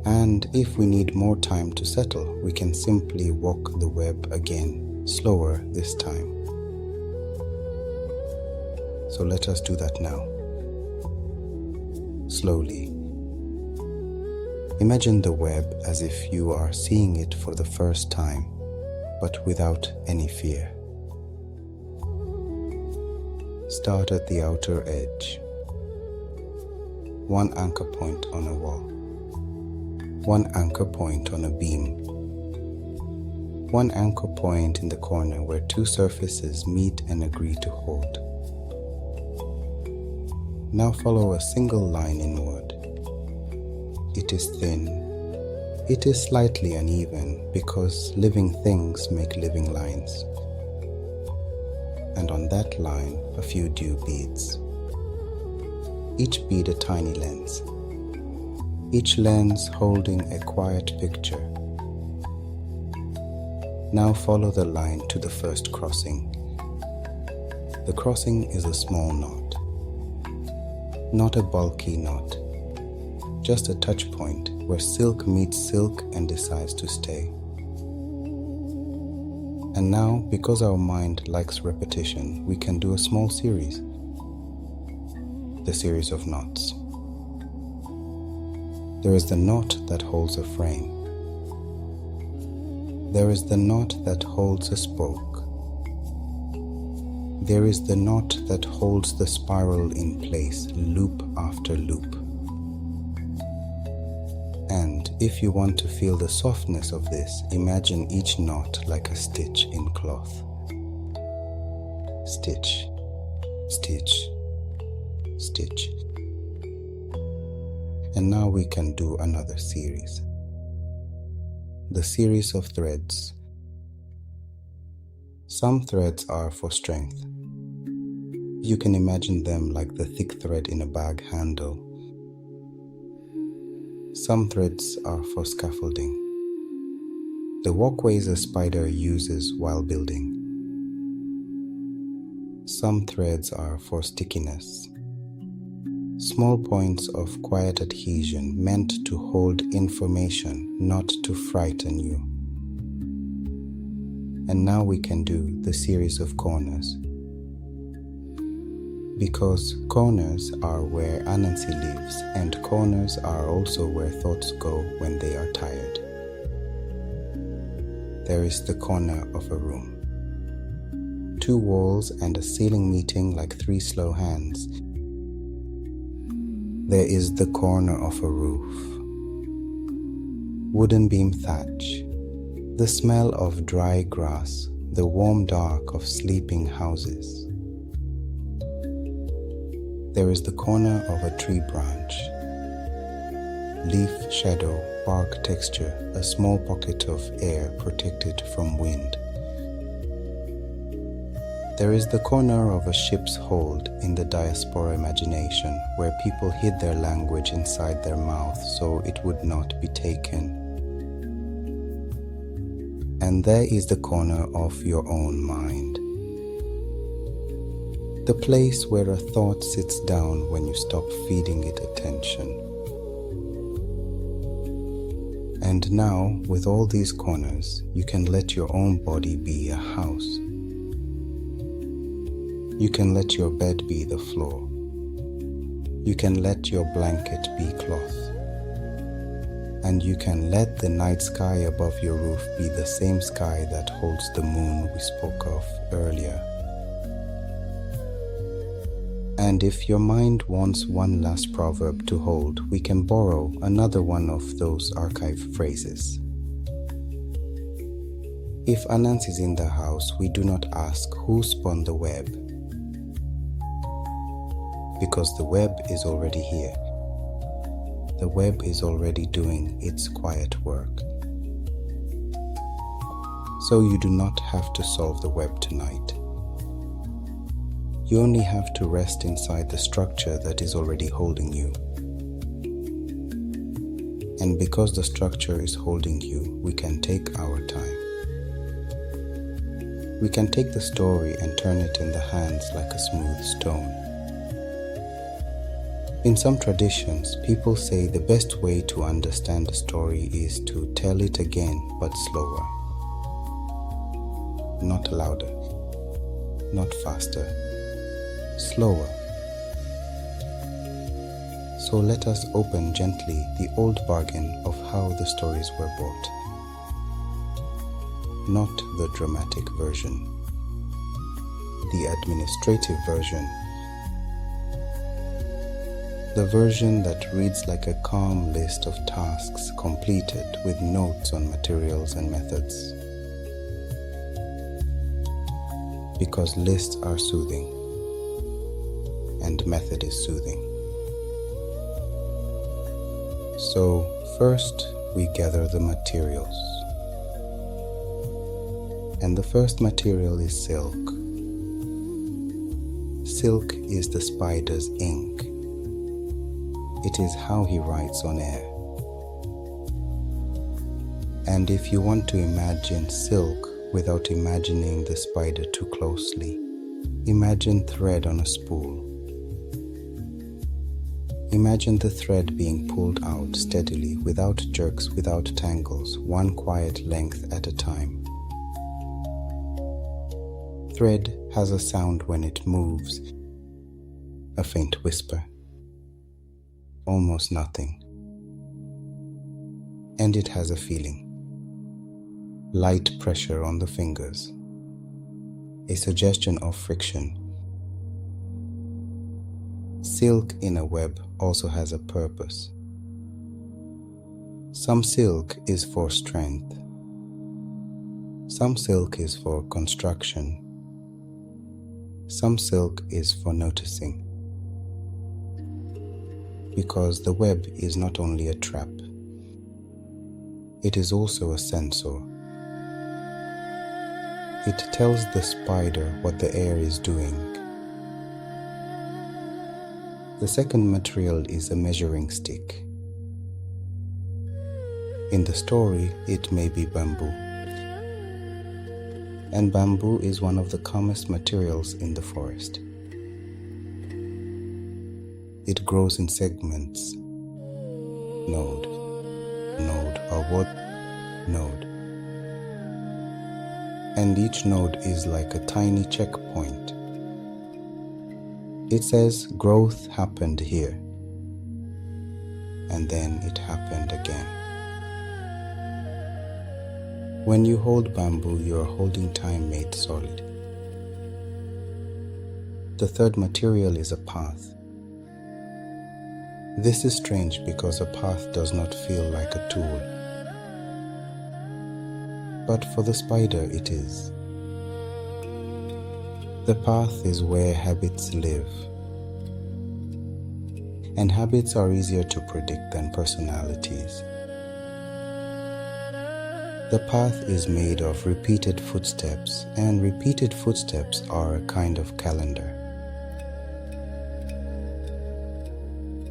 And if we need more time to settle, we can simply walk the web again, slower this time. So let us do that now. Slowly. Imagine the web as if you are seeing it for the first time, but without any fear. Start at the outer edge. One anchor point on a wall. One anchor point on a beam. One anchor point in the corner where two surfaces meet and agree to hold. Now follow a single line inward. It is thin. It is slightly uneven because living things make living lines. And on that line, a few dew beads. each bead a tiny lens, each lens holding a quiet picture. Now follow the line to the first crossing. The crossing is a small knot, not a bulky knot, just a touch point where silk meets silk and decides to stay. And now, because our mind likes repetition, we can do a small series, the series of knots. There is the knot that holds a frame. There is the knot that holds a spoke. There is the knot that holds the spiral in place, loop after loop. And if you want to feel the softness of this, imagine each knot like a stitch in cloth. Stitch, stitch, stitch. And now we can do another series. The series of threads. Some threads are for strength. You can imagine them like the thick thread in a bag handle. Some threads are for scaffolding, the walkways a spider uses while building. Some threads are for stickiness, small points of quiet adhesion meant to hold information, not to frighten you. And now we can do the series of corners. Because corners are where Anansi lives, and corners are also where thoughts go when they are tired. There is the corner of a room. 2 walls and a ceiling meeting like 3 slow hands. There is the corner of a roof. Wooden beam thatch. The smell of dry grass, the warm dark of sleeping houses. There is the corner of a tree branch. Leaf shadow, bark texture, a small pocket of air protected from wind. There is the corner of a ship's hold in the Diaspora imagination, where people hid their language inside their mouth so it would not be taken. And there is the corner of your own mind. The place where a thought sits down when you stop feeding it attention. And now, with all these corners, you can let your own body be a house. You can let your bed be the floor. You can let your blanket be cloth. And you can let the night sky above your roof be the same sky that holds the moon we spoke of earlier. And if your mind wants one last proverb to hold, we can borrow another one of those archive phrases. If Anansi is in the house, we do not ask who spun the web, because the web is already here. The web is already doing its quiet work. So you do not have to solve the web tonight. You only have to rest inside the structure that is already holding you. And because the structure is holding you, we can take our time. We can take the story and turn it in the hands like a smooth stone. In some traditions, people say the best way to understand a story is to tell it again, but slower. Not louder, not faster. Slower. So let us open gently the old bargain of how the stories were bought. Not the dramatic version, the administrative version, the version that reads like a calm list of tasks completed with notes on materials and methods. Because lists are soothing. And method is soothing. So first we gather the materials. And the first material is silk. Silk is the spider's ink. It is how he writes on air. And if you want to imagine silk without imagining the spider too closely, imagine thread on a spool. Imagine the thread being pulled out steadily, without jerks, without tangles, one quiet length at a time. Thread has a sound when it moves, a faint whisper, almost nothing. And it has a feeling. Light pressure on the fingers, a suggestion of friction. Silk in a web also has a purpose. Some silk is for strength. Some silk is for construction. Some silk is for noticing. Because the web is not only a trap, it is also a sensor. It tells the spider what the air is doing. The second material is a measuring stick. In the story, it may be bamboo. And bamboo is one of the commonest materials in the forest. It grows in segments. Node, or what? Node. And each node is like a tiny checkpoint. It says growth happened here, and then it happened again. When you hold bamboo, you are holding time made solid. The third material is a path. This is strange because a path does not feel like a tool. But for the spider it is. The path is where habits live. And habits are easier to predict than personalities. The path is made of repeated footsteps, and repeated footsteps are a kind of calendar.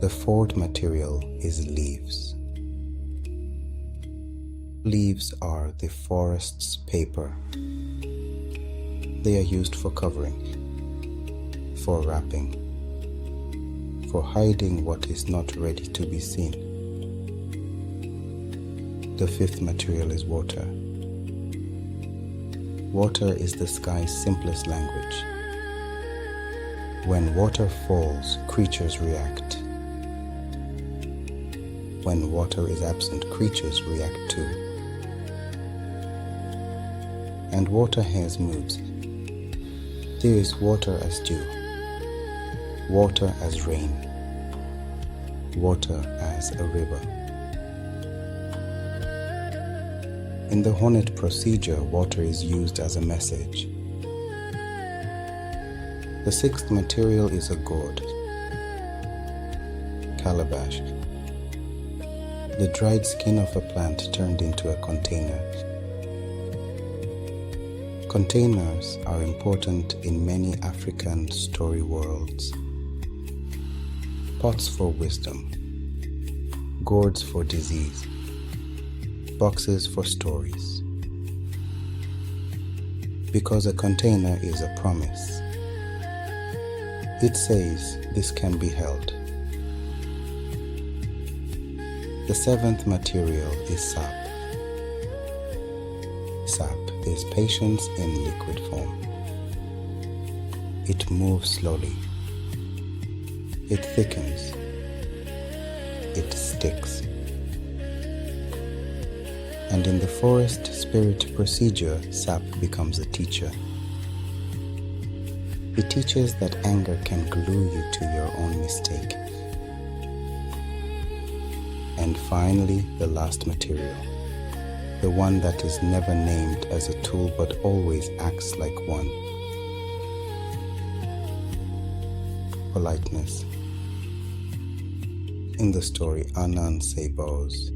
The fourth material is leaves. Leaves are the forest's paper. They are used for covering, for wrapping, for hiding what is not ready to be seen. The fifth material is water. Water is the sky's simplest language. When water falls, creatures react. When water is absent, creatures react too. And water has moods. There is water as dew, water as rain, water as a river. In the Hornet procedure, water is used as a message. The sixth material is a gourd, calabash, the dried skin of a plant turned into a container. Containers are important in many African story worlds. Pots for wisdom, gourds for disease, boxes for stories. Because a container is a promise. It says this can be held. The seventh material is sap. Sap is patience in liquid form. It moves slowly. It thickens. It sticks. And in the forest spirit procedure, sap becomes a teacher. It teaches that anger can glue you to your own mistake. And finally, the last material, the one that is never named as a tool but always acts like one. Politeness. In the story, Anansi bows.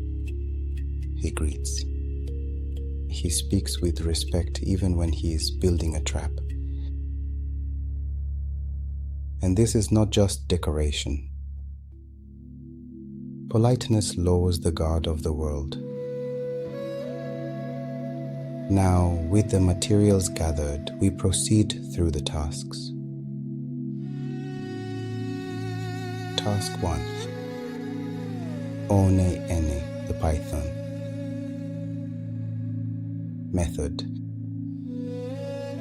He greets. He speaks with respect even when he is building a trap. And this is not just decoration. Politeness lowers the guard of the world. Now, with the materials gathered, we proceed through the tasks. Task 1. Onini, the python. Method.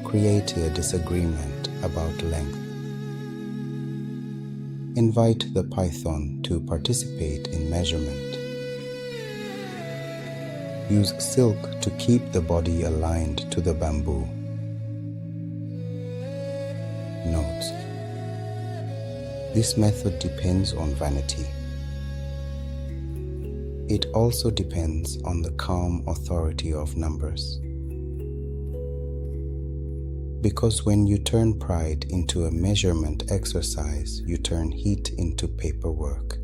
Create a disagreement about length. Invite the python to participate in measurement. Use silk to keep the body aligned to the bamboo. Notes. This method depends on vanity. It also depends on the calm authority of numbers. Because when you turn pride into a measurement exercise, you turn heat into paperwork.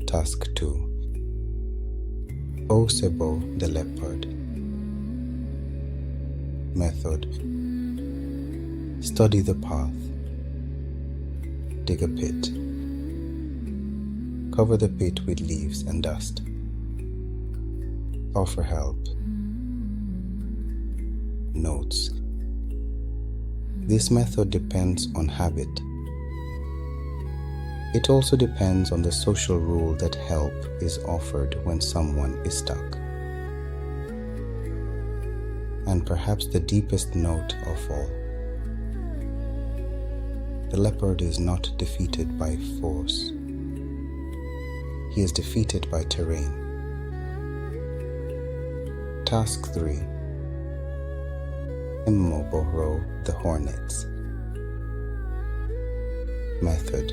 Task 2. Osebo, the leopard. Method. Study the path. Dig a pit. Cover the pit with leaves and dust. Offer help. Notes. This method depends on habit. It also depends on the social rule that help is offered when someone is stuck. And perhaps the deepest note of all. The leopard is not defeated by force. He is defeated by terrain. Task 3. Mmoboro, the Hornets. Method.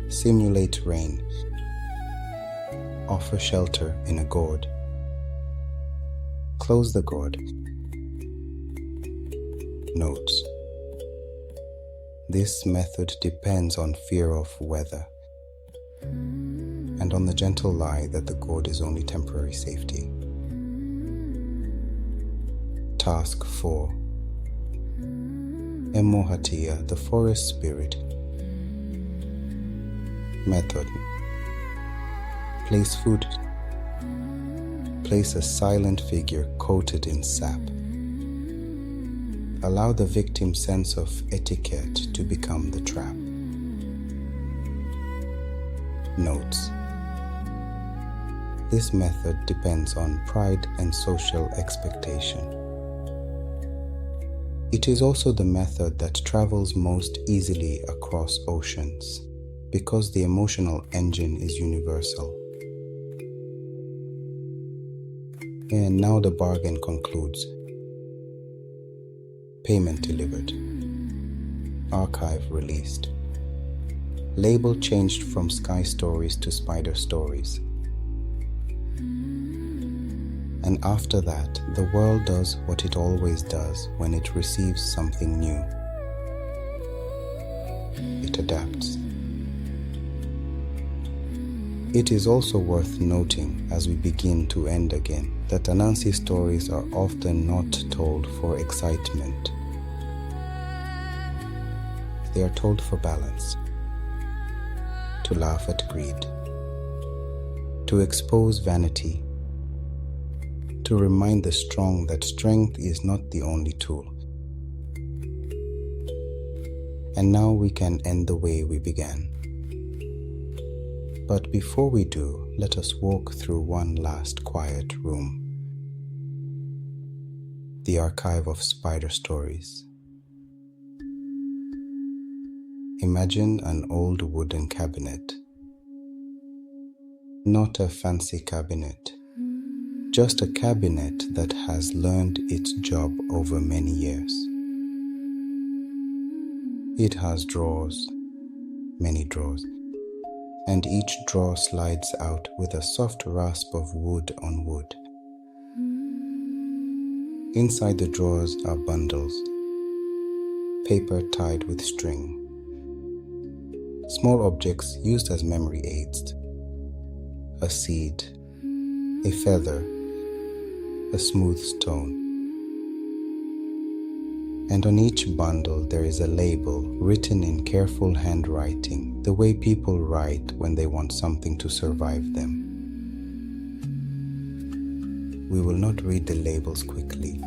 Simulate rain. Offer shelter in a gourd. Close the gourd. Notes. This method depends on fear of weather and on the gentle lie that the gourd is only temporary safety. Task 4. Mmoatia, the forest spirit. Method. Place food. Place a silent figure coated in sap. Allow the victim's sense of etiquette to become the trap. Notes. This method depends on pride and social expectation. It is also the method that travels most easily across oceans, because the emotional engine is universal. And now the bargain concludes. Payment delivered. Archive released. Label changed from Sky Stories to Spider Stories. And after that, the world does what it always does when it receives something new. It adapts. It is also worth noting, as we begin to end again, that Anansi stories are often not told for excitement. They are told for balance, to laugh at greed, to expose vanity, to remind the strong that strength is not the only tool. And now we can end the way we began. But before we do, let us walk through one last quiet room. The archive of Spider Stories. Imagine an old wooden cabinet. Not a fancy cabinet, just a cabinet that has learned its job over many years. It has drawers, many drawers, and each drawer slides out with a soft rasp of wood on wood. Inside the drawers are bundles, paper tied with string, small objects used as memory aids, a seed, a feather, a smooth stone. And on each bundle there is a label written in careful handwriting, the way people write when they want something to survive them. We will not read the labels quickly.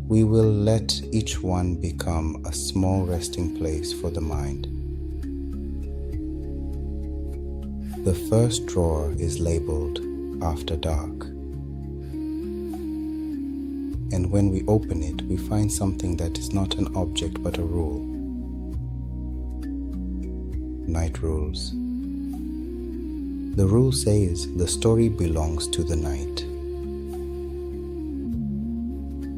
We will let each one become a small resting place for the mind. The first drawer is labeled After Dark. And when we open it, we find something that is not an object but a rule. Night rules. The rule says the story belongs to the night.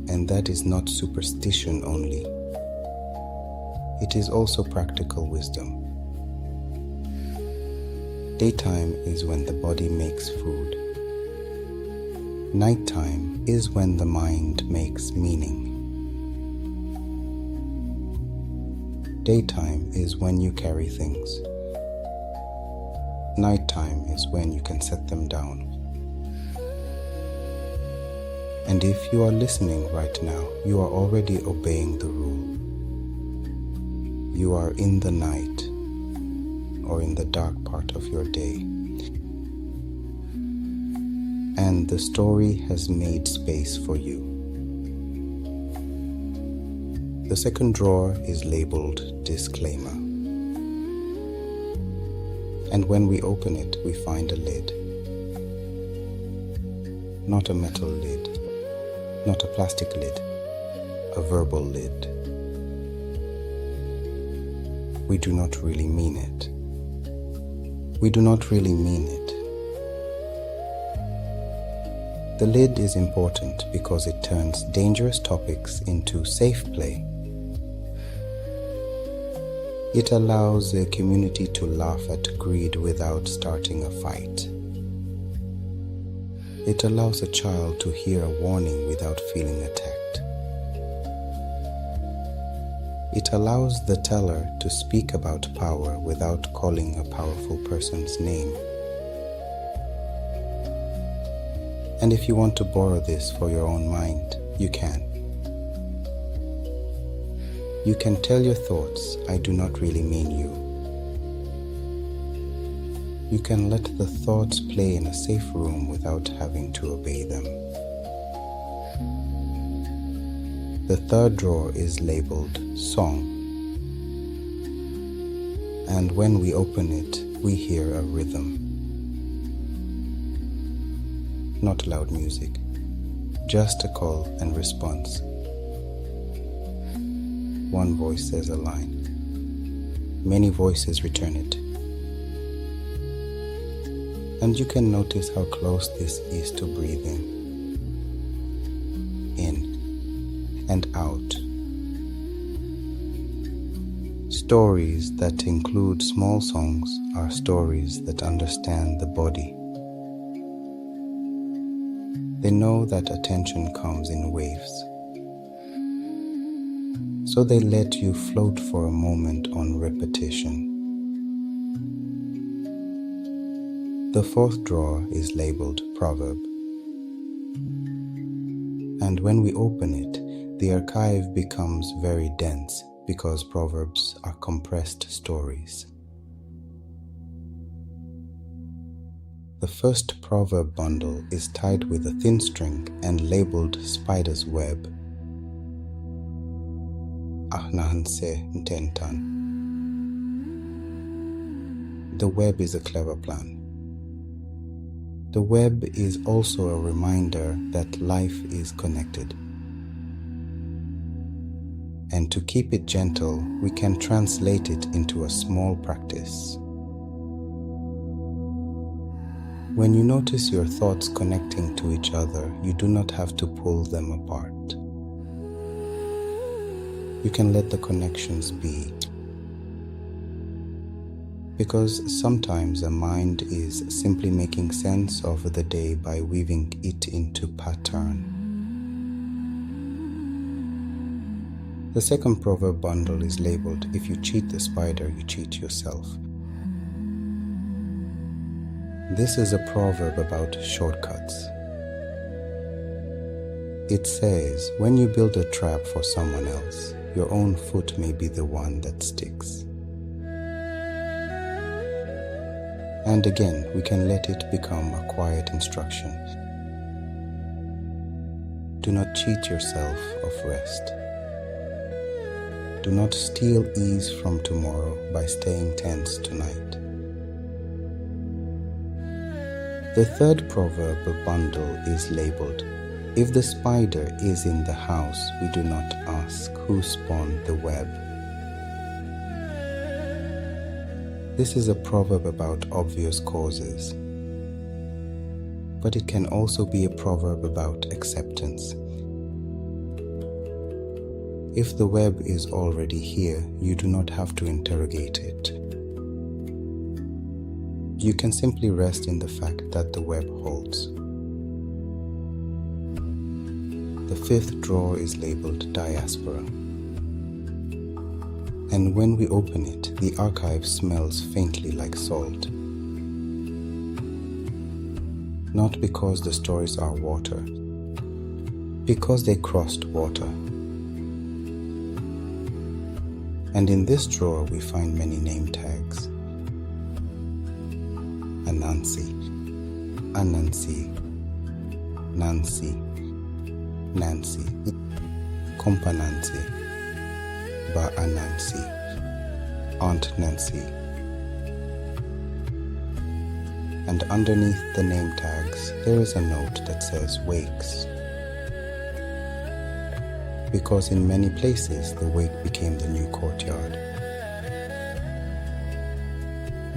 And that is not superstition only. It is also practical wisdom. Daytime is when the body makes food. Nighttime is when the mind makes meaning. Daytime is when you carry things. Nighttime is when you can set them down. And if you are listening right now, you are already obeying the rule. You are in the night or in the dark part of your day. And the story has made space for you. The second drawer is labeled Disclaimer. And when we open it, we find a lid. Not a metal lid, not a plastic lid, a verbal lid. We do not really mean it. We do not really mean it. The lid is important because it turns dangerous topics into safe play. It allows a community to laugh at greed without starting a fight. It allows a child to hear a warning without feeling attacked. It allows the teller to speak about power without calling a powerful person's name. And if you want to borrow this for your own mind, you can. You can tell your thoughts, I do not really mean you. You can let the thoughts play in a safe room without having to obey them. The third drawer is labeled Song. And when we open it, we hear a rhythm. Not loud music, just a call and response. One voice says a line. Many voices return it. And you can notice how close this is to breathing. In and out. Stories that include small songs are stories that understand the body. They know that attention comes in waves. So they let you float for a moment on repetition. The fourth drawer is labeled Proverb. And when we open it, the archive becomes very dense because proverbs are compressed stories. The first proverb bundle is tied with a thin string and labeled Spider's Web. Ananse-Sem. The web is a clever plan. The web is also a reminder that life is connected. And to keep it gentle, we can translate it into a small practice. When you notice your thoughts connecting to each other, you do not have to pull them apart. You can let the connections be. Because sometimes a mind is simply making sense of the day by weaving it into pattern. The second proverb bundle is labeled, If you cheat the spider, you cheat yourself. This is a proverb about shortcuts. It says, when you build a trap for someone else, your own foot may be the one that sticks. And again, we can let it become a quiet instruction. Do not cheat yourself of rest. Do not steal ease from tomorrow by staying tense tonight. The third proverb bundle is labeled, if the spider is in the house, we do not ask who spawned the web. This is a proverb about obvious causes, but it can also be a proverb about acceptance. If the web is already here, you do not have to interrogate it. You can simply rest in the fact that the web holds. The fifth drawer is labeled Diaspora. And when we open it, the archive smells faintly like salt. Not because the stories are water, because they crossed water. And in this drawer we find many name tags. Anansi, Anansi, Nansi, Nancy, Compa-Nansi, Ba-Anansi, Aunt Nancy. And underneath the name tags, there is a note that says Wakes. Because in many places, the wake became the new courtyard.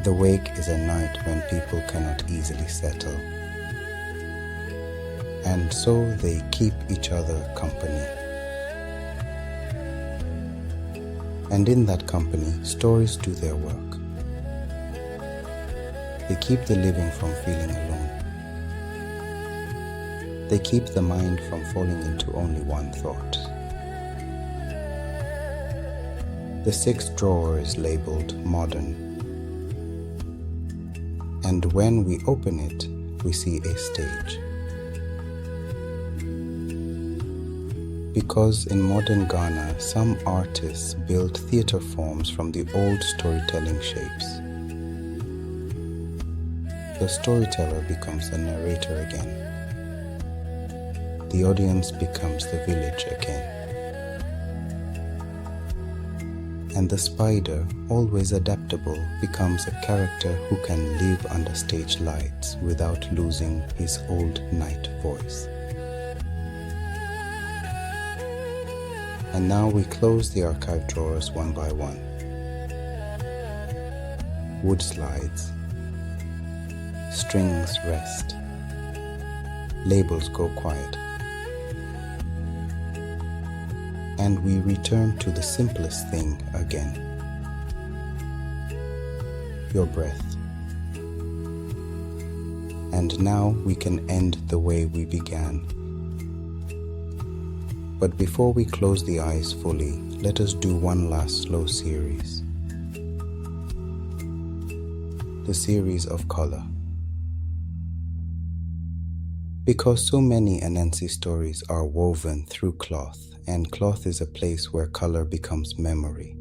The wake is a night when people cannot easily settle. And so they keep each other company. And in that company, stories do their work. They keep the living from feeling alone. They keep the mind from falling into only one thought. The sixth drawer is labeled Modern. And when we open it, we see a stage. Because in modern Ghana, some artists built theatre forms from the old storytelling shapes. The storyteller becomes the narrator again. The audience becomes the village again. And the spider, always adaptable, becomes a character who can live under stage lights without losing his old night voice. And now we close the archive drawers one by one. Wood slides. Strings rest. Labels go quiet. And we return to the simplest thing again. Your breath. And now we can end the way we began. But before we close the eyes fully, let us do one last slow series. The series of color. Because so many Anansi stories are woven through cloth, and cloth is a place where color becomes memory.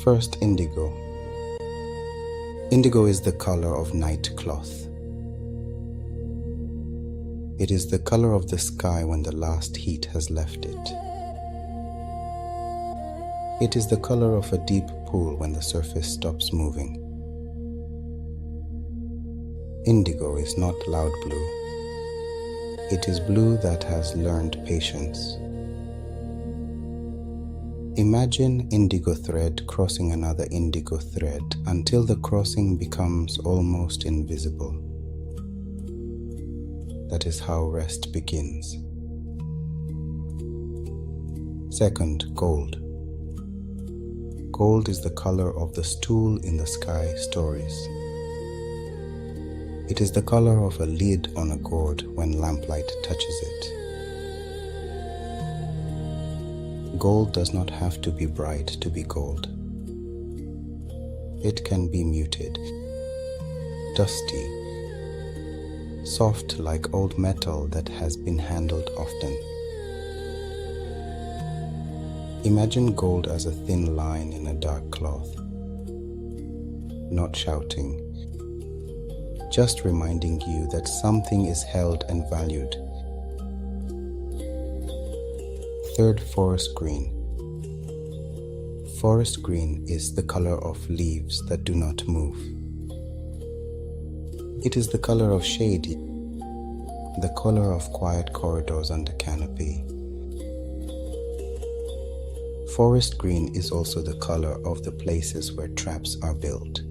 First, indigo. Indigo is the color of night cloth. It is the color of the sky when the last heat has left it. It is the color of a deep pool when the surface stops moving. Indigo is not loud blue. It is blue that has learned patience. Imagine indigo thread crossing another indigo thread until the crossing becomes almost invisible. That is how rest begins. Second, gold. Gold is the color of the stool in the sky stories. It is the color of a lid on a gourd when lamplight touches it. Gold does not have to be bright to be gold. It can be muted, dusty, soft like old metal that has been handled often. Imagine gold as a thin line in a dark cloth, not shouting, just reminding you that something is held and valued. Third, forest green. Forest green is the color of leaves that do not move. It is the color of shade, the color of quiet corridors under canopy. Forest green is also the color of the places where traps are built.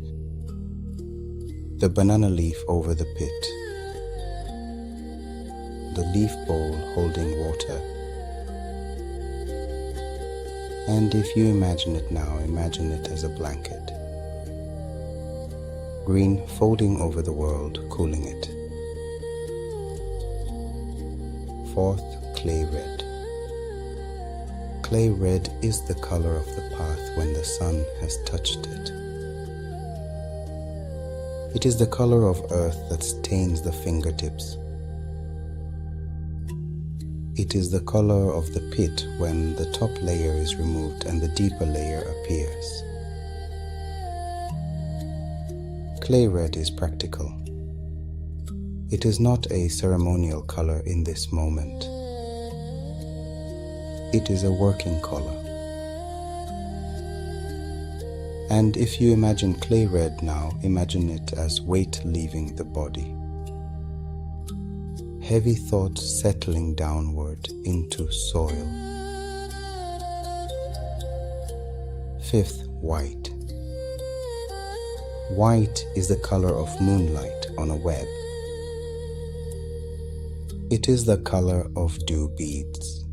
The banana leaf over the pit, the leaf bowl holding water. And if you imagine it now, imagine it as a blanket. Green folding over the world, cooling it. Fourth, clay red. Clay red is the color of the path when the sun has touched it. It is the color of earth that stains the fingertips. It is the color of the pit when the top layer is removed and the deeper layer appears. Clay red is practical. It is not a ceremonial color in this moment. It is a working color. And if you imagine clay red now, imagine it as weight leaving the body. Heavy thoughts settling downward into soil. Fifth, white. White is the color of moonlight on a web. It is the color of dew beads.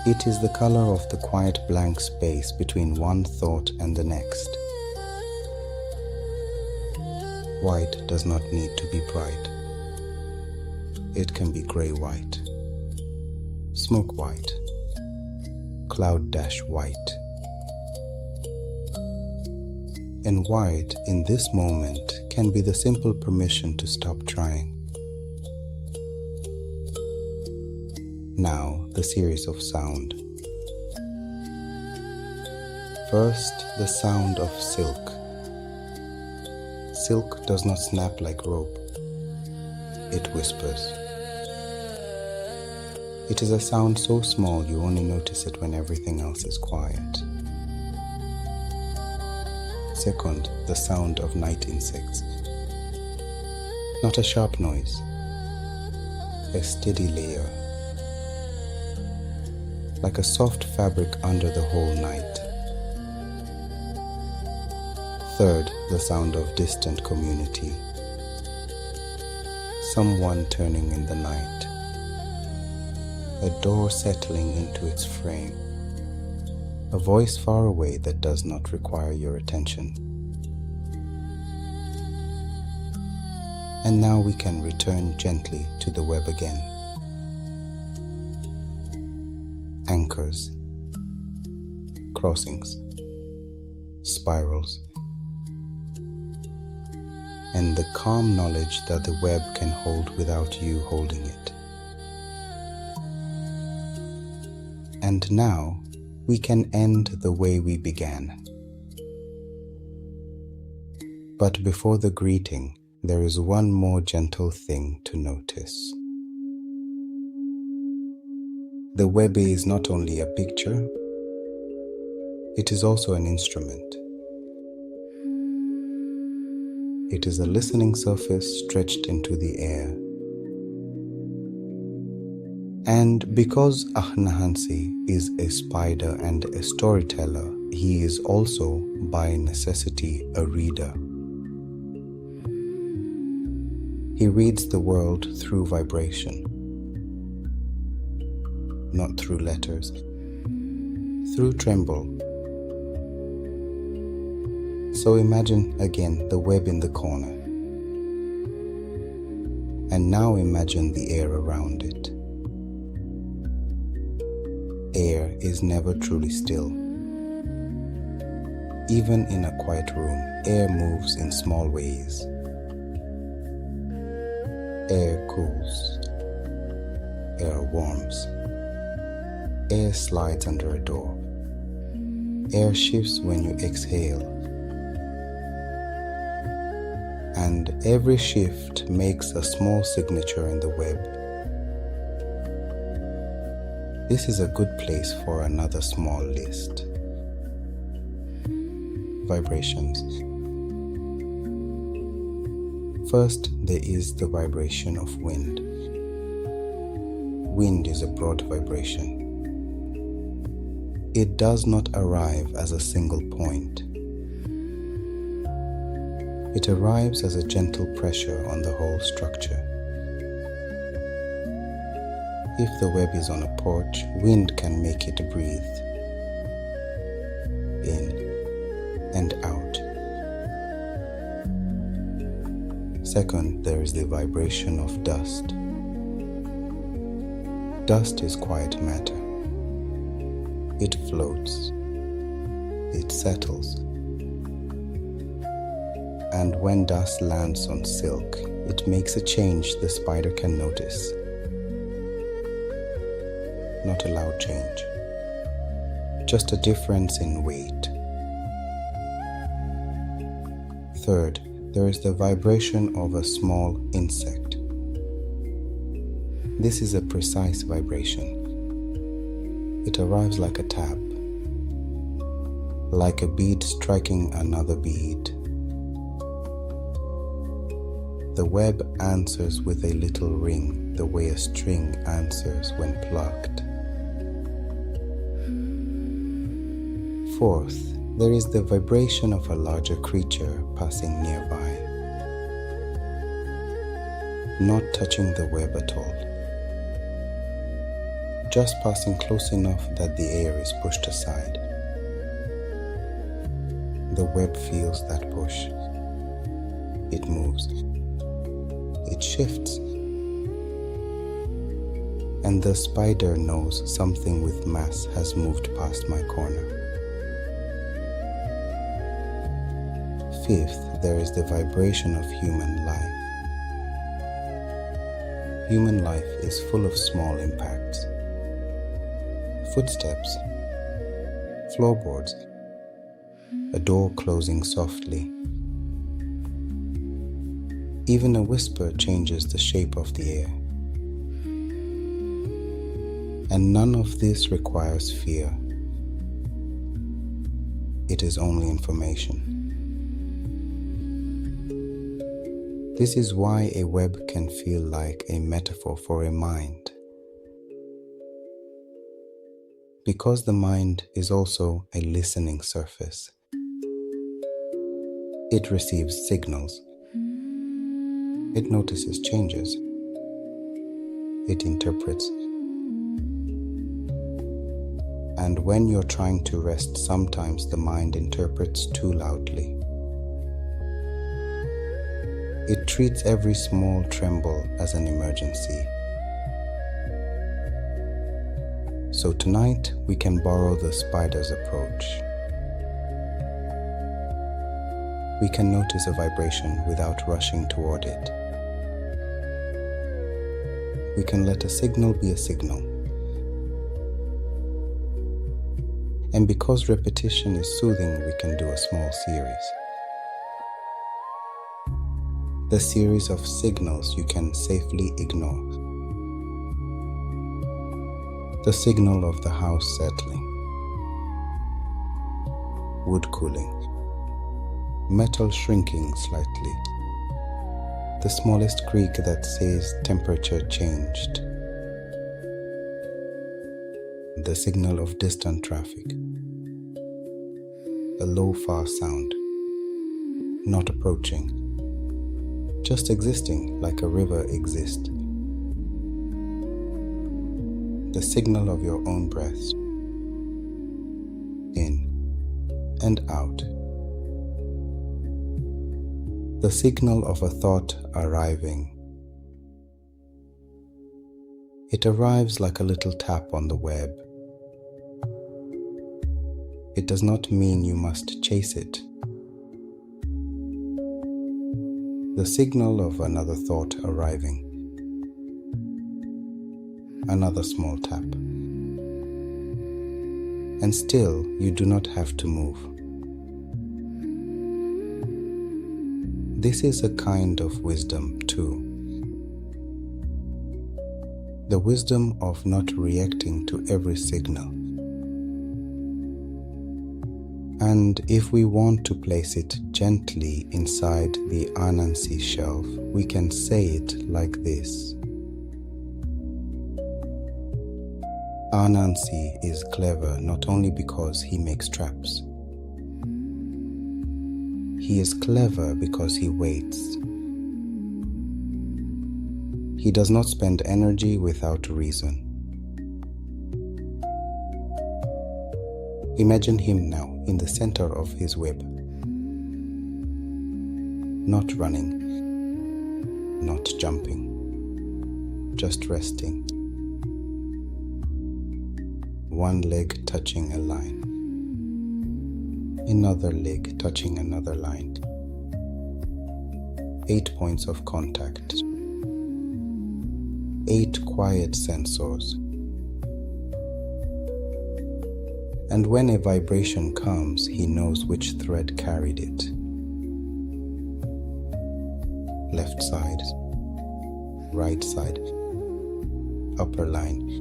It is the color of the quiet blank space between one thought and the next. White does not need to be bright. It can be gray-white, smoke-white, cloud-white. And white in this moment can be the simple permission to stop trying. Now, the series of sound. First, the sound of silk. Silk does not snap like rope. It whispers. It is a sound so small you only notice it when everything else is quiet. Second, the sound of night insects. Not a sharp noise, a steady layer, like a soft fabric under the whole night. Third, the sound of distant community. Someone turning in the night. A door settling into its frame. A voice far away that does not require your attention. And now we can return gently to the web again. Anchors, crossings, spirals, and the calm knowledge that the web can hold without you holding it. And now we can end the way we began. But before the greeting, there is one more gentle thing to notice. The web is not only a picture, it is also an instrument. It is a listening surface stretched into the air. And because Anansi is a spider and a storyteller, he is also, by necessity, a reader. He reads the world through vibration, not through letters, through tremble. So imagine again the web in the corner. And now imagine the air around it. Air is never truly still. Even in a quiet room, air moves in small ways. Air cools. Air warms. Air slides under a door. Air shifts when you exhale. And every shift makes a small signature in the web. This is a good place for another small list. Vibrations. First, there is the vibration of wind. Wind is a broad vibration. It does not arrive as a single point. It arrives as a gentle pressure on the whole structure. If the web is on a porch, wind can make it breathe in and out. Second, there is the vibration of dust. Dust is quiet matter. It floats. It settles. And when dust lands on silk, it makes a change the spider can notice. Not a loud change, just a difference in weight. Third, there is the vibration of a small insect. This is a precise vibration. It arrives like a tap, like a bead striking another bead. The web answers with a little ring, the way a string answers when plucked. Fourth, there is the vibration of a larger creature passing nearby, not touching the web at all, just passing close enough that the air is pushed aside. The web feels that push. It moves. It shifts. And the spider knows something with mass has moved past my corner. Fifth, there is the vibration of human life. Human life is full of small impacts. Footsteps, floorboards, a door closing softly. Even a whisper changes the shape of the air. And none of this requires fear. It is only information. This is why a web can feel like a metaphor for a mind. Because the mind is also a listening surface. It receives signals. It notices changes. It interprets. And when you're trying to rest, sometimes the mind interprets too loudly. It treats every small tremble as an emergency. So tonight, we can borrow the spider's approach. We can notice a vibration without rushing toward it. We can let a signal be a signal. And because repetition is soothing, we can do a small series. The series of signals you can safely ignore. The signal of the house settling, wood cooling, metal shrinking slightly, the smallest creak that says temperature changed, the signal of distant traffic, a low far sound, not approaching, just existing like a river exists. The signal of your own breath, in and out. The signal of a thought arriving. It arrives like a little tap on the web. It does not mean you must chase it. The signal of another thought arriving. another small tap. And still, you do not have to move. This is a kind of wisdom too. The wisdom of not reacting to every signal. And if we want to place it gently inside the Anansi shelf, we can say it like this. Anansi is clever not only because he makes traps. He is clever because he waits. He does not spend energy without reason. Imagine him now in the center of his web. Not running, not jumping, just resting. One leg touching a line, another leg touching another line. 8 points of contact, 8 quiet sensors. And when a vibration comes, he knows which thread carried it. Left side, right side, upper line,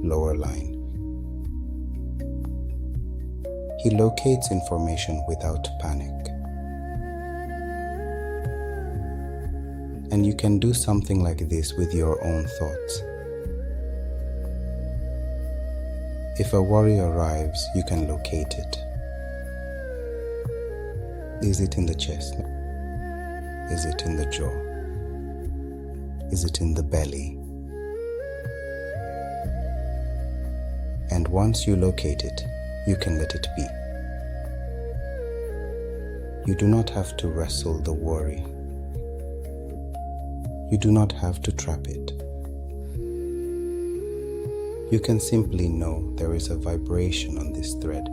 lower line. He locates information without panic. And you can do something like this with your own thoughts. If a worry arrives, you can locate it. Is it in the chest? Is it in the jaw? Is it in the belly? And once you locate it, you can let it be. You do not have to wrestle the worry. You do not have to trap it. You can simply know there is a vibration on this thread.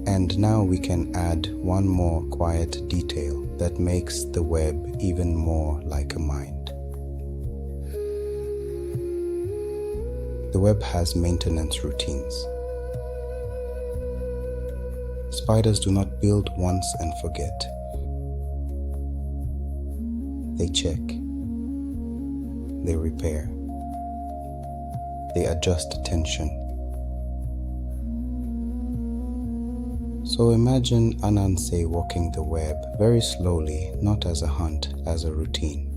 And now we can add one more quiet detail that makes the web even more like a mind. The web has maintenance routines. Spiders do not build once and forget. They check. They repair. They adjust tension. So imagine Anansi walking the web very slowly, not as a hunt, as a routine.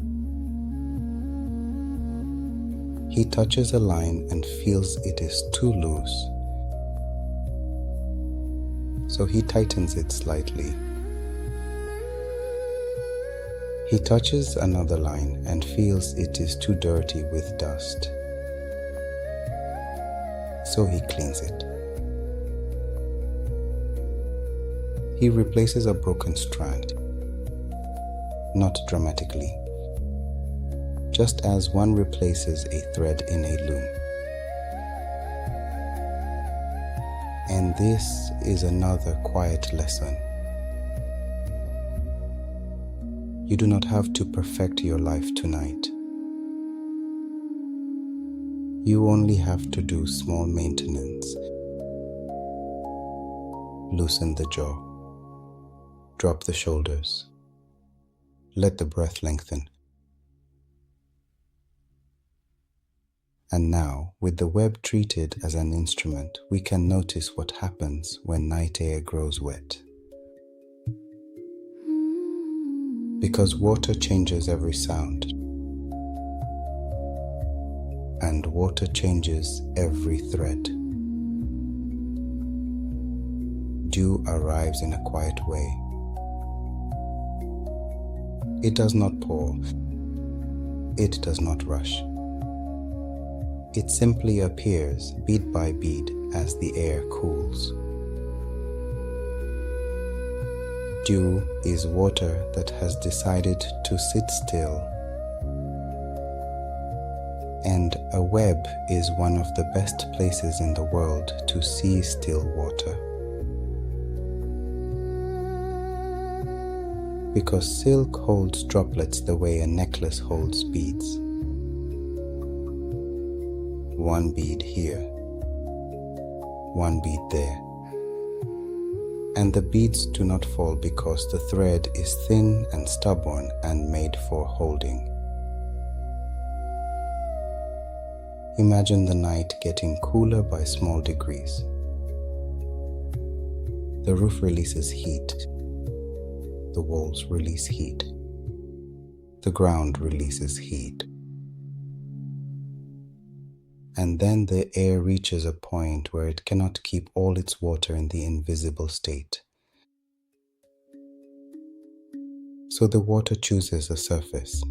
He touches a line and feels it is too loose. So he tightens it slightly. He touches another line and feels it is too dirty with dust. So he cleans it. He replaces a broken strand, not dramatically, just as one replaces a thread in a loom. And this is another quiet lesson. You do not have to perfect your life tonight. You only have to do small maintenance. Loosen the jaw. Drop the shoulders. Let the breath lengthen. And now, with the web treated as an instrument, we can notice what happens when night air grows wet. Because water changes every sound, and water changes every thread. Dew arrives in a quiet way. It does not pour. It does not rush. It simply appears bead by bead as the air cools. Dew is water that has decided to sit still. And a web is one of the best places in the world to see still water. because silk holds droplets the way a necklace holds beads. One bead here, one bead there. And the beads do not fall because the thread is thin and stubborn and made for holding. Imagine the night getting cooler by small degrees. The roof releases heat. The walls release heat. The ground releases heat. And then the air reaches a point where it cannot keep all its water in the invisible state. So the water chooses a surface.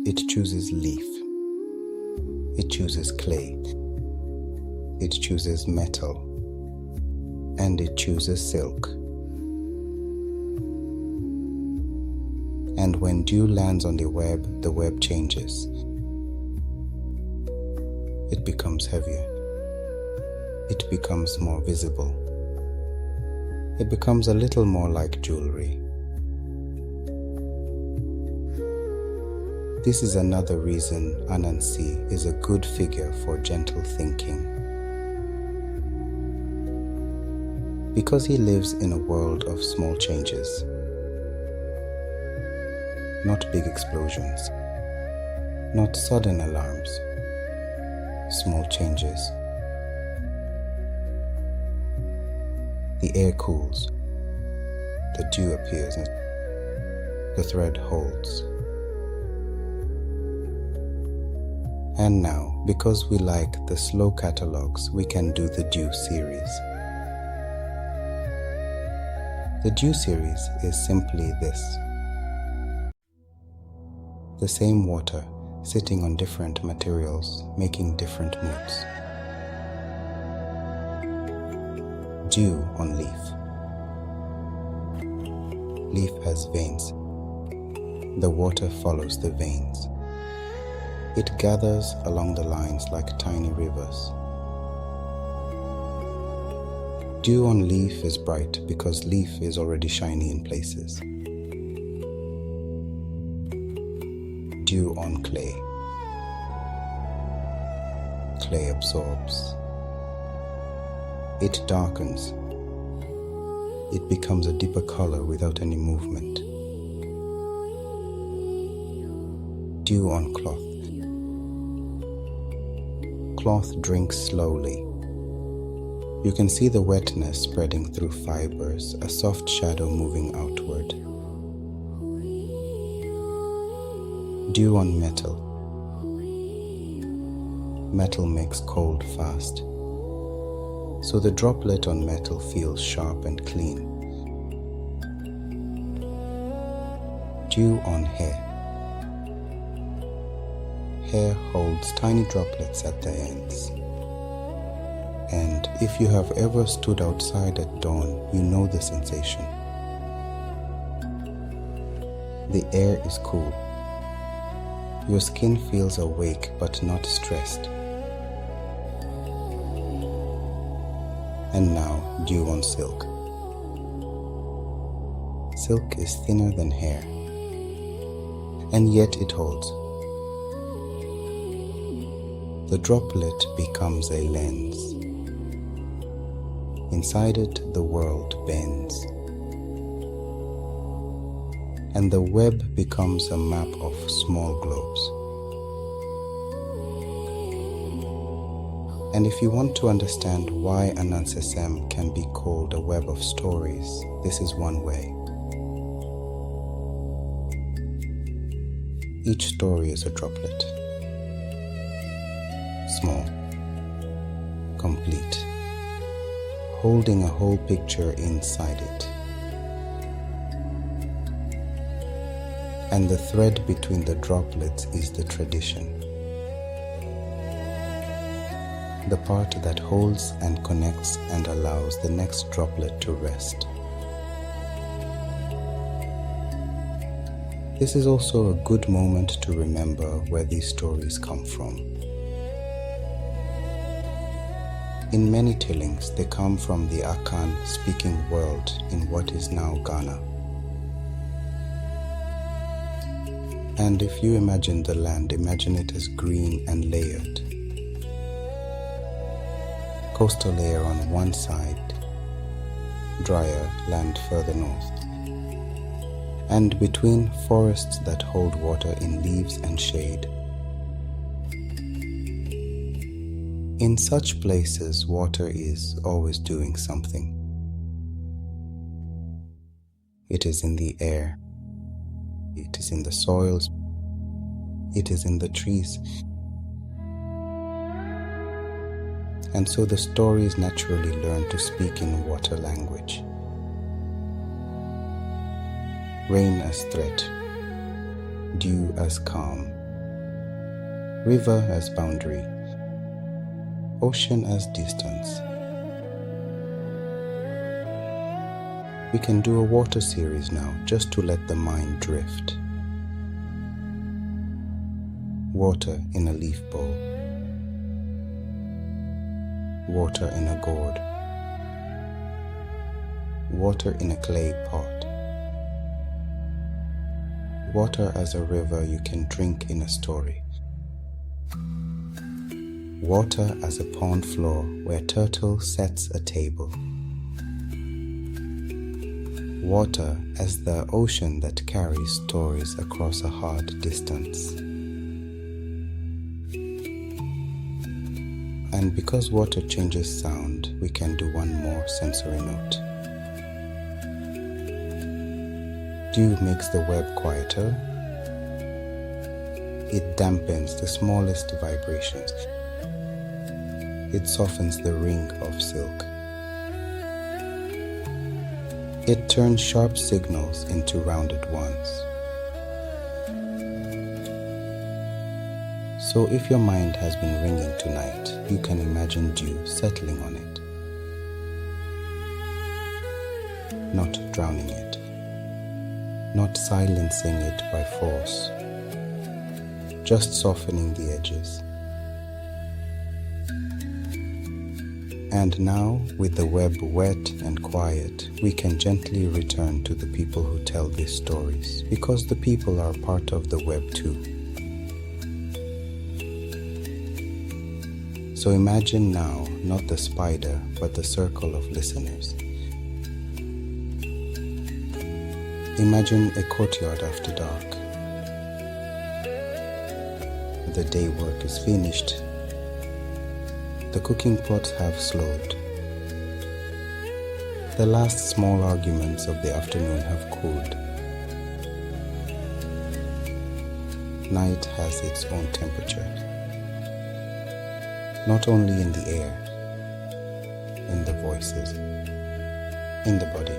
It chooses leaf. It chooses clay. It chooses metal. And it chooses silk. And when dew lands on the web changes. It becomes heavier. It becomes more visible. It becomes a little more like jewelry. This is another reason Anansi is a good figure for gentle thinking. Because he lives in a world of small changes. Not big explosions. Not sudden alarms. Small changes. The air cools. The dew appears and the thread holds. And now, because we like the slow catalogs, we can do the dew series. The dew series is simply this. The same water sitting on different materials, making different moods. Dew on leaf. Leaf has veins. The water follows the veins. It gathers along the lines like tiny rivers. Dew on leaf is bright because leaf is already shiny in places. Dew on clay. Clay absorbs. It darkens. It becomes a deeper color without any movement. Dew on cloth. Cloth drinks slowly. You can see the wetness spreading through fibers, a soft shadow moving outward. Dew on metal. Metal makes cold fast. So the droplet on metal feels sharp and clean. Dew on hair. Hair holds tiny droplets at their ends. And if you have ever stood outside at dawn, you know the sensation. The air is cool. Your skin feels awake but not stressed. And now, dew on silk. Silk is thinner than hair, and yet it holds. The droplet becomes a lens. Inside it, the world bends. And the web becomes a map of small globes. And if you want to understand why Ananse-Sem can be called a web of stories, this is one way. Each story is a droplet. Small, complete, holding a whole picture inside it. And the thread between the droplets is the tradition. The part that holds and connects and allows the next droplet to rest. This is also a good moment to remember where these stories come from. In many tellings, they come from the Akan speaking world in what is now Ghana. And if you imagine the land, imagine it as green and layered. Coastal layer on one side, drier land further north, and between forests that hold water in leaves and shade. In such places, water is always doing something. It is in the air, it is in the soils, it is in the trees. And so the stories naturally learn to speak in water language. Rain as threat, dew as calm, river as boundary, ocean as distance. We can do a water series now just to let the mind drift. Water in a leaf bowl, water in a gourd, water in a clay pot, water as a river you can drink in a story, water as a pond floor where turtle sets a table, water as the ocean that carries stories across a hard distance. And because water changes sound, we can do one more sensory note. Dew makes the web quieter. It dampens the smallest vibrations. It softens the ring of silk. It turns sharp signals into rounded ones. So if your mind has been ringing tonight, you can imagine dew settling on it, not drowning it, not silencing it by force, just softening the edges. And now, with the web wet and quiet, we can gently return to the people who tell these stories, because the people are part of the web too. So imagine now not the spider, but the circle of listeners. Imagine a courtyard after dark. The day work is finished. The cooking pots have slowed. The last small arguments of the afternoon have cooled. Night has its own temperature. Not only in the air, in the voices, in the body.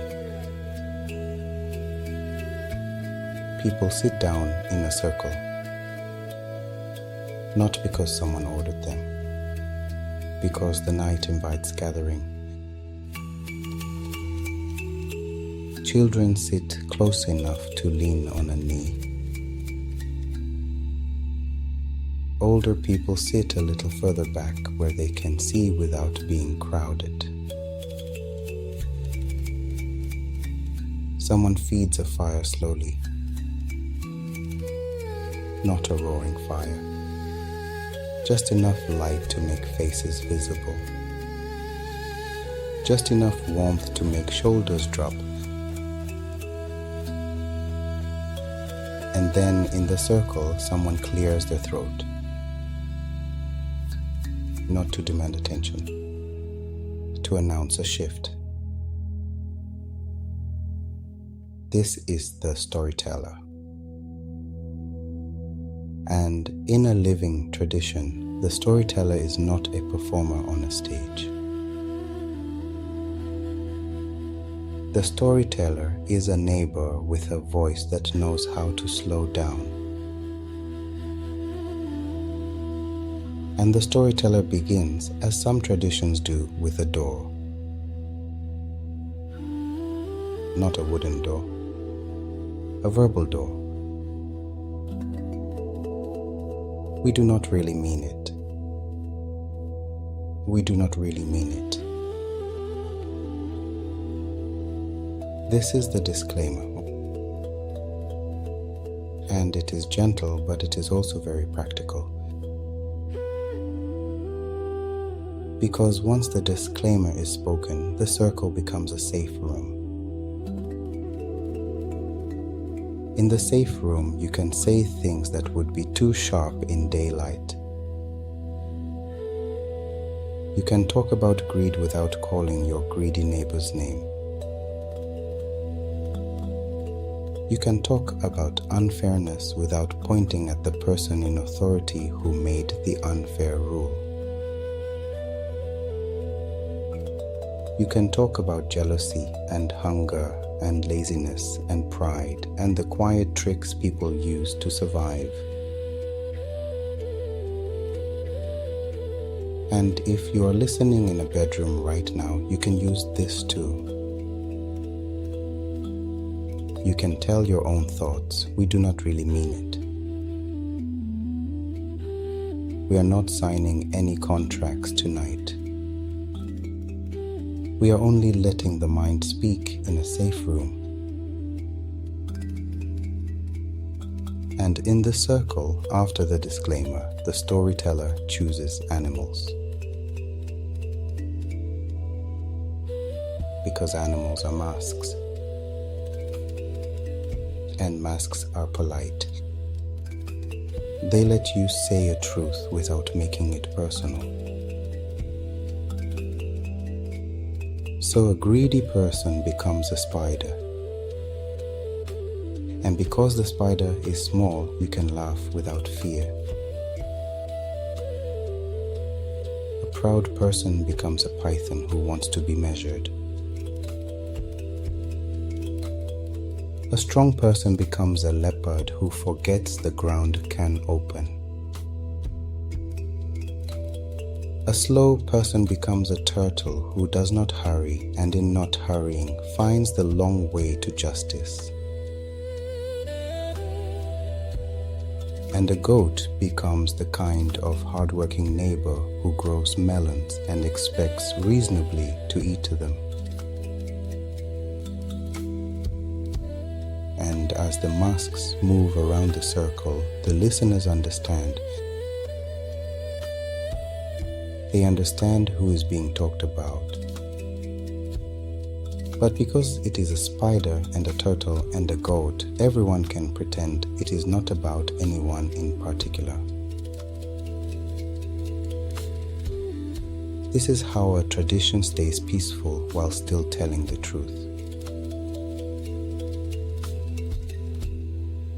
People sit down in a circle, not because someone ordered them, because the night invites gathering. Children sit close enough to lean on a knee. Older people sit a little further back where they can see without being crowded. Someone feeds a fire slowly. Not a roaring fire. Just enough light to make faces visible. Just enough warmth to make shoulders drop. And then in the circle, someone clears their throat. Not to demand attention, to announce a shift. This is the storyteller. And in a living tradition, the storyteller is not a performer on a stage. The storyteller is a neighbor with a voice that knows how to slow down. And the storyteller begins, as some traditions do, with a door. Not a wooden door, a verbal door. We do not really mean it. we do not really mean it. This is the disclaimer, and it is gentle, but it is also very practical. Because once the disclaimer is spoken, the circle becomes a safe room. In the safe room, you can say things that would be too sharp in daylight. You can talk about greed without calling your greedy neighbor's name. You can talk about unfairness without pointing at the person in authority who made the unfair rule. You can talk about jealousy and hunger and laziness and pride and the quiet tricks people use to survive. And if you are listening in a bedroom right now, you can use this too. You can tell your own thoughts. We do not really mean it. We are not signing any contracts tonight. We are only letting the mind speak in a safe room. And in the circle, after the disclaimer, the storyteller chooses animals. Because animals are masks. And masks are polite. They let you say a truth without making it personal. So a greedy person becomes a spider. And because the spider is small, you can laugh without fear. A proud person becomes a python who wants to be measured. A strong person becomes a leopard who forgets the ground can open. A slow person becomes a turtle who does not hurry, and in not hurrying finds the long way to justice. And a goat becomes the kind of hardworking neighbor who grows melons and expects reasonably to eat them. And as the masks move around the circle, the listeners understand. They understand who is being talked about. But because it is a spider and a turtle and a goat, everyone can pretend it is not about anyone in particular. This is how a tradition stays peaceful while still telling the truth.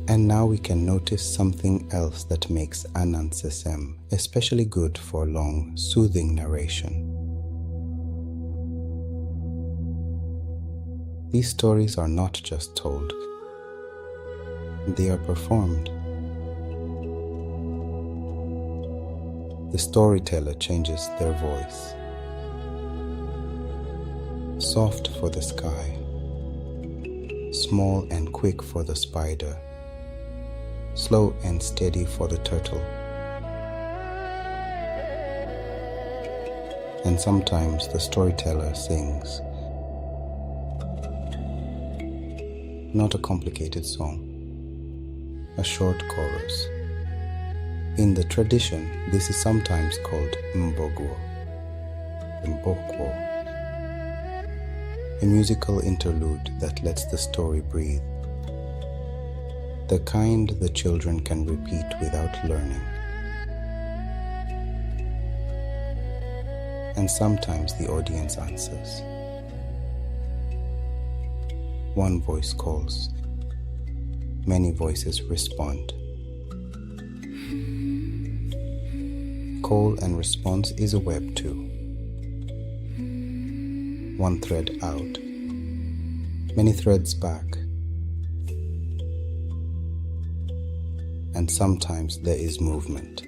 And now we can notice something else that makes Ananse-Sem especially good for long, soothing narration. These stories are not just told, they are performed. The storyteller changes their voice. Soft for the sky, small and quick for the spider, slow and steady for the turtle. And sometimes the storyteller sings. Not a complicated song, a short chorus. In the tradition, this is sometimes called Mmoboro, a musical interlude that lets the story breathe. The kind the children can repeat without learning. And sometimes the audience answers. One voice calls, many voices respond. Call and response is a web too. One thread out, many threads back. And sometimes there is movement.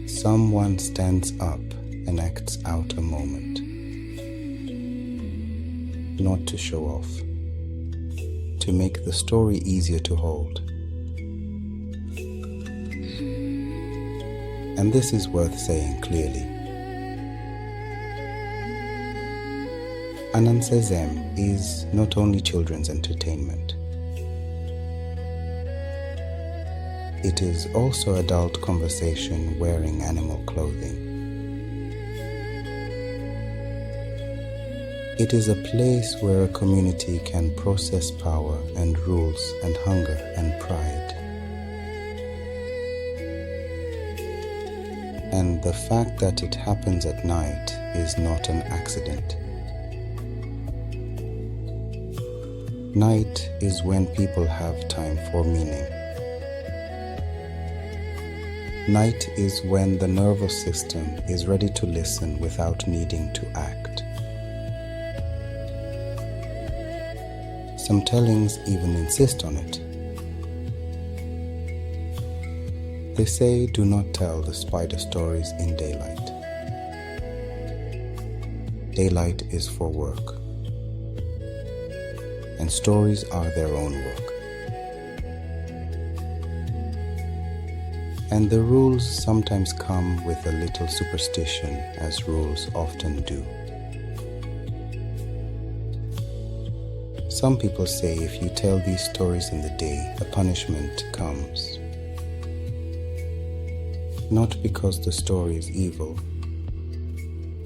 Someone stands up and acts out a moment. Not to show off, to make the story easier to hold. And this is worth saying clearly. Ananse-Sem is not only children's entertainment. It is also adult conversation wearing animal clothing. It is a place where a community can process power and rules and hunger and pride. And the fact that it happens at night is not an accident. Night is when people have time for meaning. Night is when the nervous system is ready to listen without needing to act. Some tellings even insist on it. They say, do not tell the spider stories in daylight. Daylight is for work, and stories are their own work. And the rules sometimes come with a little superstition, as rules often do. Some people say if you tell these stories in the day, a punishment comes. Not because the story is evil,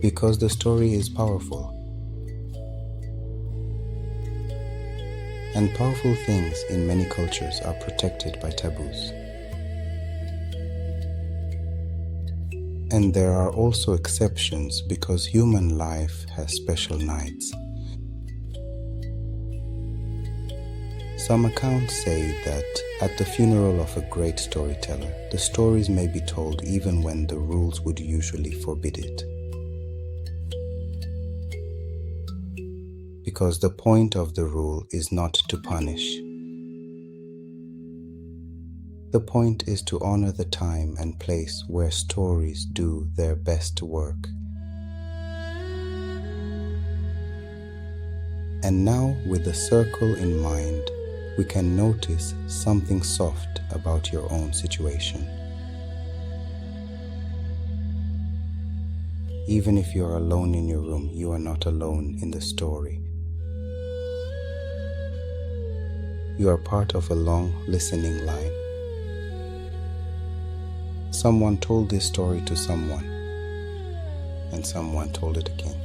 because the story is powerful. And powerful things in many cultures are protected by taboos. And there are also exceptions because human life has special nights. Some accounts say that at the funeral of a great storyteller, the stories may be told even when the rules would usually forbid it. Because the point of the rule is not to punish. The point is to honor the time and place where stories do their best work. And now, with the circle in mind, we can notice something soft about your own situation. Even if you are alone in your room, you are not alone in the story. You are part of a long listening line. Someone told this story to someone, and someone told it again,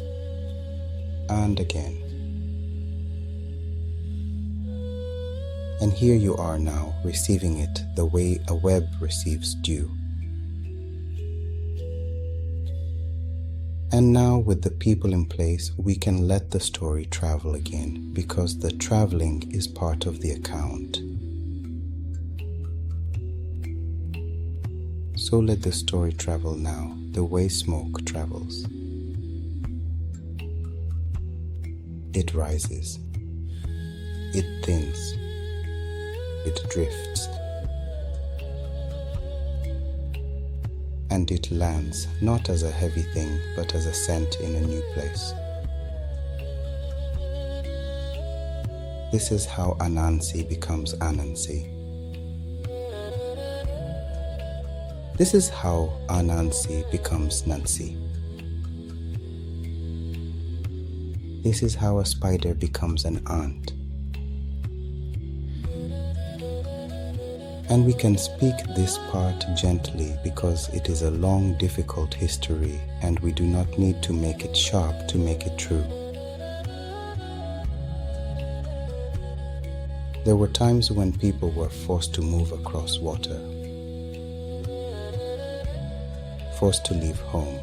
and again. And here you are now, receiving it the way a web receives dew. And now, with the people in place, we can let the story travel again, because the traveling is part of the account. So let the story travel now, the way smoke travels. It rises. It thins. It drifts. And it lands, not as a heavy thing, but as a scent in a new place. This is how Anansi becomes Anansi. This is how Anansi becomes Nansi. This is how a spider becomes an ant. And we can speak this part gently because it is a long, difficult history, and we do not need to make it sharp to make it true. There were times when people were forced to move across water, forced to leave home,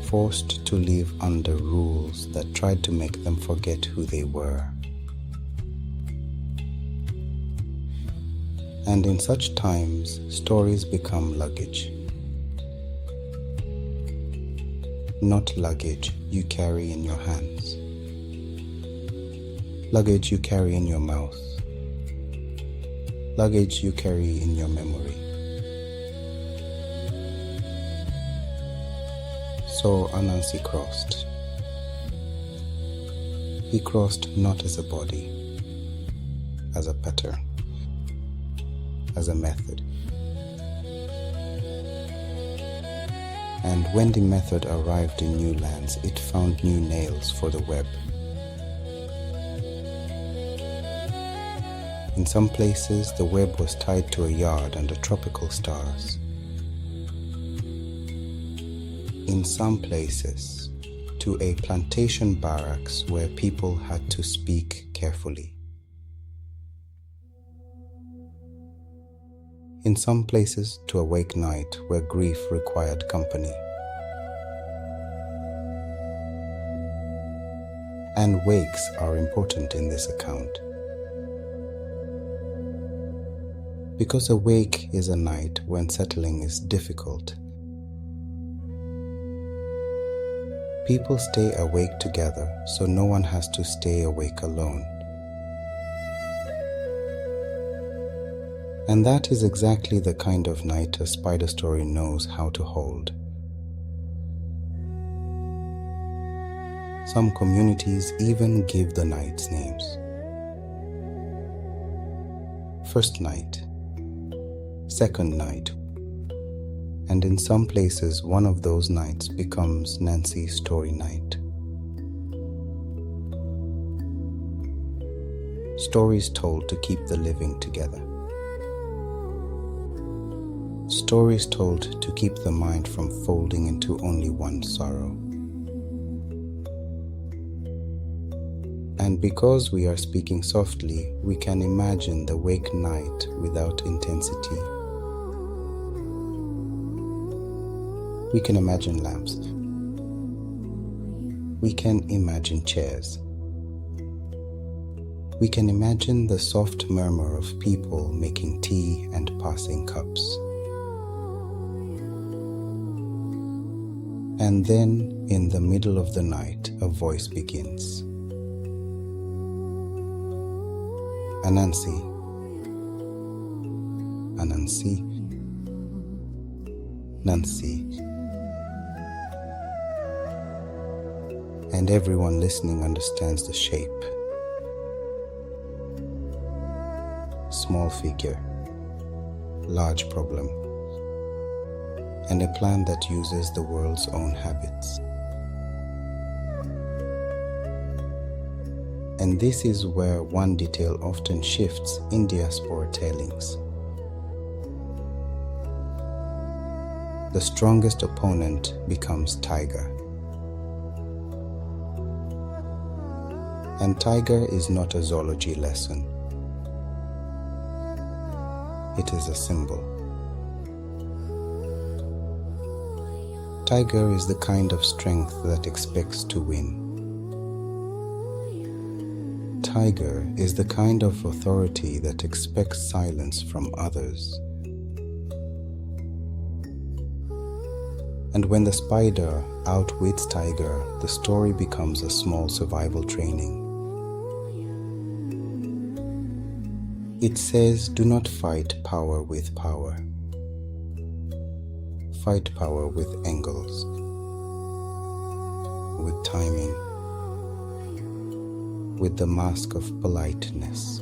forced to live under rules that tried to make them forget who they were. And in such times, stories become luggage. Not luggage you carry in your hands. Luggage you carry in your mouth. Luggage you carry in your memory. So Anansi crossed. He crossed not as a body, as a pattern, as a method. And when the method arrived in new lands, it found new nails for the web. In some places, the web was tied to a yard under tropical stars. In some places, to a plantation barracks where people had to speak carefully. In some places, to a wake night where grief required company. And wakes are important in this account. Because a wake is a night when settling is difficult. People stay awake together, so no one has to stay awake alone. And that is exactly the kind of night a spider story knows how to hold. Some communities even give the nights names. First night, second night, and in some places one of those nights becomes Nancy's story night. Stories told to keep the living together. Stories told to keep the mind from folding into only one sorrow. And because we are speaking softly, we can imagine the wake night without intensity. We can imagine lamps. We can imagine chairs. We can imagine the soft murmur of people making tea and passing cups. And then, in the middle of the night, a voice begins. Anansi, Anansi, Nansi. And everyone listening understands the shape. Small figure, large problem, and a plan that uses the world's own habits. And this is where one detail often shifts in diaspora tellings. The strongest opponent becomes tiger. And tiger is not a zoology lesson. It is a symbol. Tiger is the kind of strength that expects to win. Tiger is the kind of authority that expects silence from others. And when the spider outwits tiger, the story becomes a small survival training. It says, do not fight power with power. Fight power with angles, with timing, with the mask of politeness.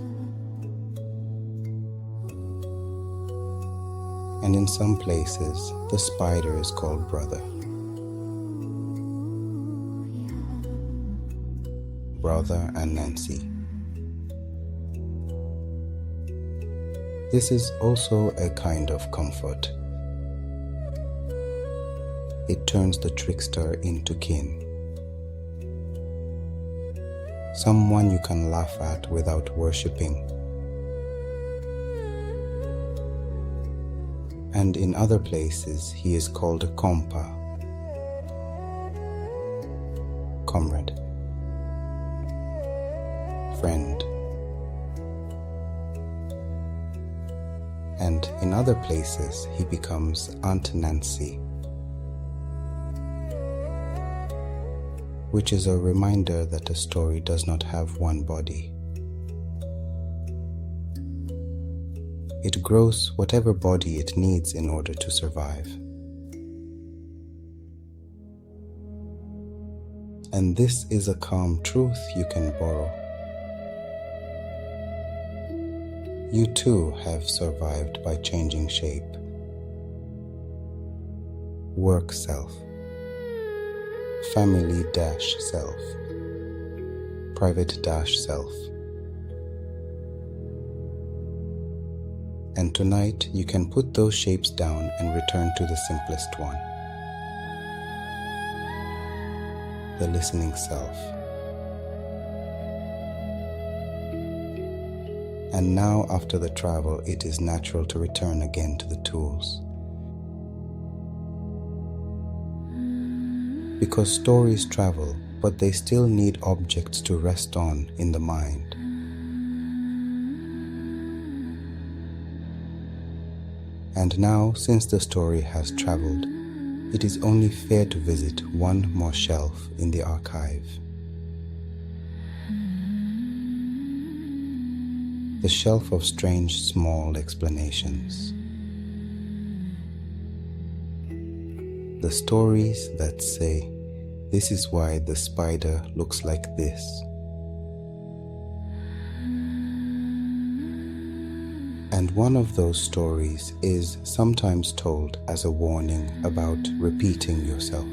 And in some places, the spider is called brother. Brother Anansi. This is also a kind of comfort. It turns the trickster into kin. Someone you can laugh at without worshipping. And in other places, he is called a compa, comrade, friend. And in other places, he becomes Aunt Nancy, which is a reminder that a story does not have one body. It grows whatever body it needs in order to survive. And this is a calm truth you can borrow. You too have survived by changing shape. work self, family-self, private-self. And tonight you can put those shapes down and return to the simplest one, the listening self. And now, after the travel, it is natural to return again to the tools. Because stories travel, but they still need objects to rest on in the mind. And now, since the story has traveled, it is only fair to visit one more shelf in the archive. The shelf of strange small explanations. The stories that say, this is why the spider looks like this. And one of those stories is sometimes told as a warning about repeating yourself.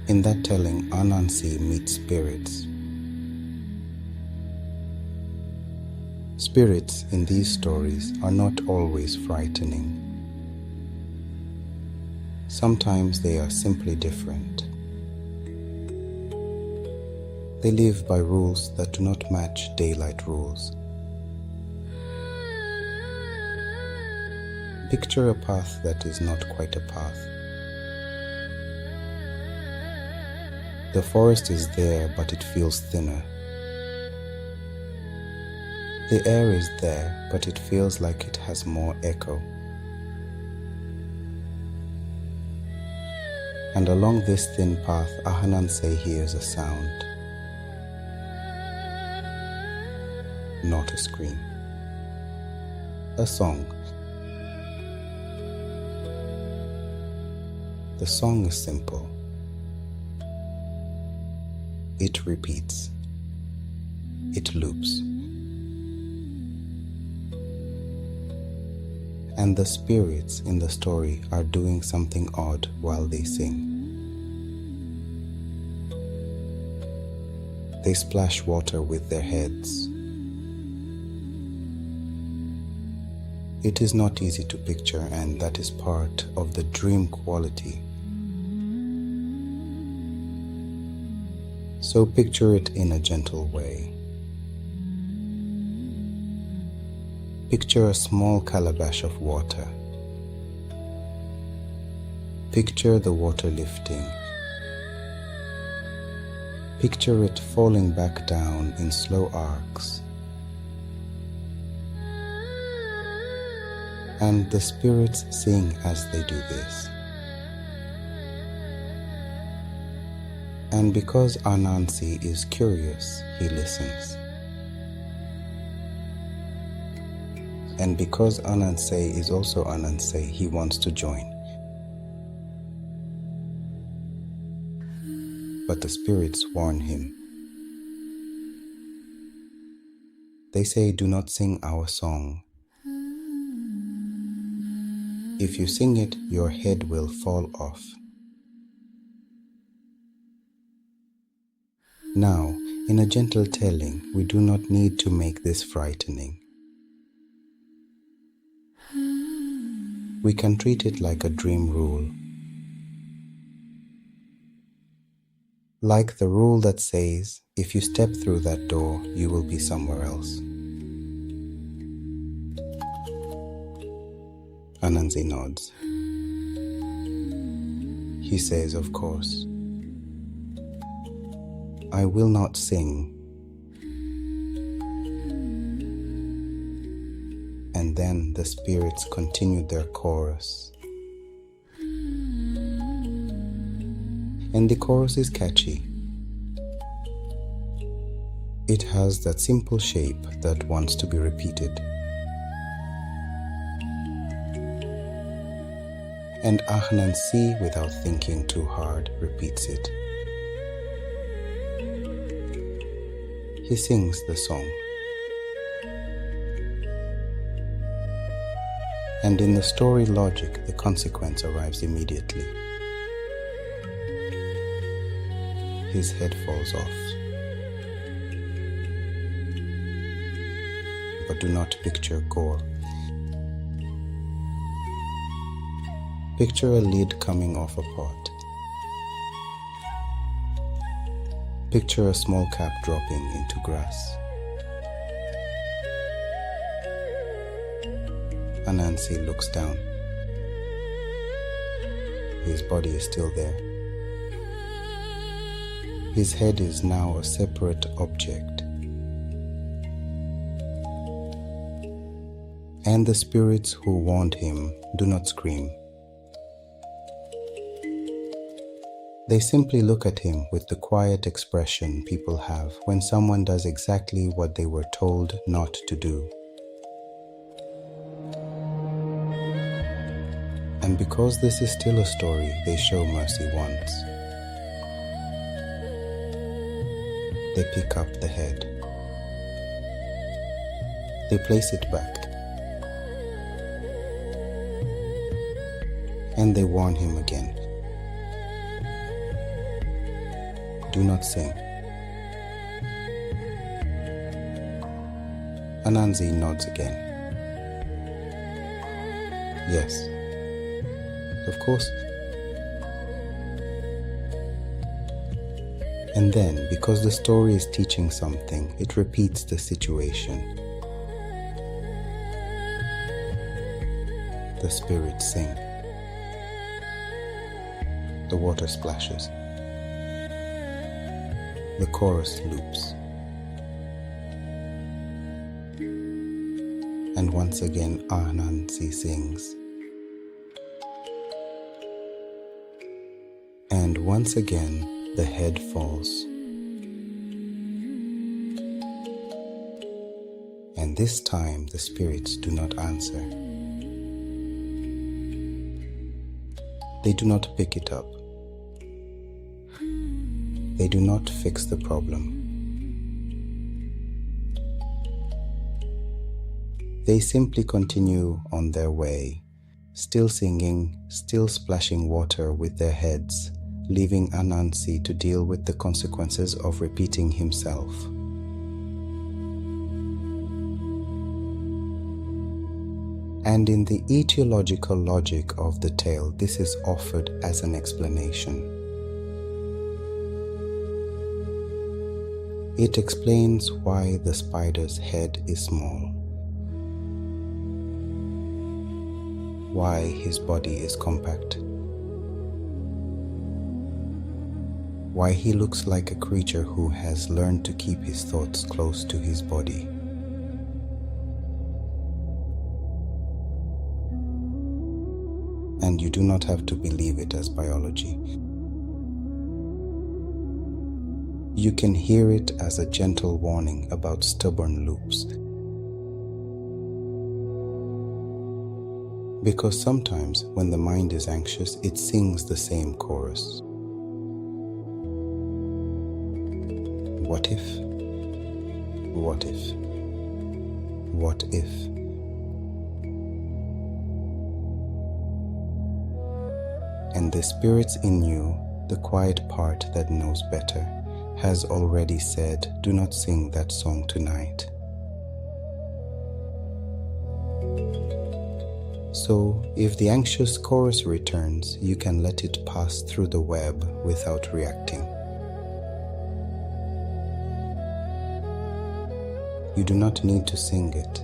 In that telling, Anansi meets spirits. Spirits in these stories are not always frightening. Sometimes they are simply different. They live by rules that do not match daylight rules. Picture a path that is not quite a path. The forest is there, but it feels thinner. The air is there, but it feels like it has more echo. And along this thin path, Anansi hears a sound. Not a scream. A song. The song is simple. It repeats. It loops. And the spirits in the story are doing something odd while they sing. They splash water with their heads. It is not easy to picture, and that is part of the dream quality. So picture it in a gentle way. Picture a small calabash of water. Picture the water lifting. Picture it falling back down in slow arcs. And the spirits sing as they do this. And because Anansi is curious, he listens. And because Anansi is also Anansi, he wants to join. But the spirits warn him. They say, do not sing our song. If you sing it, your head will fall off. Now, in a gentle telling, we do not need to make this frightening. We can treat it like a dream rule. Like the rule that says, if you step through that door, you will be somewhere else. Anansi nods. He says, of course. I will not sing. And then the spirits continued their chorus. And the chorus is catchy. It has that simple shape that wants to be repeated. And Anansi, without thinking too hard, repeats it. He sings the song. And in the story logic, the consequence arrives immediately. His head falls off. But do not picture gore. Picture a lid coming off a pot. Picture a small cap dropping into grass. Anansi looks down. His body is still there. His head is now a separate object. And the spirits who warned him do not scream. They simply look at him with the quiet expression people have when someone does exactly what they were told not to do. And because this is still a story, they show mercy once. They pick up the head. They place it back. And they warn him again. Do not sing. Anansi nods again. Yes, of course. And then, because the story is teaching something, it repeats the situation. The spirits sing. The water splashes. The chorus loops. And once again Anansi sings. And once again the head falls. And this time the spirits do not answer. They do not pick it up. They do not fix the problem. They simply continue on their way, still singing, still splashing water with their heads, leaving Anansi to deal with the consequences of repeating himself. And in the etiological logic of the tale, this is offered as an explanation. It explains why the spider's head is small, why his body is compact, why he looks like a creature who has learned to keep his thoughts close to his body. And you do not have to believe it as biology. You can hear it as a gentle warning about stubborn loops. Because sometimes when the mind is anxious, it sings the same chorus. What if? What if? What if? And the spirits in you, the quiet part that knows better, has already said, do not sing that song tonight. So, if the anxious chorus returns, you can let it pass through the web without reacting. You do not need to sing it.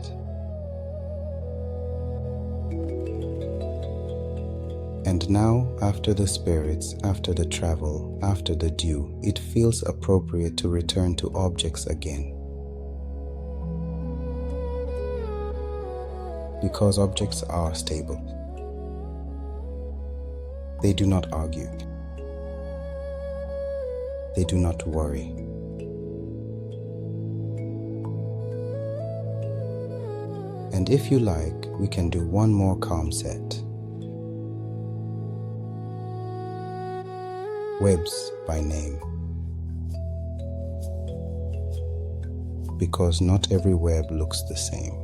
And now, after the spirits, after the travel, after the dew, it feels appropriate to return to objects again. Because objects are stable. They do not argue. They do not worry. And if you like, we can do one more calm set. Webs by name. Because not every web looks the same.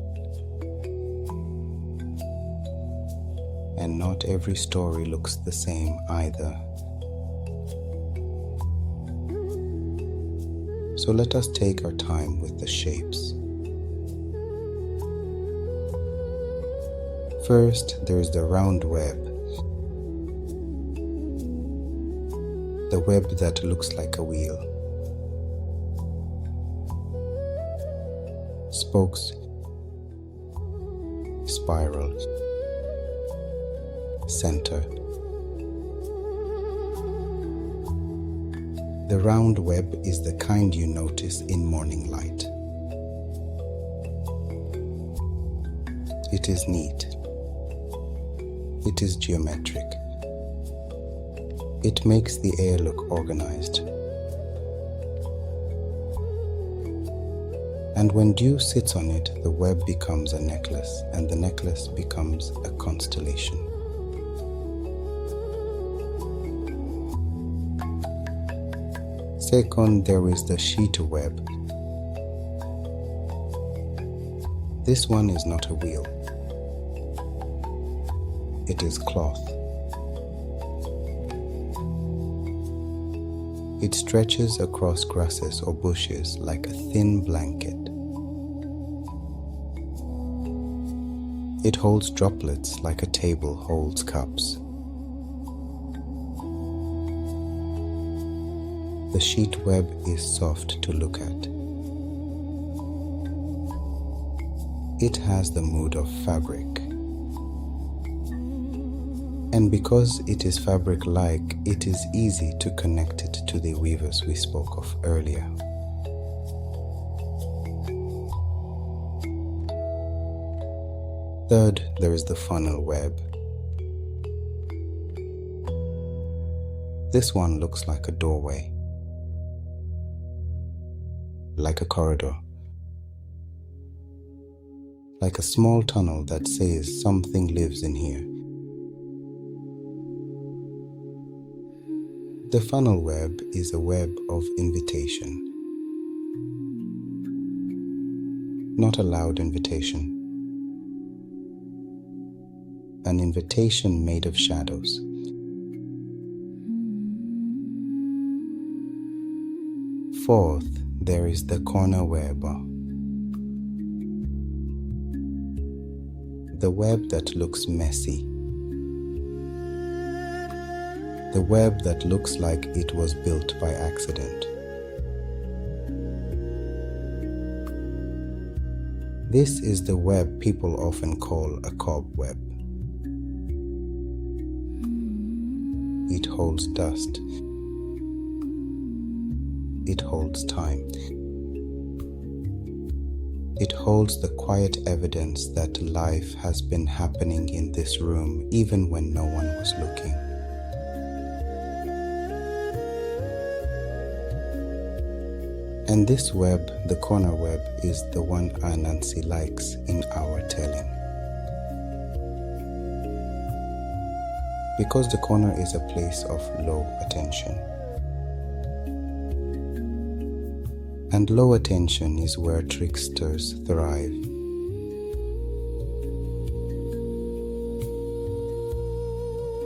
and not every story looks the same either. So let us take our time with the shapes. First, there is the round web. The web that looks like a wheel. Spokes, spiral, center. The round web is the kind you notice in morning light. It is neat. It is geometric. It makes the air look organized. And when dew sits on it, the web becomes a necklace, and the necklace becomes a constellation. Second, there is the sheet web. This one is not a wheel. It is cloth. It stretches across grasses or bushes like a thin blanket. It holds droplets like a table holds cups. The sheet web is soft to look at. It has the mood of fabric. And because it is fabric-like, it is easy to connect it to the weavers we spoke of earlier. Third, there is the funnel web. This one looks like a doorway, like a corridor, like a small tunnel that says something lives in here. The funnel web is a web of invitation, not a loud invitation, an invitation made of shadows. Fourth, there is the corner web, the web that looks messy. The web that looks like it was built by accident. This is the web people often call a cobweb. It holds dust. It holds time. It holds the quiet evidence that life has been happening in this room even when no one was looking. And this web, the corner web, is the one Anansi likes in our telling. Because the corner is a place of low attention. And low attention is where tricksters thrive.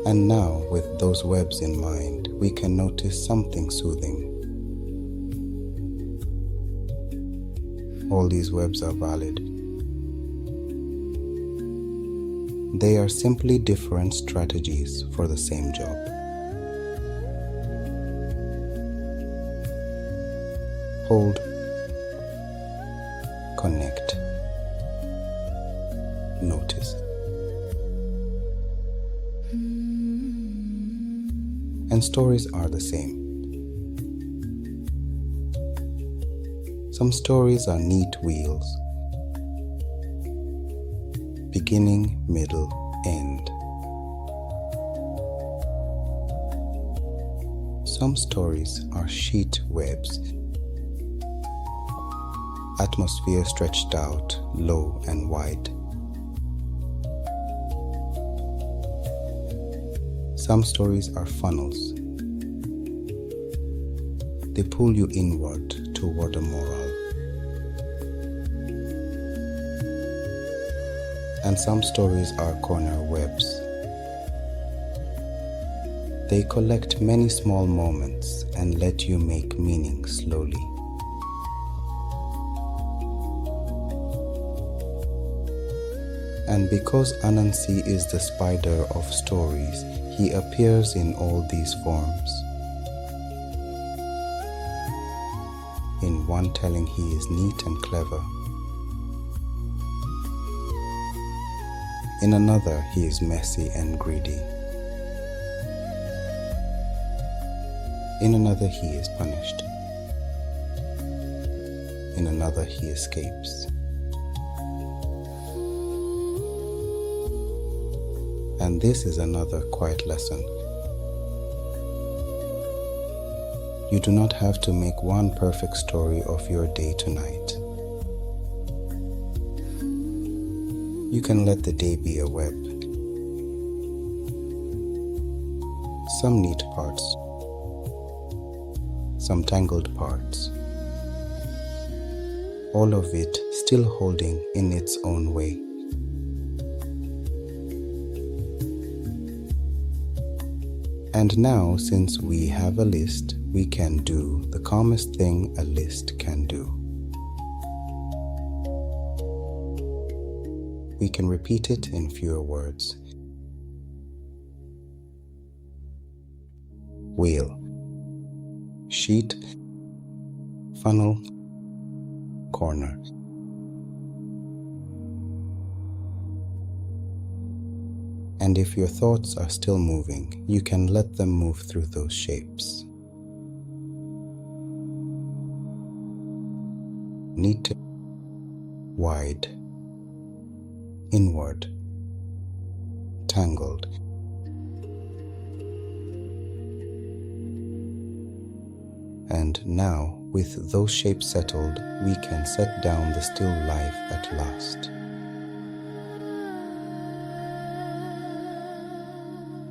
And now, with those webs in mind, we can notice something soothing. All these webs are valid. They are simply different strategies for the same job. Hold, connect, notice. And stories are the same. Some stories are neat wheels, beginning, middle, end. Some stories are sheet webs, atmosphere stretched out, low and wide. Some stories are funnels. They pull you inward toward a moral. And some stories are corner webs. They collect many small moments and let you make meaning slowly. And because Anansi is the spider of stories, he appears in all these forms. In one telling he is neat and clever. In another he is messy and greedy. In another he is punished. In another he escapes. And this is another quiet lesson. You do not have to make one perfect story of your day tonight. You can let the day be a web. Some neat parts, some tangled parts, all of it still holding in its own way. And now, since we have a list, we can do the calmest thing a list can do. We can repeat it in fewer words. Wheel, sheet, funnel, corner. And if your thoughts are still moving, you can let them move through those shapes. Neat, wide, inward, tangled. And now, with those shapes settled, we can set down the still life at last.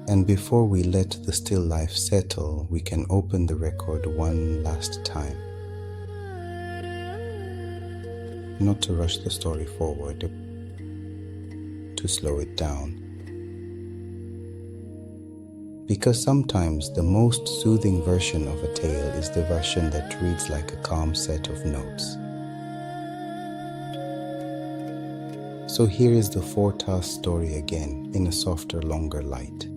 And before we let the still life settle, we can open the record one last time. Not to rush the story forward, to slow it down. Because sometimes the most soothing version of a tale is the version that reads like a calm set of notes. So here is the 4-task story again in a softer, longer light.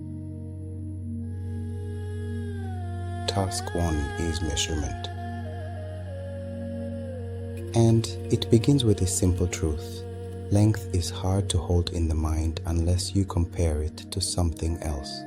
Task 1 is measurement. And it begins with a simple truth. Length is hard to hold in the mind unless you compare it to something else.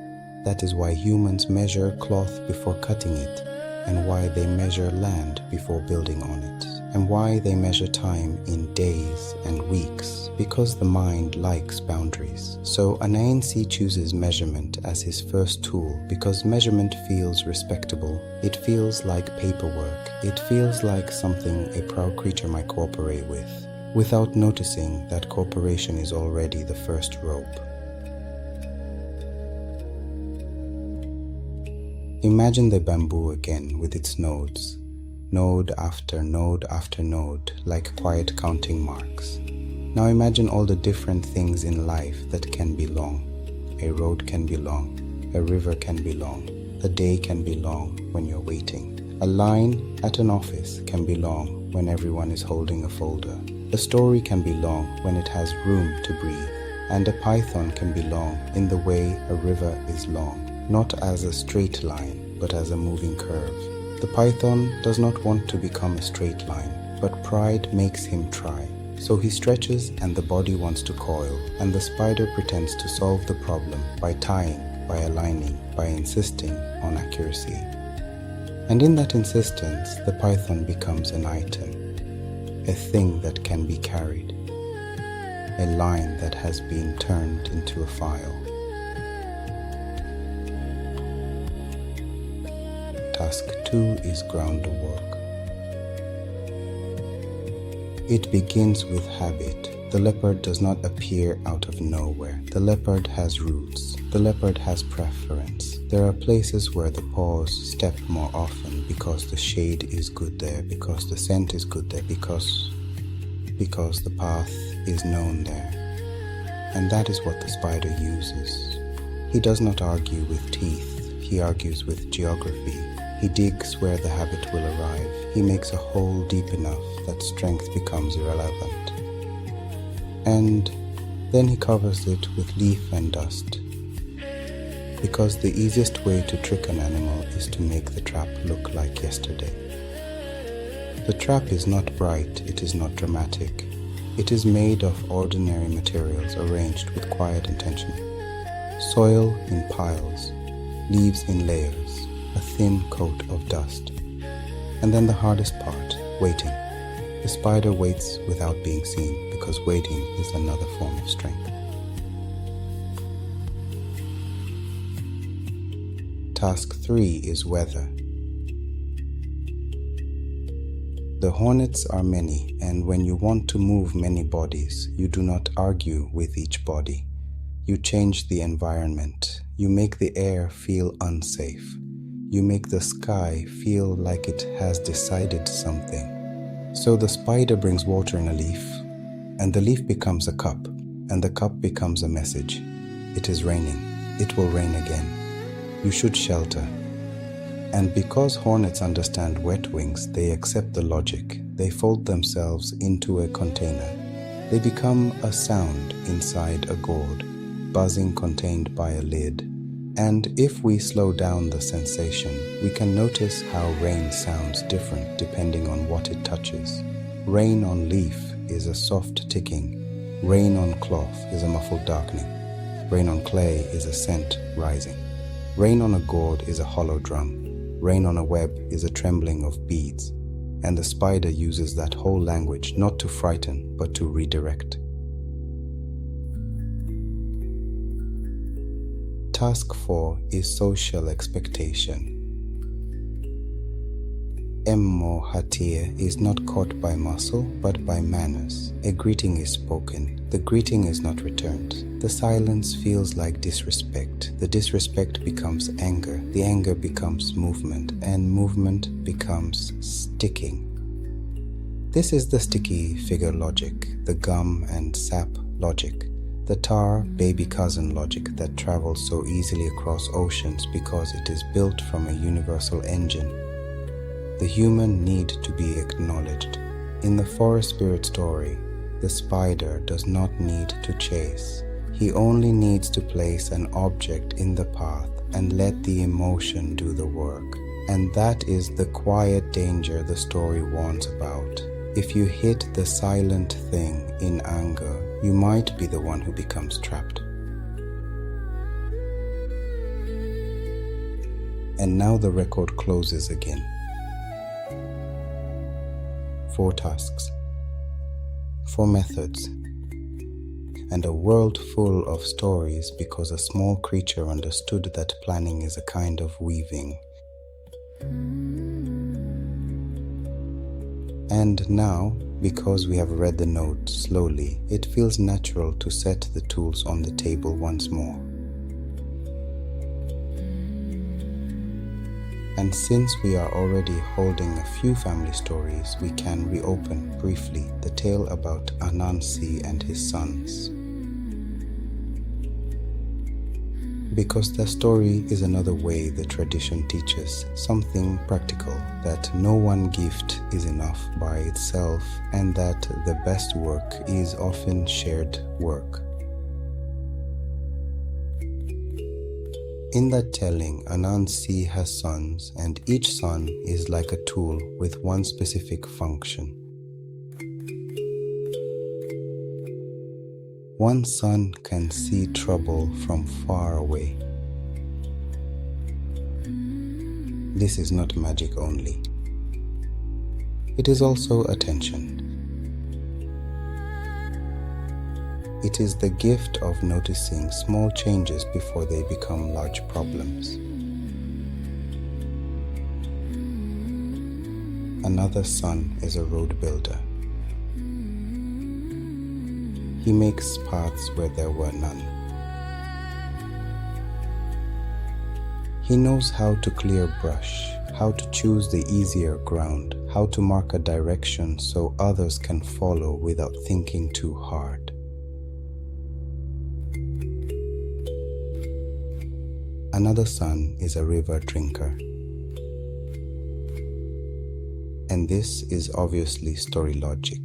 That is why humans measure cloth before cutting it, and why they measure land before building on it, and why they measure time in days and weeks, because the mind likes boundaries. So Anansi chooses measurement as his first tool because measurement feels respectable. It feels like paperwork. It feels like something a proud creature might cooperate with, without noticing that cooperation is already the first rope. Imagine the bamboo again with its nodes, node after node after node, like quiet counting marks. Now imagine all the different things in life that can be long. A road can be long, a river can be long, a day can be long when you're waiting. A line at an office can be long when everyone is holding a folder. A story can be long when it has room to breathe. And a python can be long in the way a river is long. Not as a straight line, but as a moving curve. The python does not want to become a straight line, but pride makes him try. So he stretches and the body wants to coil, and the spider pretends to solve the problem by tying, by aligning, by insisting on accuracy. And in that insistence, the python becomes an item, a thing that can be carried, a line that has been turned into a file. Task 2 is groundwork. It begins with habit. The leopard does not appear out of nowhere. The leopard has roots. The leopard has preference. There are places where the paws step more often because the shade is good there, because the scent is good there, because the path is known there. And that is what the spider uses. He does not argue with teeth. he argues with geography. He digs where the habit will arrive. He makes a hole deep enough that strength becomes irrelevant. And then he covers it with leaf and dust. Because the easiest way to trick an animal is to make the trap look like yesterday. The trap is not bright, it is not dramatic. It is made of ordinary materials arranged with quiet intention. Soil in piles, leaves in layers, a thin coat of dust. And then the hardest part, waiting. The spider waits without being seen because waiting is another form of strength. Task 3 is weather. The hornets are many, and when you want to move many bodies, you do not argue with each body. You change the environment. You make the air feel unsafe. You make the sky feel like it has decided something. So the spider brings water in a leaf, and the leaf becomes a cup, and the cup becomes a message. It is raining. It will rain again. You should shelter. And because hornets understand wet wings, they accept the logic. They fold themselves into a container. They become a sound inside a gourd, buzzing contained by a lid. And if we slow down the sensation, we can notice how rain sounds different depending on what it touches. Rain on leaf is a soft ticking. Rain on cloth is a muffled darkening. Rain on clay is a scent rising. Rain on a gourd is a hollow drum. Rain on a web is a trembling of beads. And the spider uses that whole language not to frighten, but to redirect. Task 4 is social expectation. Mmoatia is not caught by muscle, but by manners. A greeting is spoken. The greeting is not returned. The silence feels like disrespect. The disrespect becomes anger. The anger becomes movement, and movement becomes sticking. This is the sticky figure logic, the gum and sap logic, the tar baby cousin logic that travels so easily across oceans because it is built from a universal engine. The human need to be acknowledged. In the forest spirit story, the spider does not need to chase. He only needs to place an object in the path and let the emotion do the work. And that is the quiet danger the story warns about. If you hit the silent thing in anger, you might be the one who becomes trapped. And now the record closes again. 4 tasks, 4 methods, and a world full of stories because a small creature understood that planning is a kind of weaving. And now, because we have read the note slowly, it feels natural to set the tools on the table once more. And since we are already holding a few family stories, we can reopen briefly the tale about Anansi and his sons. Because their story is another way the tradition teaches something practical, that no one gift is enough by itself and that the best work is often shared work. In that telling, Anansi has sons, and each son is like a tool with one specific function. One son can see trouble from far away. This is not magic only. It is also attention. It is the gift of noticing small changes before they become large problems. Another son is a road builder. He makes paths where there were none. He knows how to clear brush, how to choose the easier ground, how to mark a direction so others can follow without thinking too hard. Another son is a river drinker. And this is obviously story logic.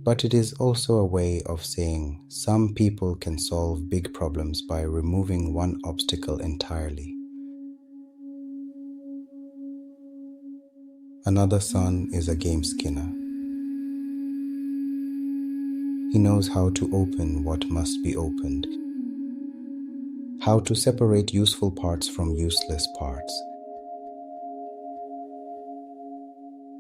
But it is also a way of saying some people can solve big problems by removing one obstacle entirely. Another son is a game skinner. He knows how to open what must be opened, how to separate useful parts from useless parts.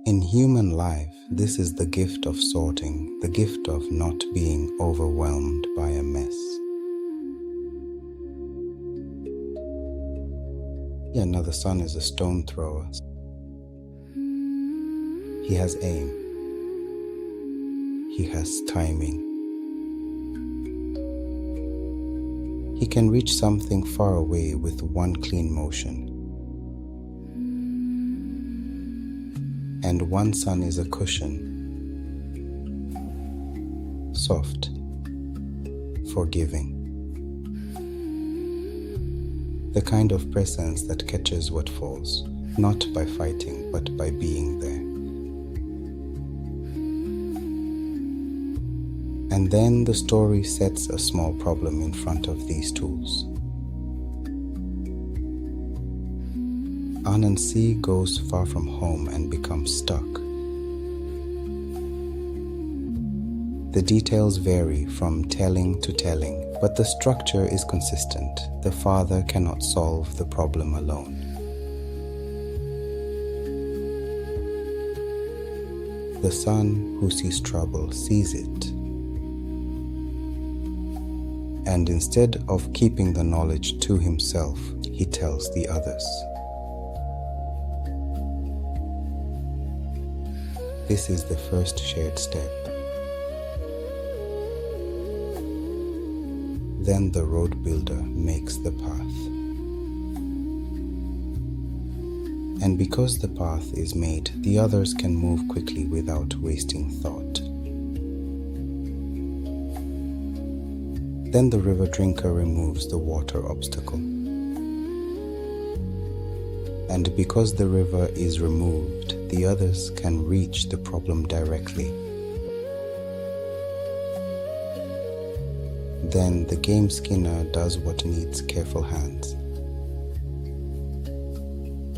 In human life, this is the gift of sorting, the gift of not being overwhelmed by a mess. Another son is a stone thrower. He has aim. He has timing. He can reach something far away with one clean motion. And one son is a cushion, soft, forgiving. The kind of presence that catches what falls, not by fighting, but by being there. And then the story sets a small problem in front of these tools. Anansi goes far from home and becomes stuck. The details vary from telling to telling, but the structure is consistent. The father cannot solve the problem alone. The son who sees trouble sees it. And instead of keeping the knowledge to himself, he tells the others. This is the first shared step. Then the road builder makes the path. And because the path is made, the others can move quickly without wasting thought. Then the river drinker removes the water obstacle. And because the river is removed, the others can reach the problem directly. Then the game skinner does what needs careful hands.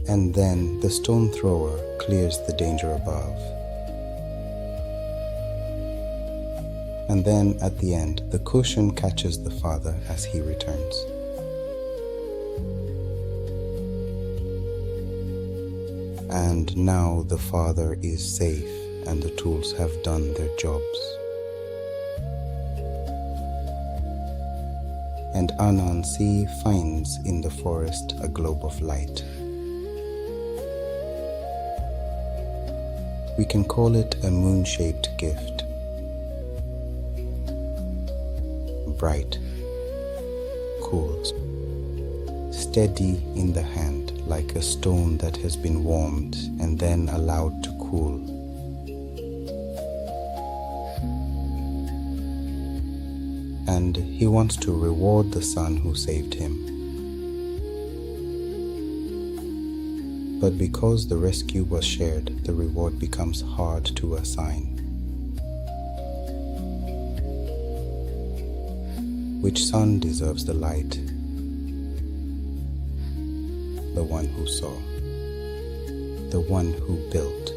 And then the stone thrower clears the danger above. And then at the end, the cushion catches the father as he returns. And now the father is safe and the tools have done their jobs. And Anansi finds in the forest a globe of light. We can call it a moon-shaped gift. Bright, cool, steady in the hand, like a stone that has been warmed and then allowed to cool. And he wants to reward the son who saved him. But because the rescue was shared, the reward becomes hard to assign. Which son deserves the light? The one who saw, the one who built,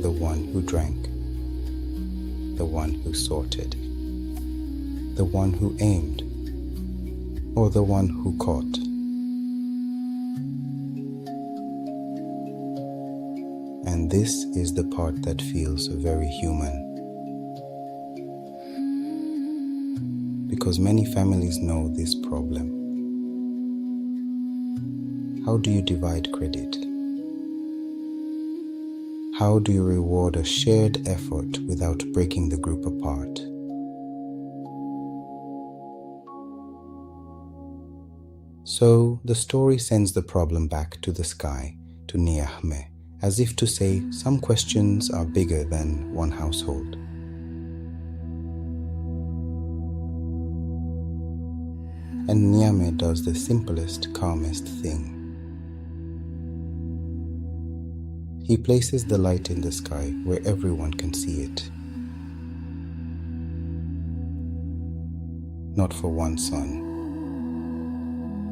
the one who drank, the one who sorted, the one who aimed, or the one who caught. And this is the part that feels very human. Because many families know this problem. How do you divide credit? How do you reward a shared effort without breaking the group apart? So the story sends the problem back to the sky, to Nyame, as if to say some questions are bigger than one And Nyame does the simplest, calmest thing. He places the light in the sky where everyone can see it. Not for one son,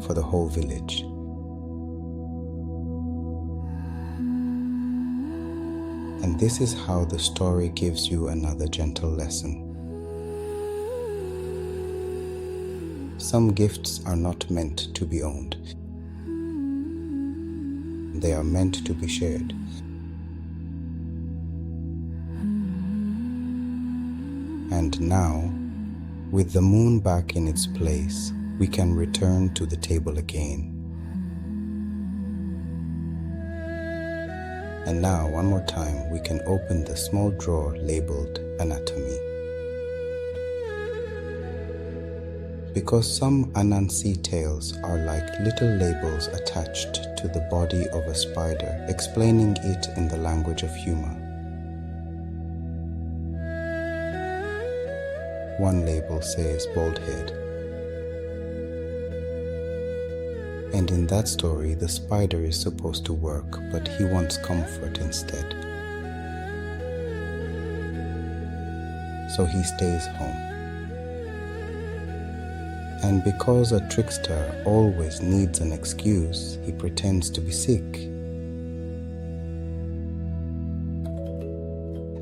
for the whole village. And this is how the story gives you another gentle lesson. Some gifts are not meant to be owned. They are meant to be shared. And now, with the moon back in its place, we can return to the table again. And now, one more time, we can open the small drawer labeled Anatomy. Because some Anansi tales are like little labels attached to the body of a spider, explaining it in the language of humor. One label says bald head. And in that story, the spider is supposed to work, but he wants comfort instead. So he stays home. And because a trickster always needs an excuse, he pretends to be sick.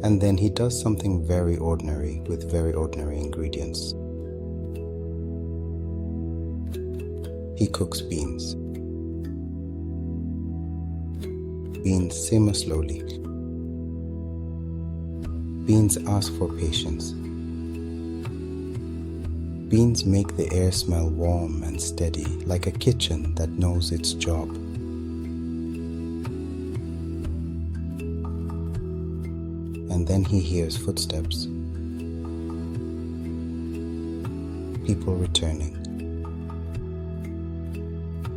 And then he does something very ordinary with very ordinary ingredients. He cooks beans. Beans simmer slowly. Beans ask for patience. Beans make the air smell warm and steady, like a kitchen that knows its job. And then he hears footsteps. People returning.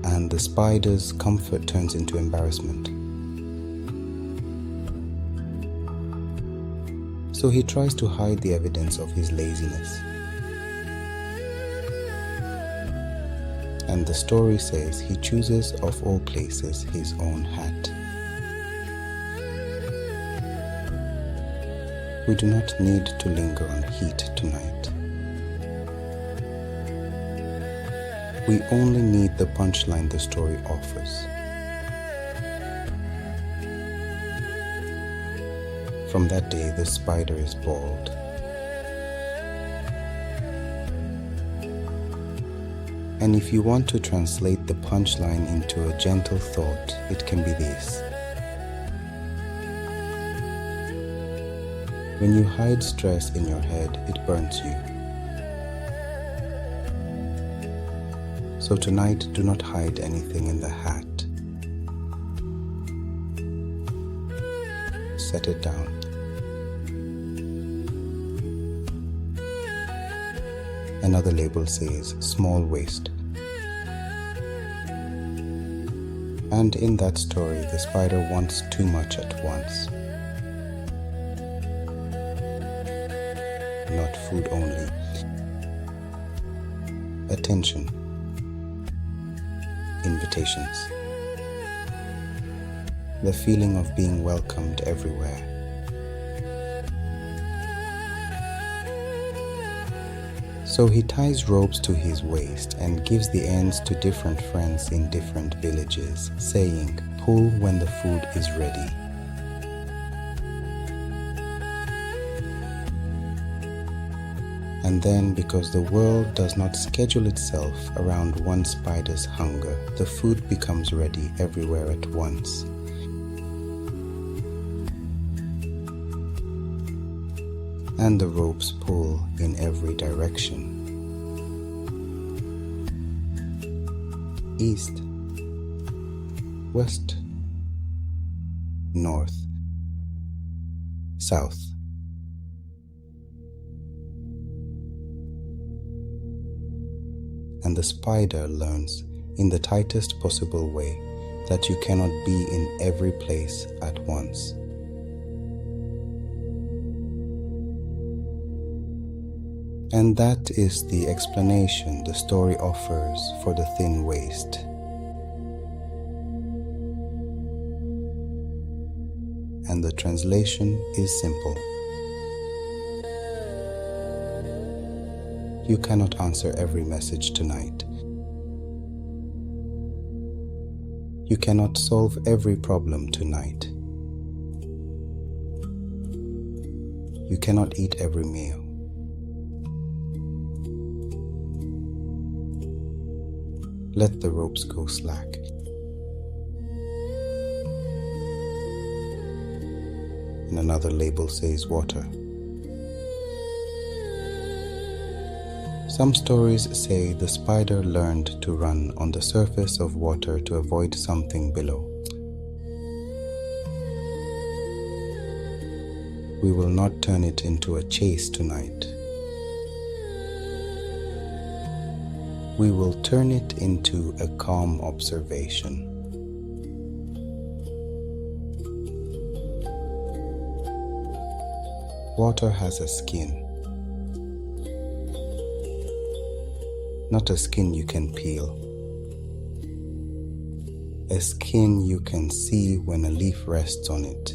And the spider's comfort turns into embarrassment. So he tries to hide the evidence of his laziness. And the story says he chooses, of all places, his own hat. We do not need to linger on heat tonight. We only need the punchline the story offers. From that day, the spider is bald. And if you want to translate the punchline into a gentle thought, it can be this. When you hide stress in your head, it burns you. So tonight, do not hide anything in the hat. Set it down. Another label says small waist. And in that story, the spider wants too much at once. Not food only. Attention. Invitations. The feeling of being welcomed everywhere. So he ties ropes to his waist and gives the ends to different friends in different villages, saying, "Pull when the food is ready." And then, because the world does not schedule itself around one spider's hunger, the food becomes ready everywhere at once. And the ropes pull in every direction. East, west, north, south. And the spider learns in the tightest possible way that you cannot be in every place at once. And that is the explanation the story offers for the thin waist. And the translation is simple. You cannot answer every message tonight. You cannot solve every problem tonight. You cannot eat every meal. Let the ropes go slack. And another label says water. Some stories say the spider learned to run on the surface of water to avoid something below. We will not turn it into a chase tonight. We will turn it into a calm observation. Water has a skin. Not a skin you can peel. A skin you can see when a leaf rests on it.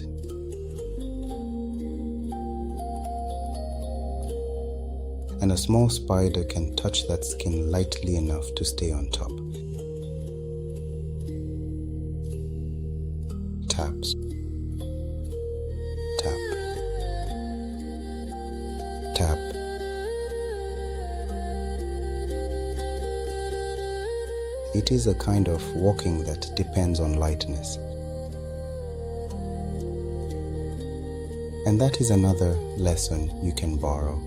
And a small spider can touch that skin lightly enough to stay on top. Taps. Tap. Tap. It is a kind of walking that depends on lightness. And that is another lesson you can borrow.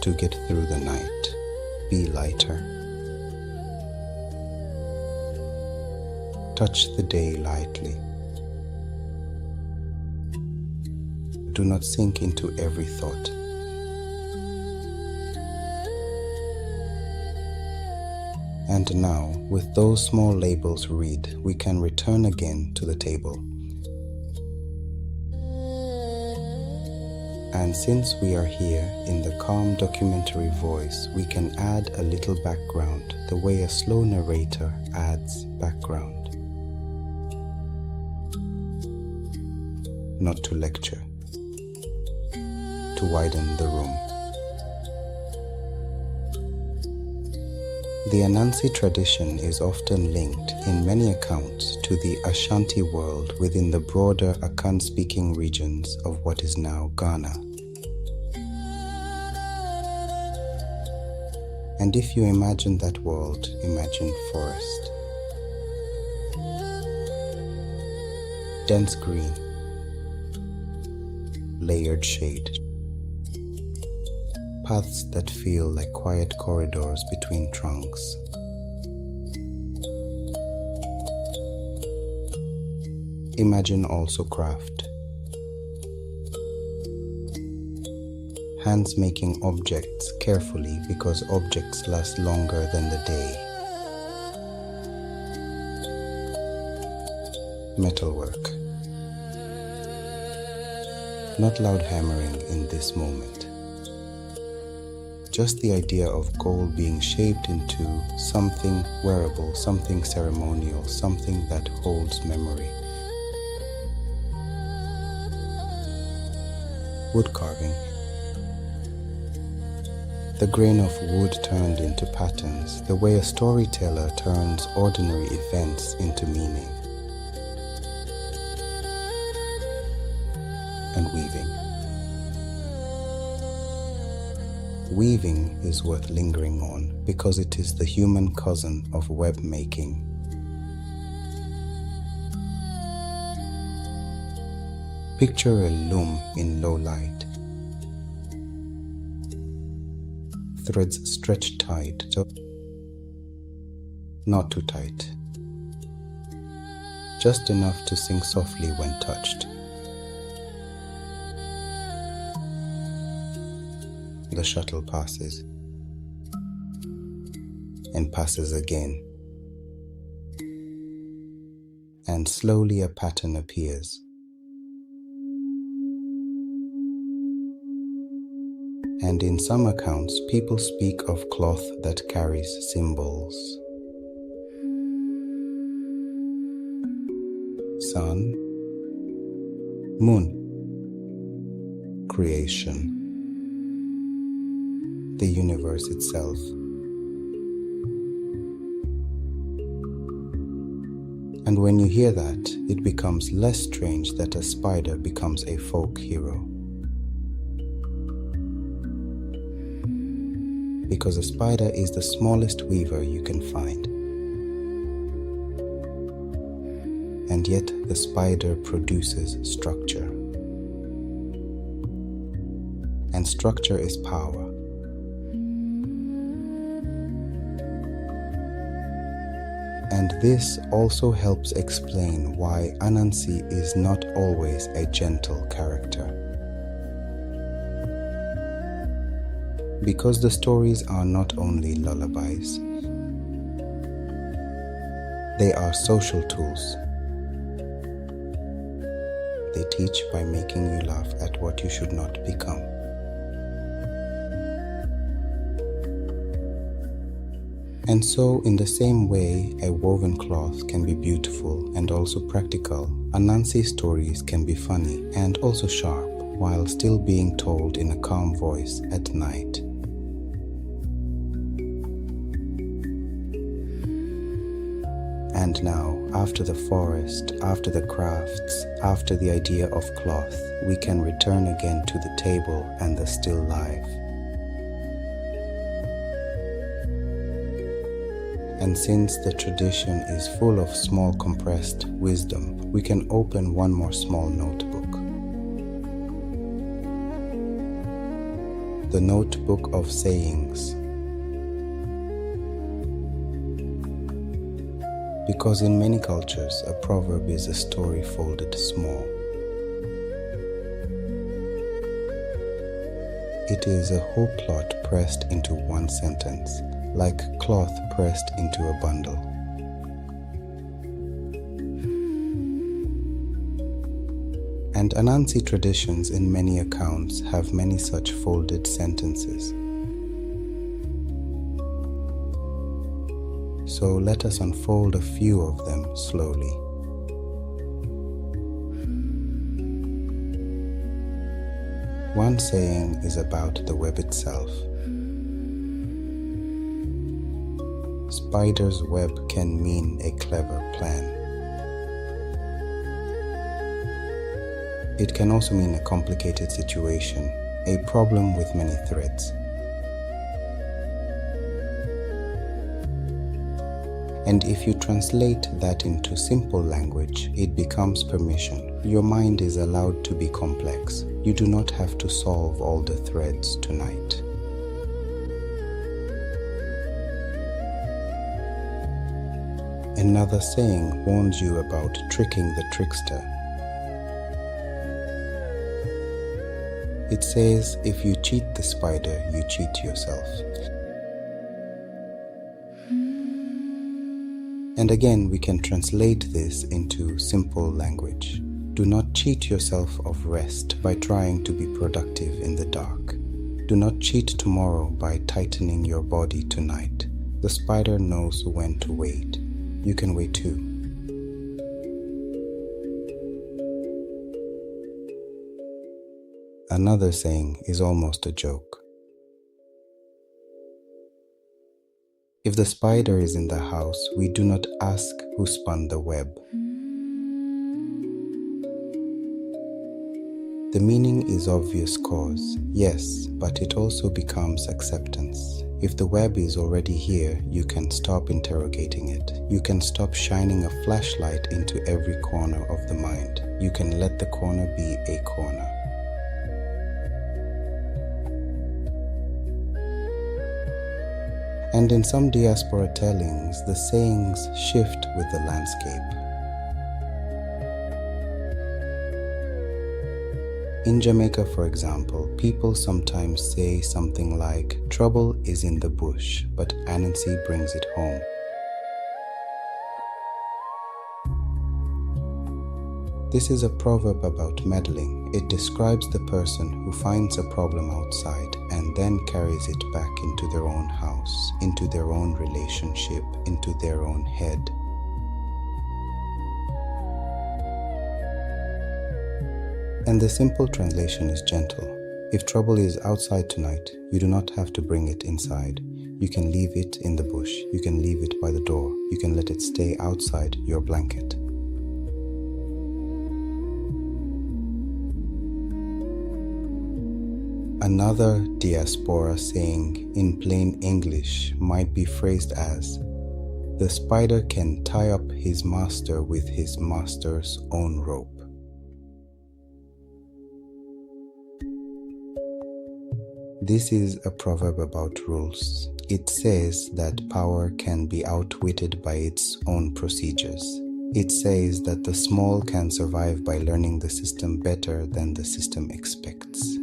To get through the night, be lighter. Touch the day lightly. Do not sink into every thought. And now, with those small labels read, we can return again to the table. And since we are here in the calm documentary voice, we can add a little background, the way a slow narrator adds background. Not to lecture, to widen the room. The Anansi tradition is often linked in many accounts to the Ashanti world within the broader Akan-speaking regions of what is now Ghana. And if you imagine that world, imagine forest. Dense green, layered shade. Paths that feel like quiet corridors between trunks. Imagine also craft. Hands making objects carefully because objects last longer than the day. Metalwork. Not loud hammering in this moment. Just the idea of gold being shaped into something wearable, something ceremonial, something that holds memory. Wood carving. The grain of wood turned into patterns, the way a storyteller turns ordinary events into meaning. And weaving. Weaving is worth lingering on because it is the human cousin of web making. Picture a loom in low light. Threads stretched tight, so not too tight. Just enough to sing softly when touched. The shuttle passes and passes again, and slowly a pattern appears. And in some accounts, people speak of cloth that carries symbols. Sun, moon, creation, the universe itself. And when you hear that, it becomes less strange that a spider becomes a folk hero. Because a spider is the smallest weaver you can find. And yet the spider produces structure. And structure is power. And this also helps explain why Anansi is not always a gentle character. Because the stories are not only lullabies, they are social tools. They teach by making you laugh at what you should not become. And so, in the same way a woven cloth can be beautiful and also practical, Anansi stories can be funny and also sharp, while still being told in a calm voice at night. And now, after the forest, after the crafts, after the idea of cloth, we can return again to the table and the still life. And since the tradition is full of small compressed wisdom, we can open one more small notebook. The Notebook of Sayings. Because in many cultures, a proverb is a story folded small. It is a whole plot pressed into one sentence, like cloth pressed into a bundle. And Anansi traditions in many accounts have many such folded sentences. So let us unfold a few of them slowly. One saying is about the web itself. Spider's web can mean a clever plan. It can also mean a complicated situation, a problem with many threads. And if you translate that into simple language, it becomes permission. Your mind is allowed to be complex. You do not have to solve all the threads tonight. Another saying warns you about tricking the trickster. It says, if you cheat the spider, you cheat yourself. And again, we can translate this into simple language. Do not cheat yourself of rest by trying to be productive in the dark. Do not cheat tomorrow by tightening your body tonight. The spider knows when to wait. You can wait too. Another saying is almost a joke. If the spider is in the house, we do not ask who spun the web. The meaning is obvious cause, yes, but it also becomes acceptance. If the web is already here, you can stop interrogating it. You can stop shining a flashlight into every corner of the mind. You can let the corner be a corner. And in some diaspora tellings, the sayings shift with the landscape. In Jamaica, for example, people sometimes say something like, "Trouble is in the bush, but Anansi brings it home." This is a proverb about meddling. It describes the person who finds a problem outside and then carries it back into their own house, into their own relationship, into their own head. And the simple translation is gentle. If trouble is outside tonight, you do not have to bring it inside. You can leave it in the bush. You can leave it by the door. You can let it stay outside your blanket. Another Diaspora saying in plain English might be phrased as, "The spider can tie up his master with his master's own rope." This is a proverb about rules. It says that power can be outwitted by its own procedures. It says that the small can survive by learning the system better than the system expects.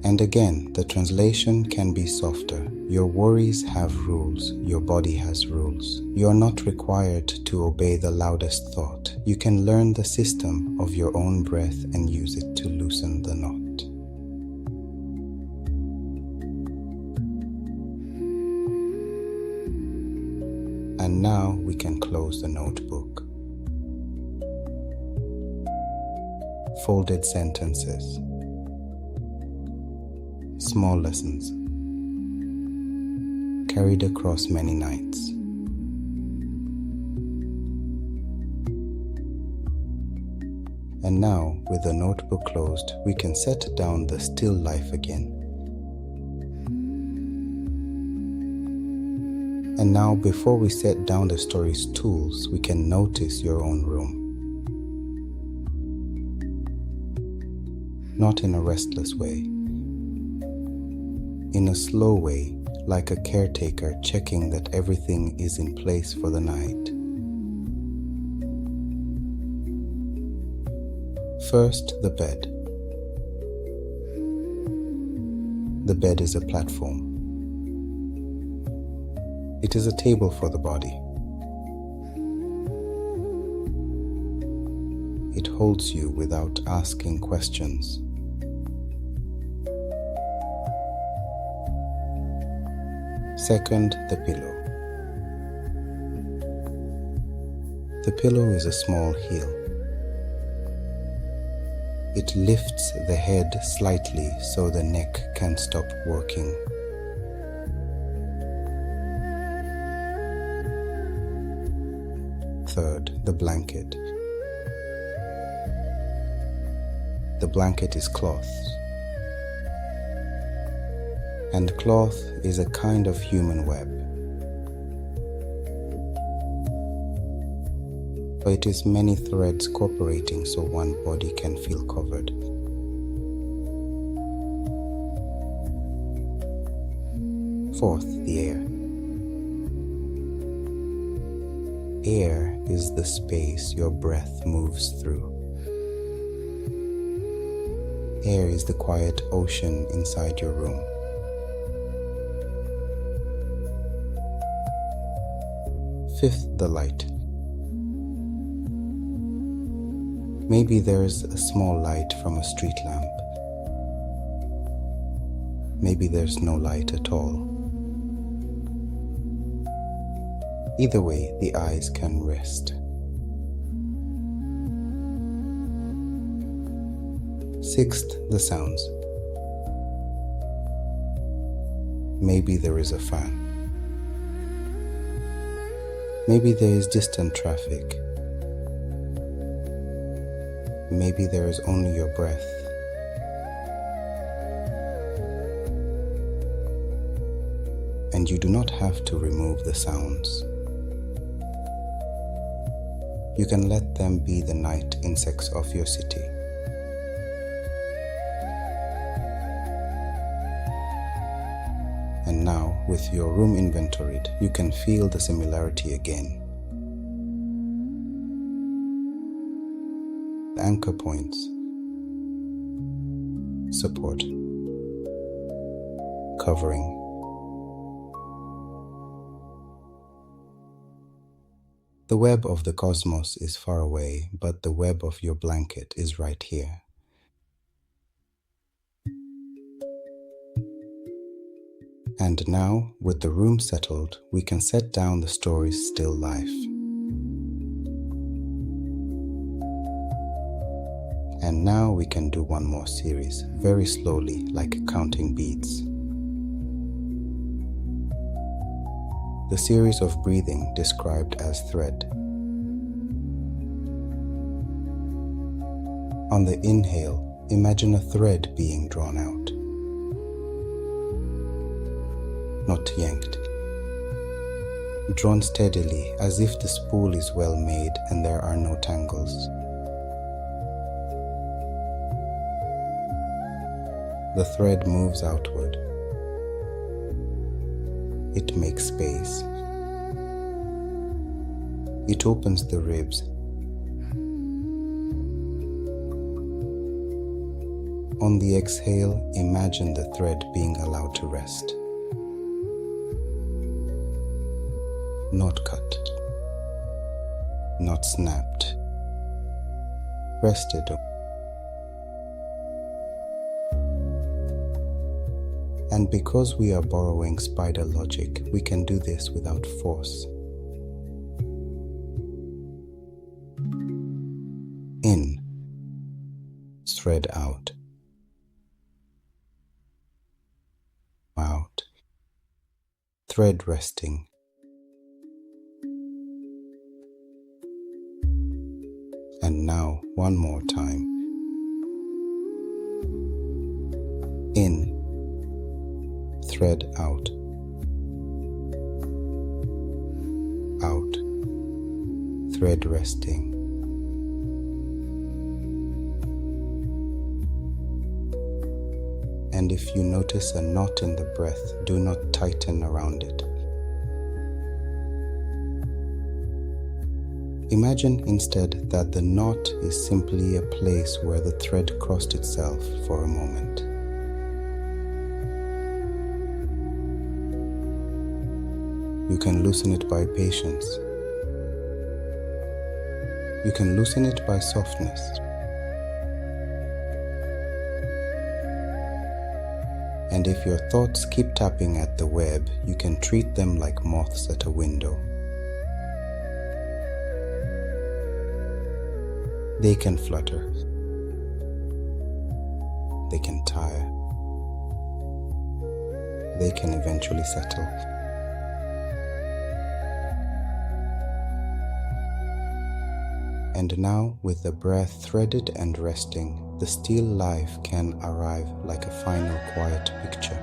And again, the translation can be softer. Your worries have rules. Your body has rules. You are not required to obey the loudest thought. You can learn the system of your own breath and use it to loosen the knot. And now we can close the notebook. Folded sentences. Small lessons, carried across many nights. And now, with the notebook closed, we can set down the still life again. And now, before we set down the story's tools, we can notice your own room. Not in a restless way. In a slow way, like a caretaker checking that everything is in place for the night. First, the bed. The bed is a platform. It is a table for the body. It holds you without asking questions. Second, the pillow. The pillow is a small heel. It lifts the head slightly so the neck can stop working. Third, the blanket. The blanket is cloth. And cloth is a kind of human web. But it is many threads cooperating so one body can feel covered. Fourth, the air. Air is the space your breath moves through. Air is the quiet ocean inside your room. Fifth, the light. Maybe there's a small light from a street lamp. Maybe there's no light at all. Either way, the eyes can rest. Sixth, the sounds. Maybe there is a fan. Maybe there is distant traffic. Maybe there is only your breath. And you do not have to remove the sounds. You can let them be the night insects of your city. And now, with your room inventoried, you can feel the similarity again. Anchor points. Support. Covering. The web of the cosmos is far away, but the web of your blanket is right here. And now, with the room settled, we can set down the story's still life. And now we can do one more series, very slowly, like counting beads. The series of breathing described as thread. On the inhale, imagine a thread being drawn out, not yanked. Drawn steadily as if the spool is well made and there are no tangles. The thread moves outward. It makes space. It opens the ribs. On the exhale, imagine the thread being allowed to rest. Not cut. Not snapped. Rested. And because we are borrowing spider logic, we can do this without force. In, thread out. Out, thread resting. And now, one more time. In, thread out. Out, thread resting. And if you notice a knot in the breath, do not tighten around it. Imagine instead that the knot is simply a place where the thread crossed itself for a moment. You can loosen it by patience. You can loosen it by softness. And if your thoughts keep tapping at the web, you can treat them like moths at a window. They can flutter. They can tire. They can eventually settle. And now, with the breath threaded and resting, the still life can arrive like a final quiet picture.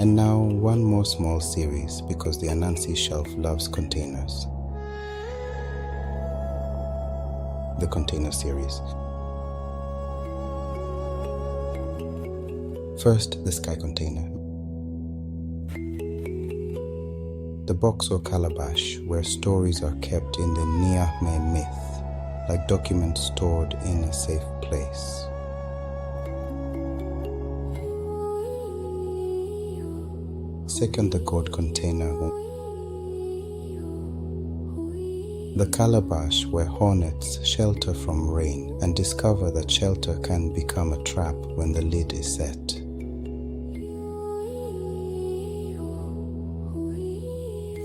And now, one more small series, because the Anansi shelf loves containers. The container series. First, the sky container. The box or calabash where stories are kept in the Nyame myth, like documents stored in a safe place. Second, the Gourd container. The calabash where hornets shelter from rain and discover that shelter can become a trap when the lid is set.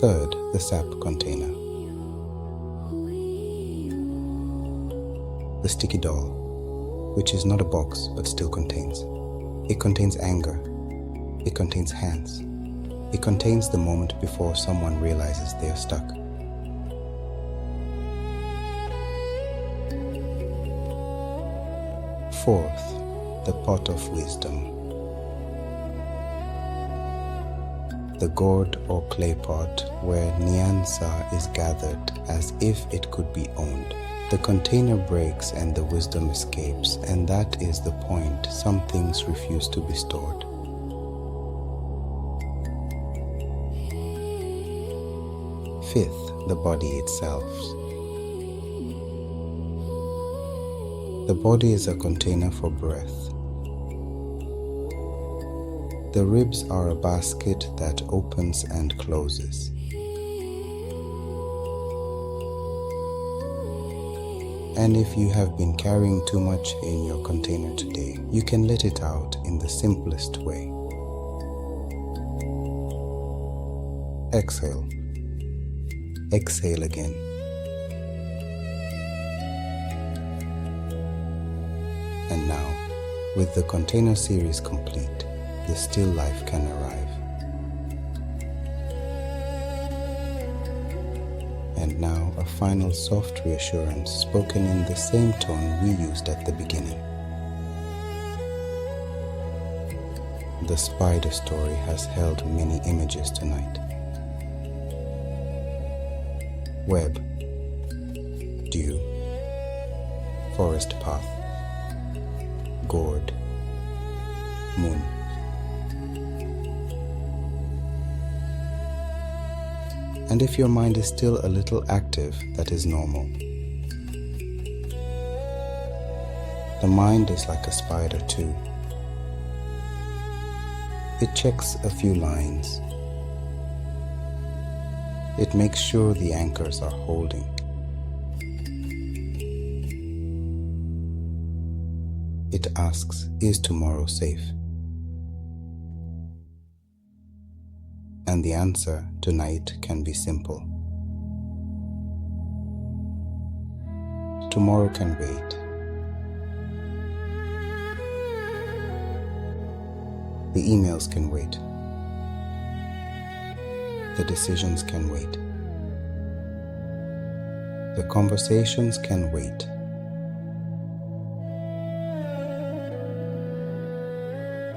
Third, the sap container. The sticky doll, which is not a box but still contains. It contains anger. It contains hands. It contains the moment before someone realizes they are stuck. Fourth, the pot of wisdom. The gourd or clay pot where Nansa is gathered as if it could be owned. The container breaks and the wisdom escapes, and that is the point. Some things refuse to be stored. Fifth, the body itself. The body is a container for breath. The ribs are a basket that opens and closes. And if you have been carrying too much in your container today, you can let it out in the simplest way. Exhale. Exhale again. And now, with the container series complete, the still life can arrive. And now a final soft reassurance spoken in the same tone we used at the beginning. The spider story has held many images tonight. Web, dew, forest path, gourd, moon. And if your mind is still a little active, that is normal. The mind is like a spider too. It checks a few lines. It makes sure the anchors are holding. It asks, is tomorrow safe? And the answer tonight can be simple. Tomorrow can wait. The emails can wait. The decisions can wait. The conversations can wait.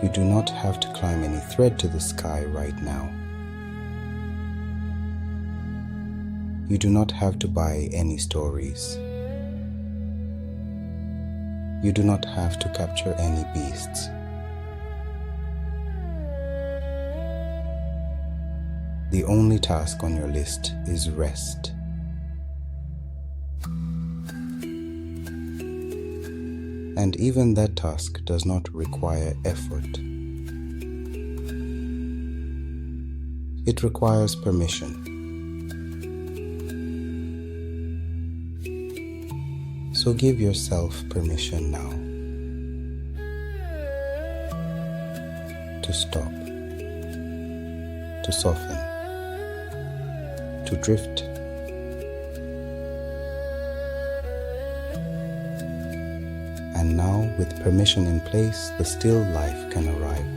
You do not have to climb any thread to the sky right now. You do not have to buy any stories. You do not have to capture any beasts. The only task on your list is rest. And even that task does not require effort. It requires permission. So give yourself permission now to stop, to soften, to drift. And now, with permission in place, the still life can arrive.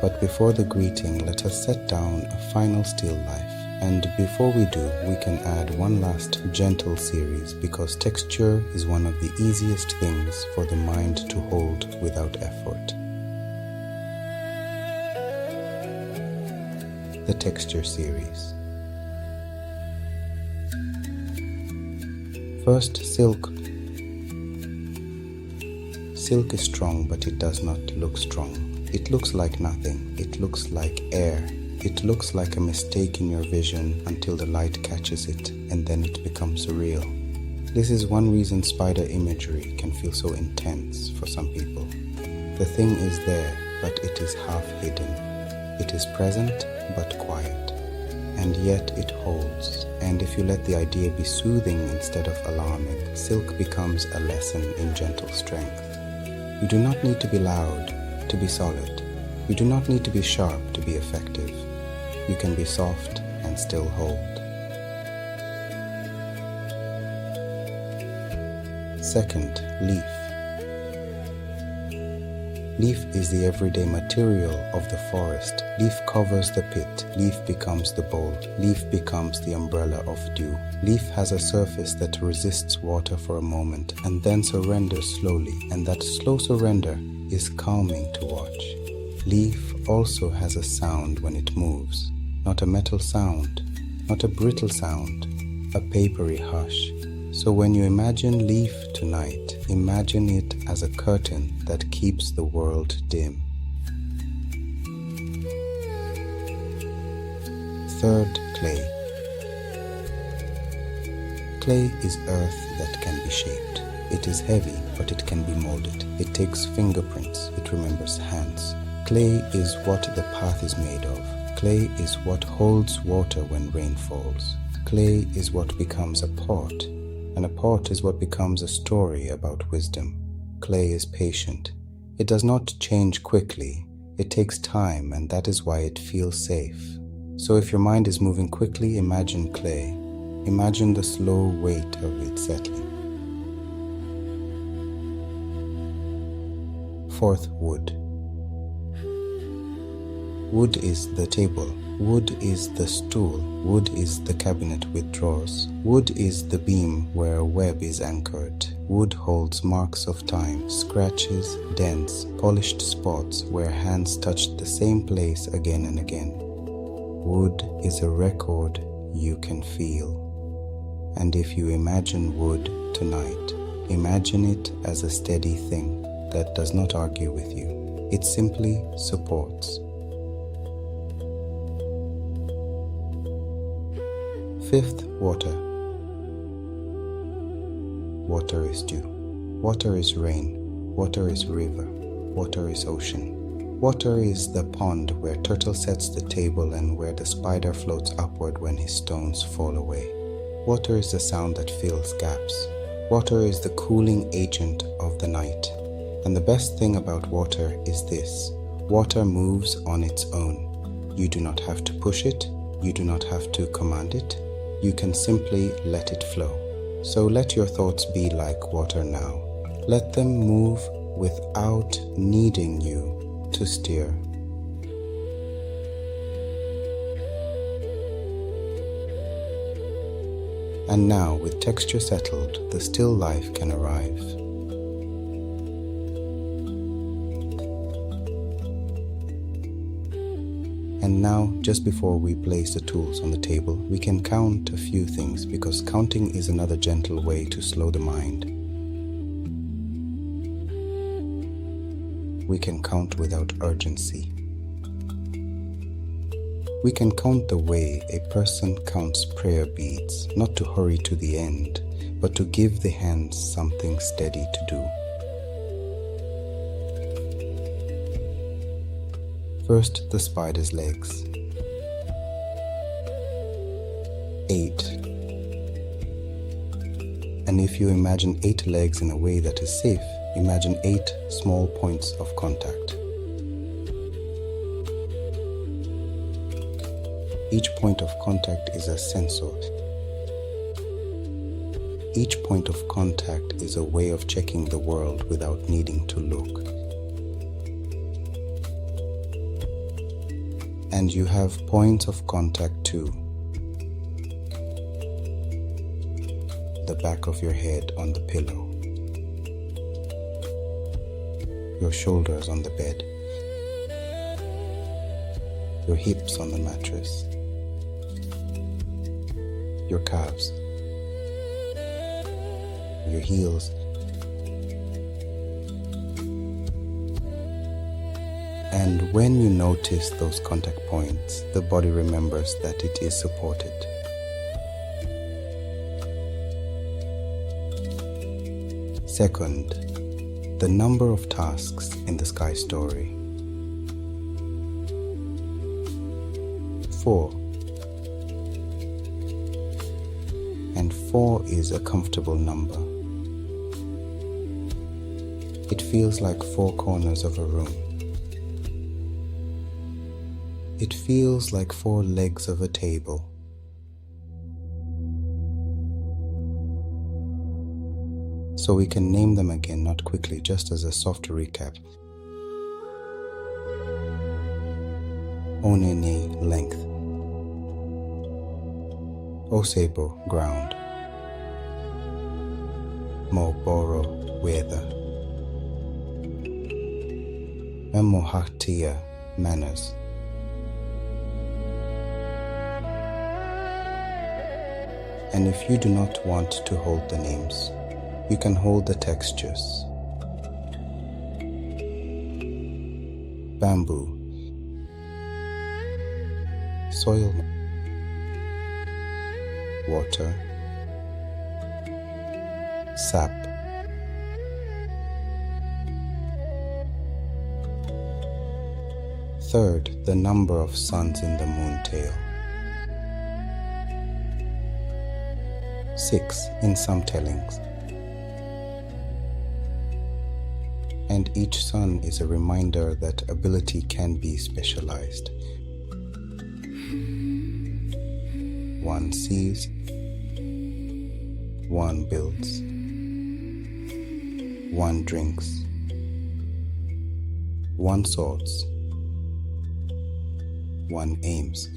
But before the greeting, let us set down a final still life. And before we do, we can add one last gentle series, because texture is one of the easiest things for the mind to hold without effort. The texture series. First, silk. Silk is strong, but it does not look strong. It looks like nothing. It looks like air. It looks like a mistake in your vision until the light catches it, and then it becomes real. This is one reason spider imagery can feel so intense for some people. The thing is there, but it is half hidden. It is present, but quiet. And yet it holds. And if you let the idea be soothing instead of alarming, silk becomes a lesson in gentle strength. You do not need to be loud to be solid. You do not need to be sharp to be effective. You can be soft and still hold. Second, leaf. Leaf is the everyday material of the forest. Leaf covers the pit. Leaf becomes the bowl. Leaf becomes the umbrella of dew. Leaf has a surface that resists water for a moment and then surrenders slowly, and that slow surrender is calming to watch. Leaf also has a sound when it moves. Not a metal sound, not a brittle sound, a papery hush. So when you imagine leaf tonight, imagine it as a curtain that keeps the world dim. Third, clay. Clay is earth that can be shaped. It is heavy, but it can be molded. It takes fingerprints, it remembers hands. Clay is what the path is made of. Clay is what holds water when rain falls. Clay is what becomes a pot, and a pot is what becomes a story about wisdom. Clay is patient. It does not change quickly. It takes time, and that is why it feels safe. So if your mind is moving quickly, imagine clay. Imagine the slow weight of it settling. Fourth, wood. Wood is the table. Wood is the stool. Wood is the cabinet with drawers. Wood is the beam where a web is anchored. Wood holds marks of time, scratches, dents, polished spots where hands touched the same place again and again. Wood is a record you can feel. And if you imagine wood tonight, imagine it as a steady thing that does not argue with you. It simply supports. Fifth, water. Water is dew. Water is rain. Water is river. Water is ocean. Water is the pond where turtle sets the table and where the spider floats upward when his stones fall away. Water is the sound that fills gaps. Water is the cooling agent of the night. And the best thing about water is this: water moves on its own. You do not have to push it. You do not have to command it. You can simply let it flow. So let your thoughts be like water now. Let them move without needing you to steer. And now, with texture settled, the still life can arrive. And now, just before we place the tools on the table, we can count a few things, because counting is another gentle way to slow the mind. We can count without urgency. We can count the way a person counts prayer beads, not to hurry to the end, but to give the hands something steady to do. First, the spider's legs. 8. And if you imagine 8 legs in a way that is safe, imagine 8 small points of contact. Each point of contact is a sensor. Each point of contact is a way of checking the world without needing to look. And you have points of contact too. The back of your head on the pillow. Your shoulders on the bed. Your hips on the mattress. Your calves. Your heels. And when you notice those contact points, the body remembers that it is supported. Second, the number of tasks in the sky story. 4. And 4 is a comfortable number. It feels like 4 corners of a room. It feels like 4 legs of a table. So we can name them again, not quickly, just as a soft recap. Onini, length. Osebo, ground. Mmoboro, weather. Mmoatia, manners. And if you do not want to hold the names, you can hold the textures. Bamboo, soil, water, sap, Third, the number of suns in the moon tail. 6 in some tellings. And each sun is a reminder that ability can be specialized. 1 sees, 1 builds, 1 drinks, 1 sorts, 1 aims,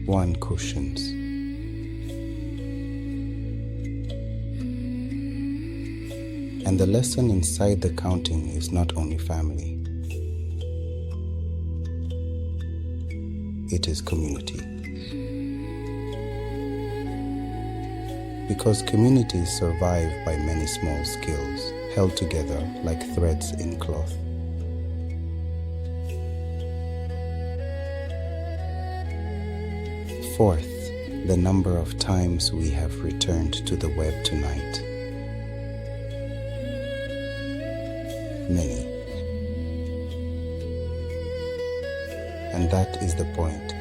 1 cushions. And the lesson inside the counting is not only family, it is community. Because communities survive by many small skills held together like threads in cloth. Fourth, the number of times we have returned to the web tonight. Many. And that is the point.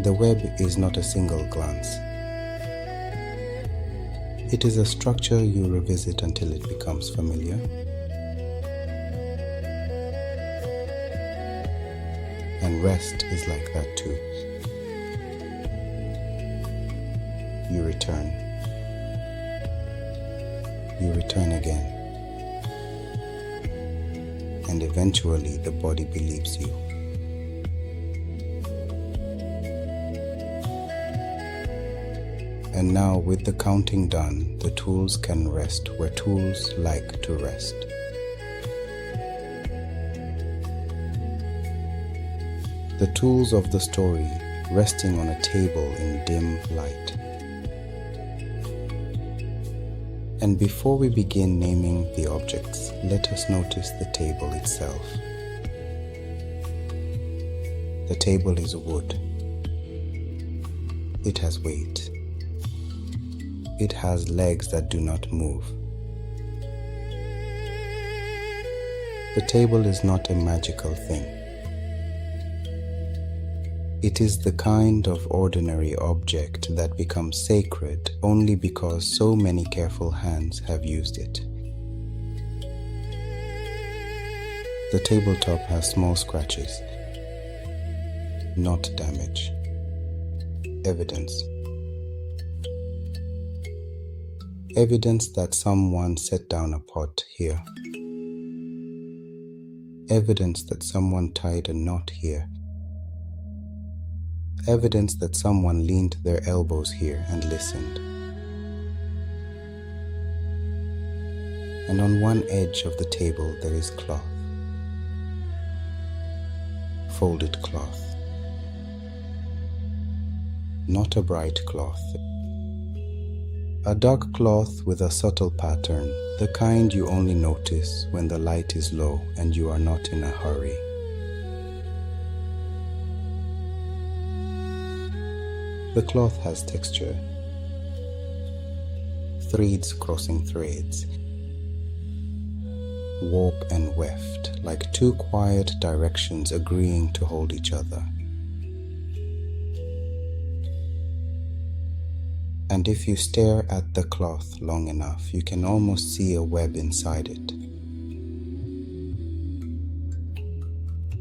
The web is not a single glance. It is a structure you revisit until it becomes familiar. And rest is like that too. You return. You return again. And eventually the body believes you. And now with the counting done, the tools can rest where tools like to rest. The tools of the story resting on a table in dim light. And before we begin naming the objects, let us notice the table itself. The table is wood. It has weight. It has legs that do not move. The table is not a magical thing. It is the kind of ordinary object that becomes sacred only because so many careful hands have used it. The tabletop has small scratches, not damage. Evidence. Evidence that someone set down a pot here. Evidence that someone tied a knot here. Evidence that someone leaned their elbows here and listened. And on one edge of the table there is cloth. Folded cloth. Not a bright cloth. A dark cloth with a subtle pattern, the kind you only notice when the light is low and you are not in a hurry. The cloth has texture, threads crossing threads, warp and weft, like two quiet directions agreeing to hold each other. And if you stare at the cloth long enough, you can almost see a web inside it.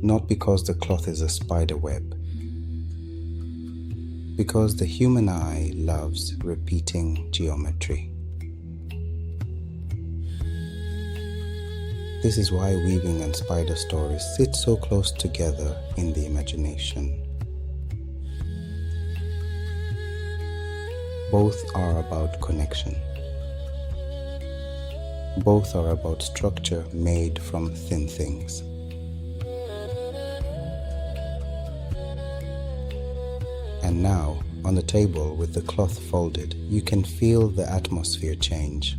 Not because the cloth is a spider web, because the human eye loves repeating geometry. This is why weaving and spider stories sit so close together in the imagination. Both are about connection. Both are about structure made from thin things. And now, on the table with the cloth folded, you can feel the atmosphere change.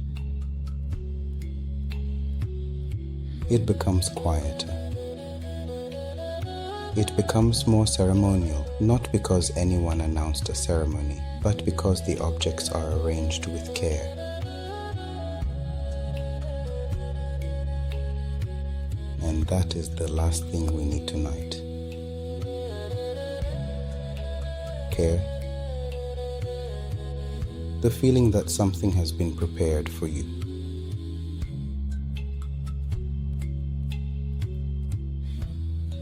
It becomes quieter. It becomes more ceremonial, not because anyone announced a ceremony, but because the objects are arranged with care. And that is the last thing we need tonight. Care. The feeling that something has been prepared for you.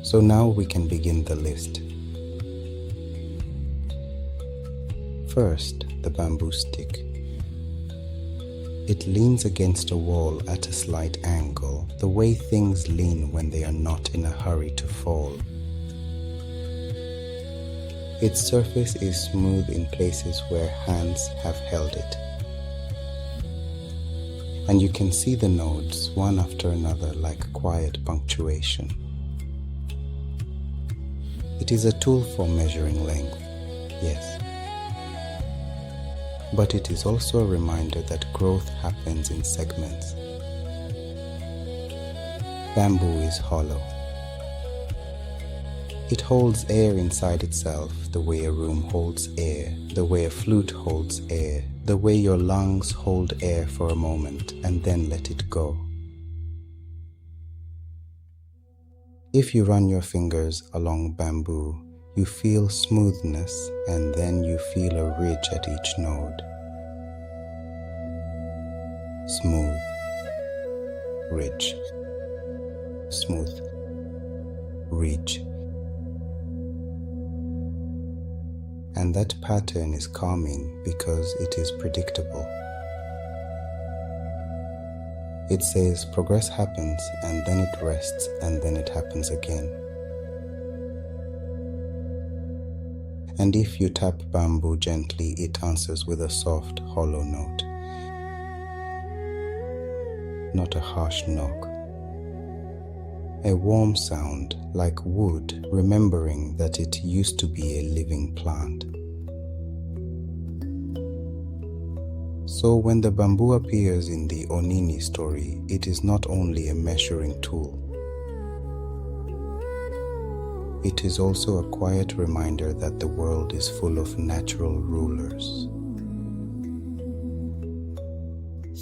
So now we can begin the list. First, the bamboo stick. It leans against a wall at a slight angle, the way things lean when they are not in a hurry to fall. Its surface is smooth in places where hands have held it. And you can see the nodes one after another like quiet punctuation. It is a tool for measuring length, yes. But it is also a reminder that growth happens in segments. Bamboo is hollow. It holds air inside itself the way a room holds air, the way a flute holds air, the way your lungs hold air for a moment and then let it go. If you run your fingers along bamboo, you feel smoothness and then you feel a ridge at each node. Smooth, ridge, smooth, ridge. And that pattern is calming because it is predictable. It says progress happens and then it rests and then it happens again. And if you tap bamboo gently, it answers with a soft, hollow note. Not a harsh knock. A warm sound like wood, remembering that it used to be a living plant. So when the bamboo appears in the Onini story, it is not only a measuring tool. It is also a quiet reminder that the world is full of natural rulers.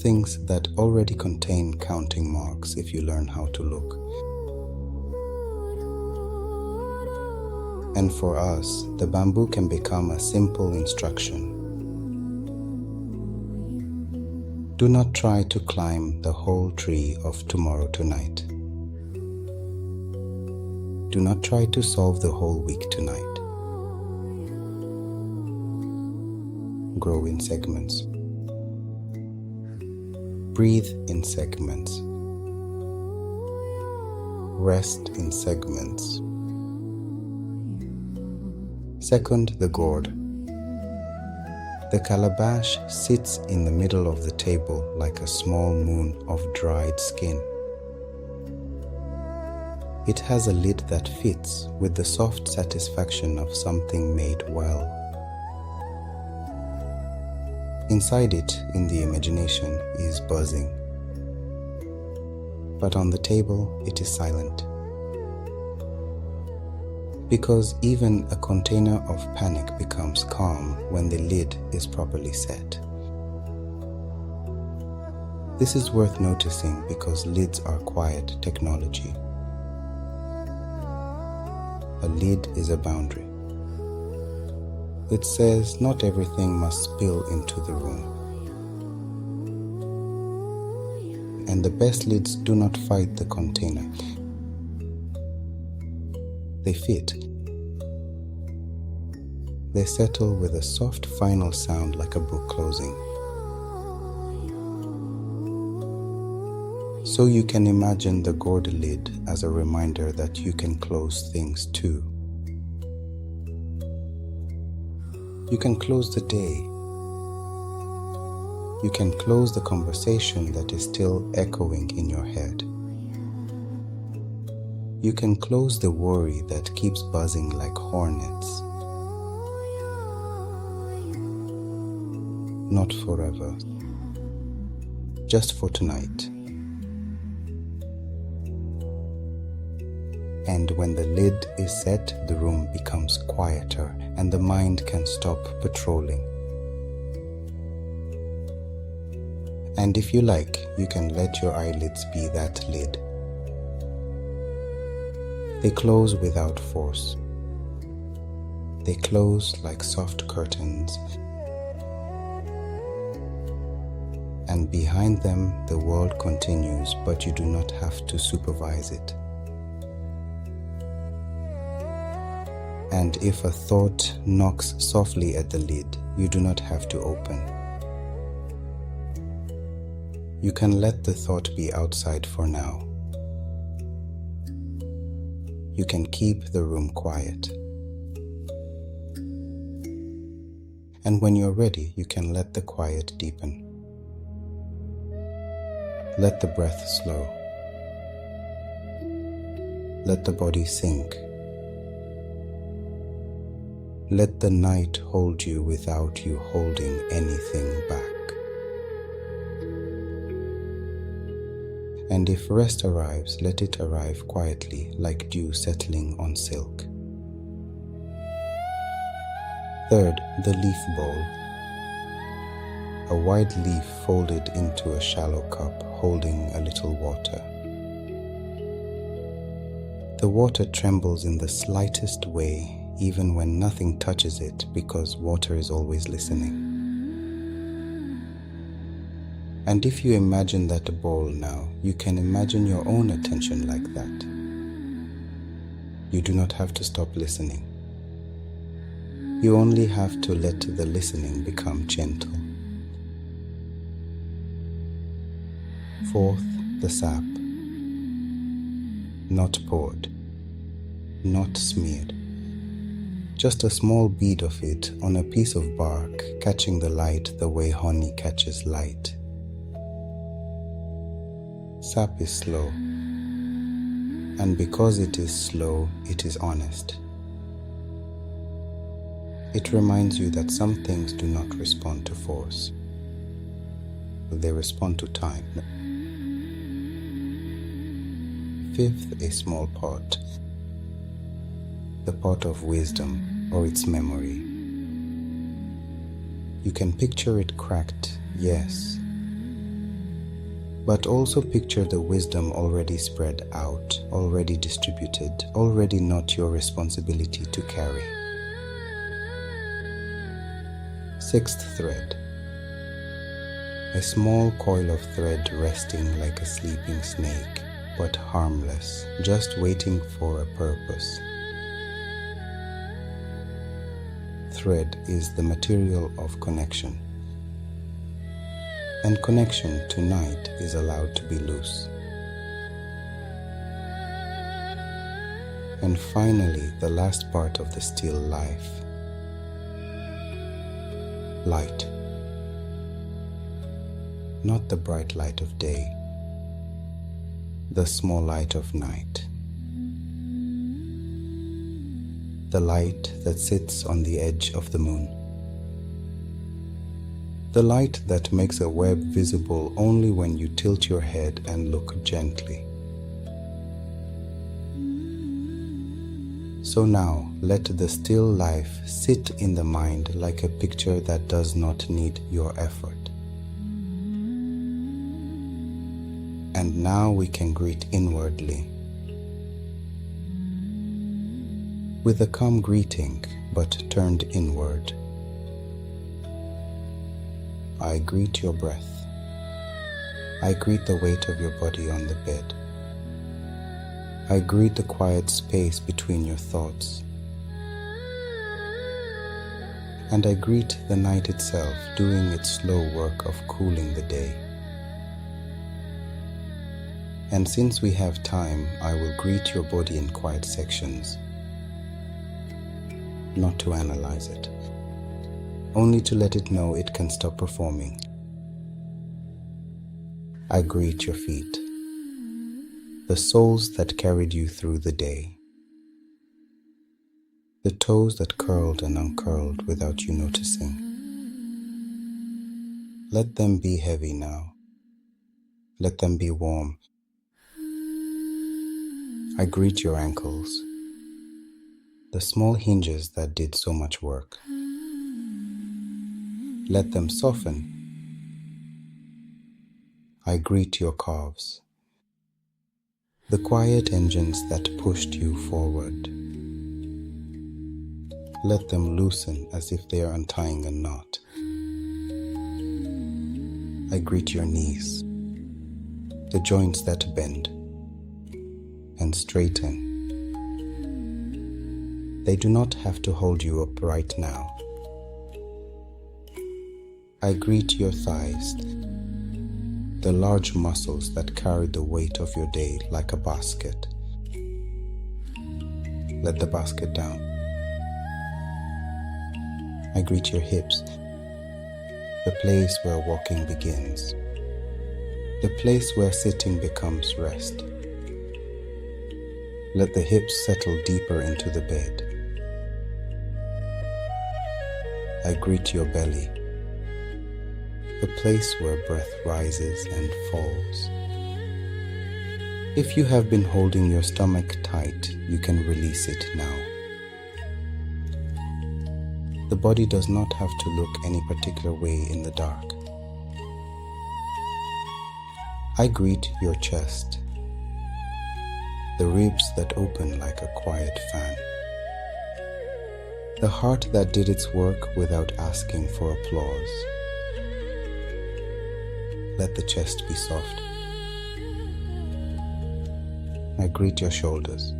Things that already contain counting marks if you learn how to look. And for us, the bamboo can become a simple instruction. Do not try to climb the whole tree of tomorrow tonight. Do not try to solve the whole week tonight. Grow in segments. Breathe in segments. Rest in segments. Second, the gourd. The calabash sits in the middle of the table like a small moon of dried skin. It has a lid that fits with the soft satisfaction of something made well. Inside it, in the imagination, is buzzing. But on the table, it is silent. Because even a container of panic becomes calm when the lid is properly set. This is worth noticing because lids are quiet technology. A lid is a boundary. It says not everything must spill into the room. And the best lids do not fight the container. They fit. They settle with a soft final sound like a book closing. So you can imagine the gourd lid as a reminder that you can close things too. You can close the day. You can close the conversation that is still echoing in your head. You can close the worry that keeps buzzing like hornets. Not forever, just for tonight. And when the lid is set, the room becomes quieter and the mind can stop patrolling. And if you like, you can let your eyelids be that lid. They close without force. They close like soft curtains, and behind them the world continues, but you do not have to supervise it. And if a thought knocks softly at the lid, you do not have to open. You can let the thought be outside for now. You can keep the room quiet. And when you're ready, you can let the quiet deepen. Let the breath slow. Let the body sink. Let the night hold you without you holding anything back. And if rest arrives, let it arrive quietly, like dew settling on silk. Third, the leaf bowl. A wide leaf folded into a shallow cup, holding a little water. The water trembles in the slightest way, even when nothing touches it, because water is always listening. And if you imagine that bowl now, you can imagine your own attention like that. You do not have to stop listening. You only have to let the listening become gentle. Fourth, the sap. Not poured, not smeared. Just a small bead of it on a piece of bark, catching the light the way honey catches light. Sap is slow, and because it is slow, it is honest. It reminds you that some things do not respond to force. They respond to time. Fifth, a small pot. The pot of wisdom, or its memory. You can picture it cracked, yes, but also picture the wisdom already spread out, already distributed, already not your responsibility to carry. Sixth thread. A small coil of thread resting like a sleeping snake, but harmless, just waiting for a purpose. Thread is the material of connection, and connection tonight is allowed to be loose. And finally, the last part of the still life. Light. Not the bright light of day, the small light of night. The light that sits on the edge of the moon. The light that makes a web visible only when you tilt your head and look gently. So now, let the still life sit in the mind like a picture that does not need your effort. And now we can greet inwardly. With a calm greeting, but turned inward. I greet your breath. I greet the weight of your body on the bed. I greet the quiet space between your thoughts. And I greet the night itself doing its slow work of cooling the day. And since we have time, I will greet your body in quiet sections. Not to analyze it, only to let it know it can stop performing. I greet your feet, the soles that carried you through the day, the toes that curled and uncurled without you noticing. Let them be heavy now. Let them be warm. I greet your ankles, the small hinges that did so much work. Let them soften. I greet your calves, the quiet engines that pushed you forward. Let them loosen as if they are untying a knot. I greet your knees, the joints that bend and straighten. They do not have to hold you up right now. I greet your thighs, the large muscles that carry the weight of your day like a basket. Let the basket down. I greet your hips, the place where walking begins, the place where sitting becomes rest. Let the hips settle deeper into the bed. I greet your belly, the place where breath rises and falls. If you have been holding your stomach tight, you can release it now. The body does not have to look any particular way in the dark. I greet your chest, the ribs that open like a quiet fan, the heart that did its work without asking for applause. Let the chest be soft. I greet your shoulders,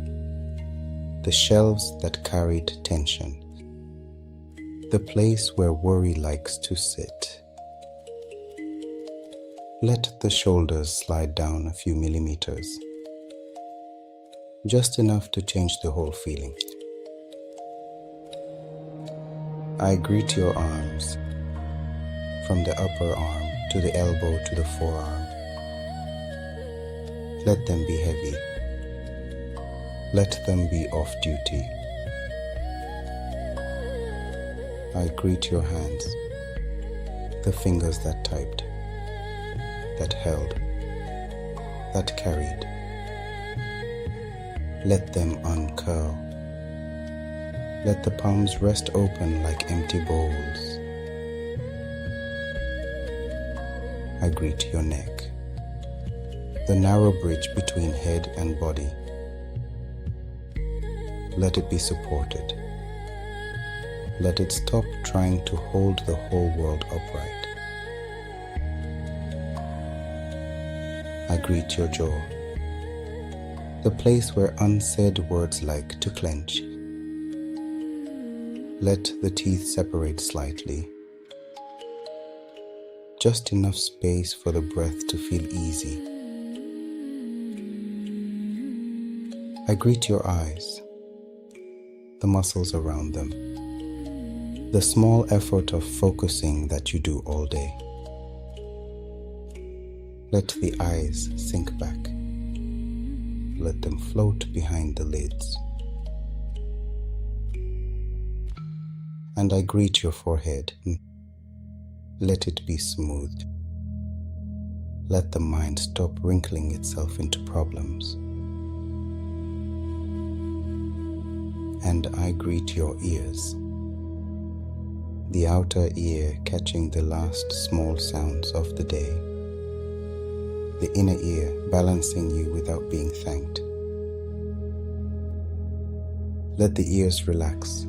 the shelves that carried tension, the place where worry likes to sit. Let the shoulders slide down a few millimeters, just enough to change the whole feeling. I greet your arms, from the upper arm to the elbow to the forearm. Let them be heavy. Let them be off duty. I greet your hands, the fingers that typed, that held, that carried. Let them uncurl. Let the palms rest open like empty bowls. I greet your neck, the narrow bridge between head and body. Let it be supported. Let it stop trying to hold the whole world upright. I greet your jaw, the place where unsaid words like to clench. Let the teeth separate slightly, just enough space for the breath to feel easy. I greet your eyes, the muscles around them, the small effort of focusing that you do all day. Let the eyes sink back. Let them float behind the lids. And I greet your forehead. Let it be smoothed. Let the mind stop wrinkling itself into problems. And I greet your ears, the outer ear catching the last small sounds of the day, the inner ear balancing you without being thanked. Let the ears relax.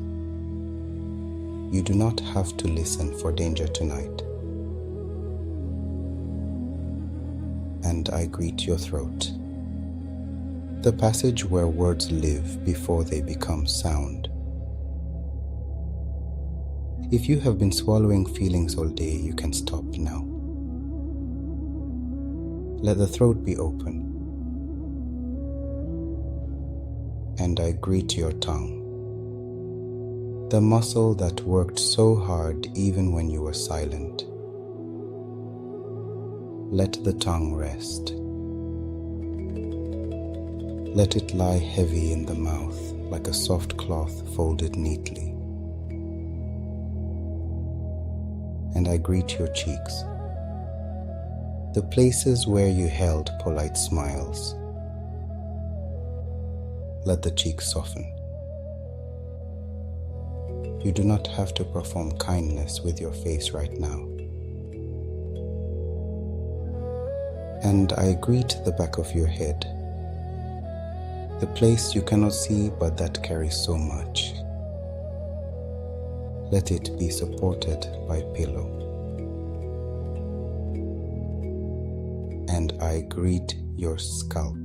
You do not have to listen for danger tonight. And I greet your throat, the passage where words live before they become sound. If you have been swallowing feelings all day, you can stop now. Let the throat be open. And I greet your tongue, the muscle that worked so hard even when you were silent. Let the tongue rest. Let it lie heavy in the mouth like a soft cloth folded neatly. And I greet your cheeks, the places where you held polite smiles. Let the cheeks soften. You do not have to perform kindness with your face right now. And I greet the back of your head, the place you cannot see but that carries so much. Let it be supported by pillow. And I greet your scalp,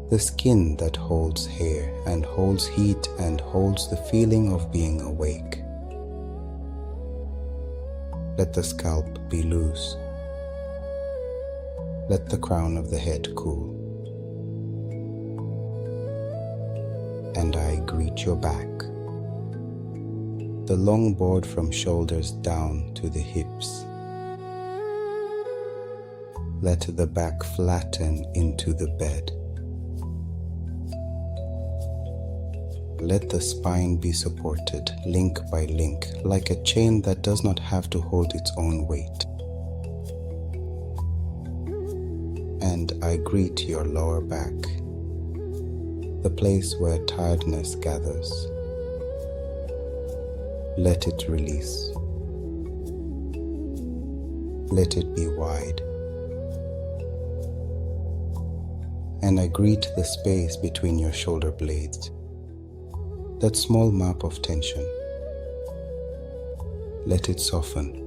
the skin that holds hair and holds heat and holds the feeling of being awake. Let the scalp be loose. Let the crown of the head cool. And I greet your back, the long board from shoulders down to the hips. Let the back flatten into the bed. Let the spine be supported link by link, like a chain that does not have to hold its own weight. And I greet your lower back, the place where tiredness gathers. Let it release. Let it be wide. And I greet the space between your shoulder blades, that small map of tension. Let it soften,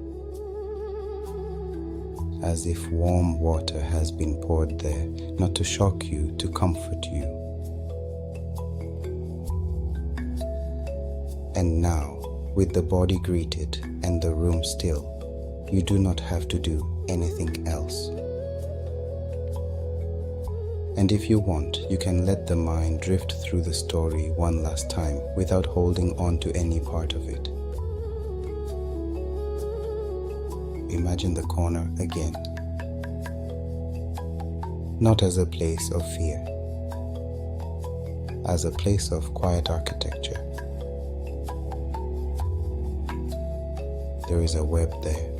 as if warm water has been poured there, not to shock you, to comfort you. And now, with the body greeted and the room still, you do not have to do anything else. And if you want, you can let the mind drift through the story one last time without holding on to any part of it. Imagine the corner again, not as a place of fear, as a place of quiet architecture. There is a web there,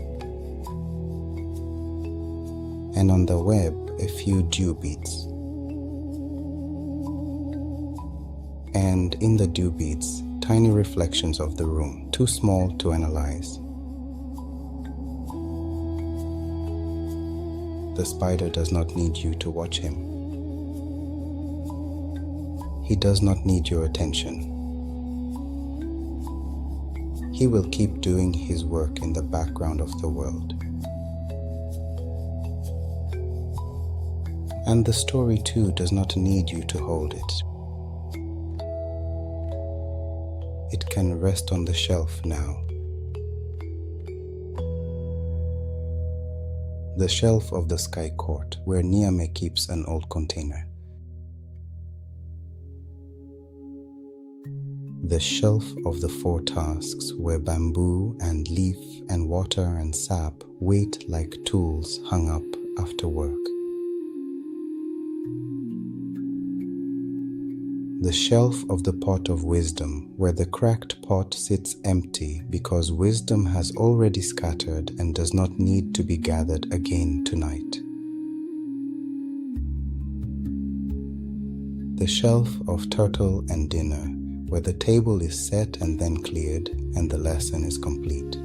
and on the web a few dew beads. And in the dew beads, tiny reflections of the room, too small to analyze. The spider does not need you to watch him. He does not need your attention. He will keep doing his work in the background of the world. And the story too does not need you to hold it. It can rest on the shelf now. The shelf of the Sky Court, where Nyame keeps an old container. The shelf of the 4 tasks, where bamboo and leaf and water and sap wait like tools hung up after work. The shelf of the pot of wisdom, where the cracked pot sits empty because wisdom has already scattered and does not need to be gathered again tonight. The shelf of turtle and dinner, where the table is set and then cleared and the lesson is complete.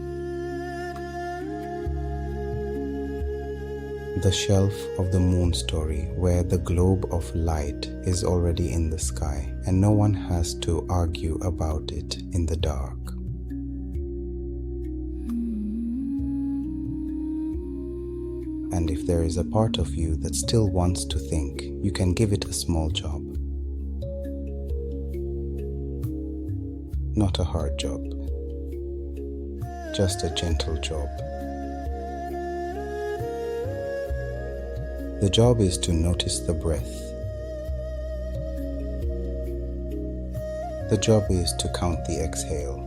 The shelf of the moon story, where the globe of light is already in the sky and no one has to argue about it in the dark. And if there is a part of you that still wants to think, you can give it a small job. Not a hard job, just a gentle job. The job is to notice the breath. The job is to count the exhale,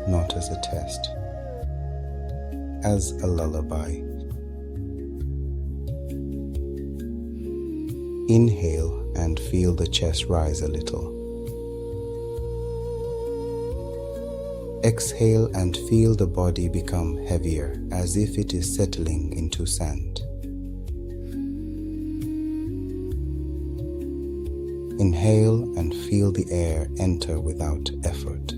not as a test, as a lullaby. Inhale and feel the chest rise a little. Exhale and feel the body become heavier, as if it is settling into sand. Inhale and feel the air enter without effort.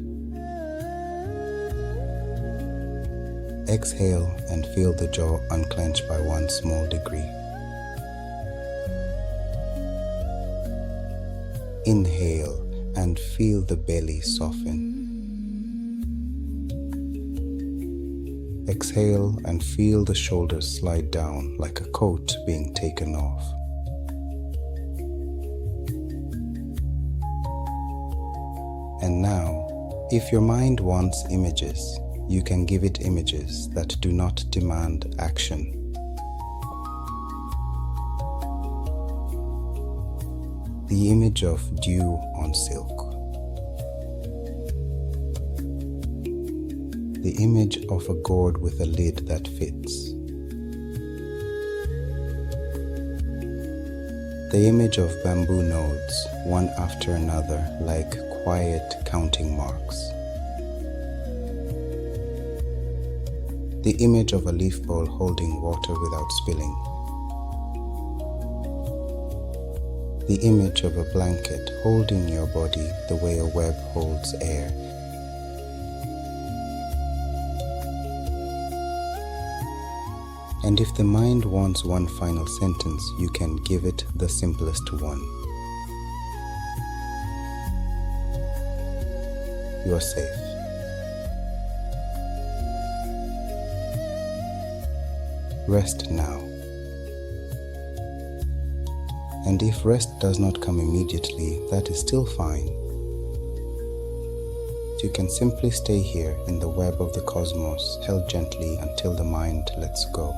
Exhale and feel the jaw unclench by one small degree. Inhale and feel the belly soften. Exhale and feel the shoulders slide down like a coat being taken off. And now, if your mind wants images, you can give it images that do not demand action. The image of dew on silk. The image of a gourd with a lid that fits. The image of bamboo nodes, one after another, like quiet counting marks. The image of a leaf bowl holding water without spilling. The image of a blanket holding your body the way a web holds air. And if the mind wants one final sentence, you can give it the simplest one. You are safe. Rest now. And if rest does not come immediately, that is still fine. You can simply stay here in the web of the cosmos, held gently until the mind lets go.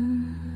Mm-hmm.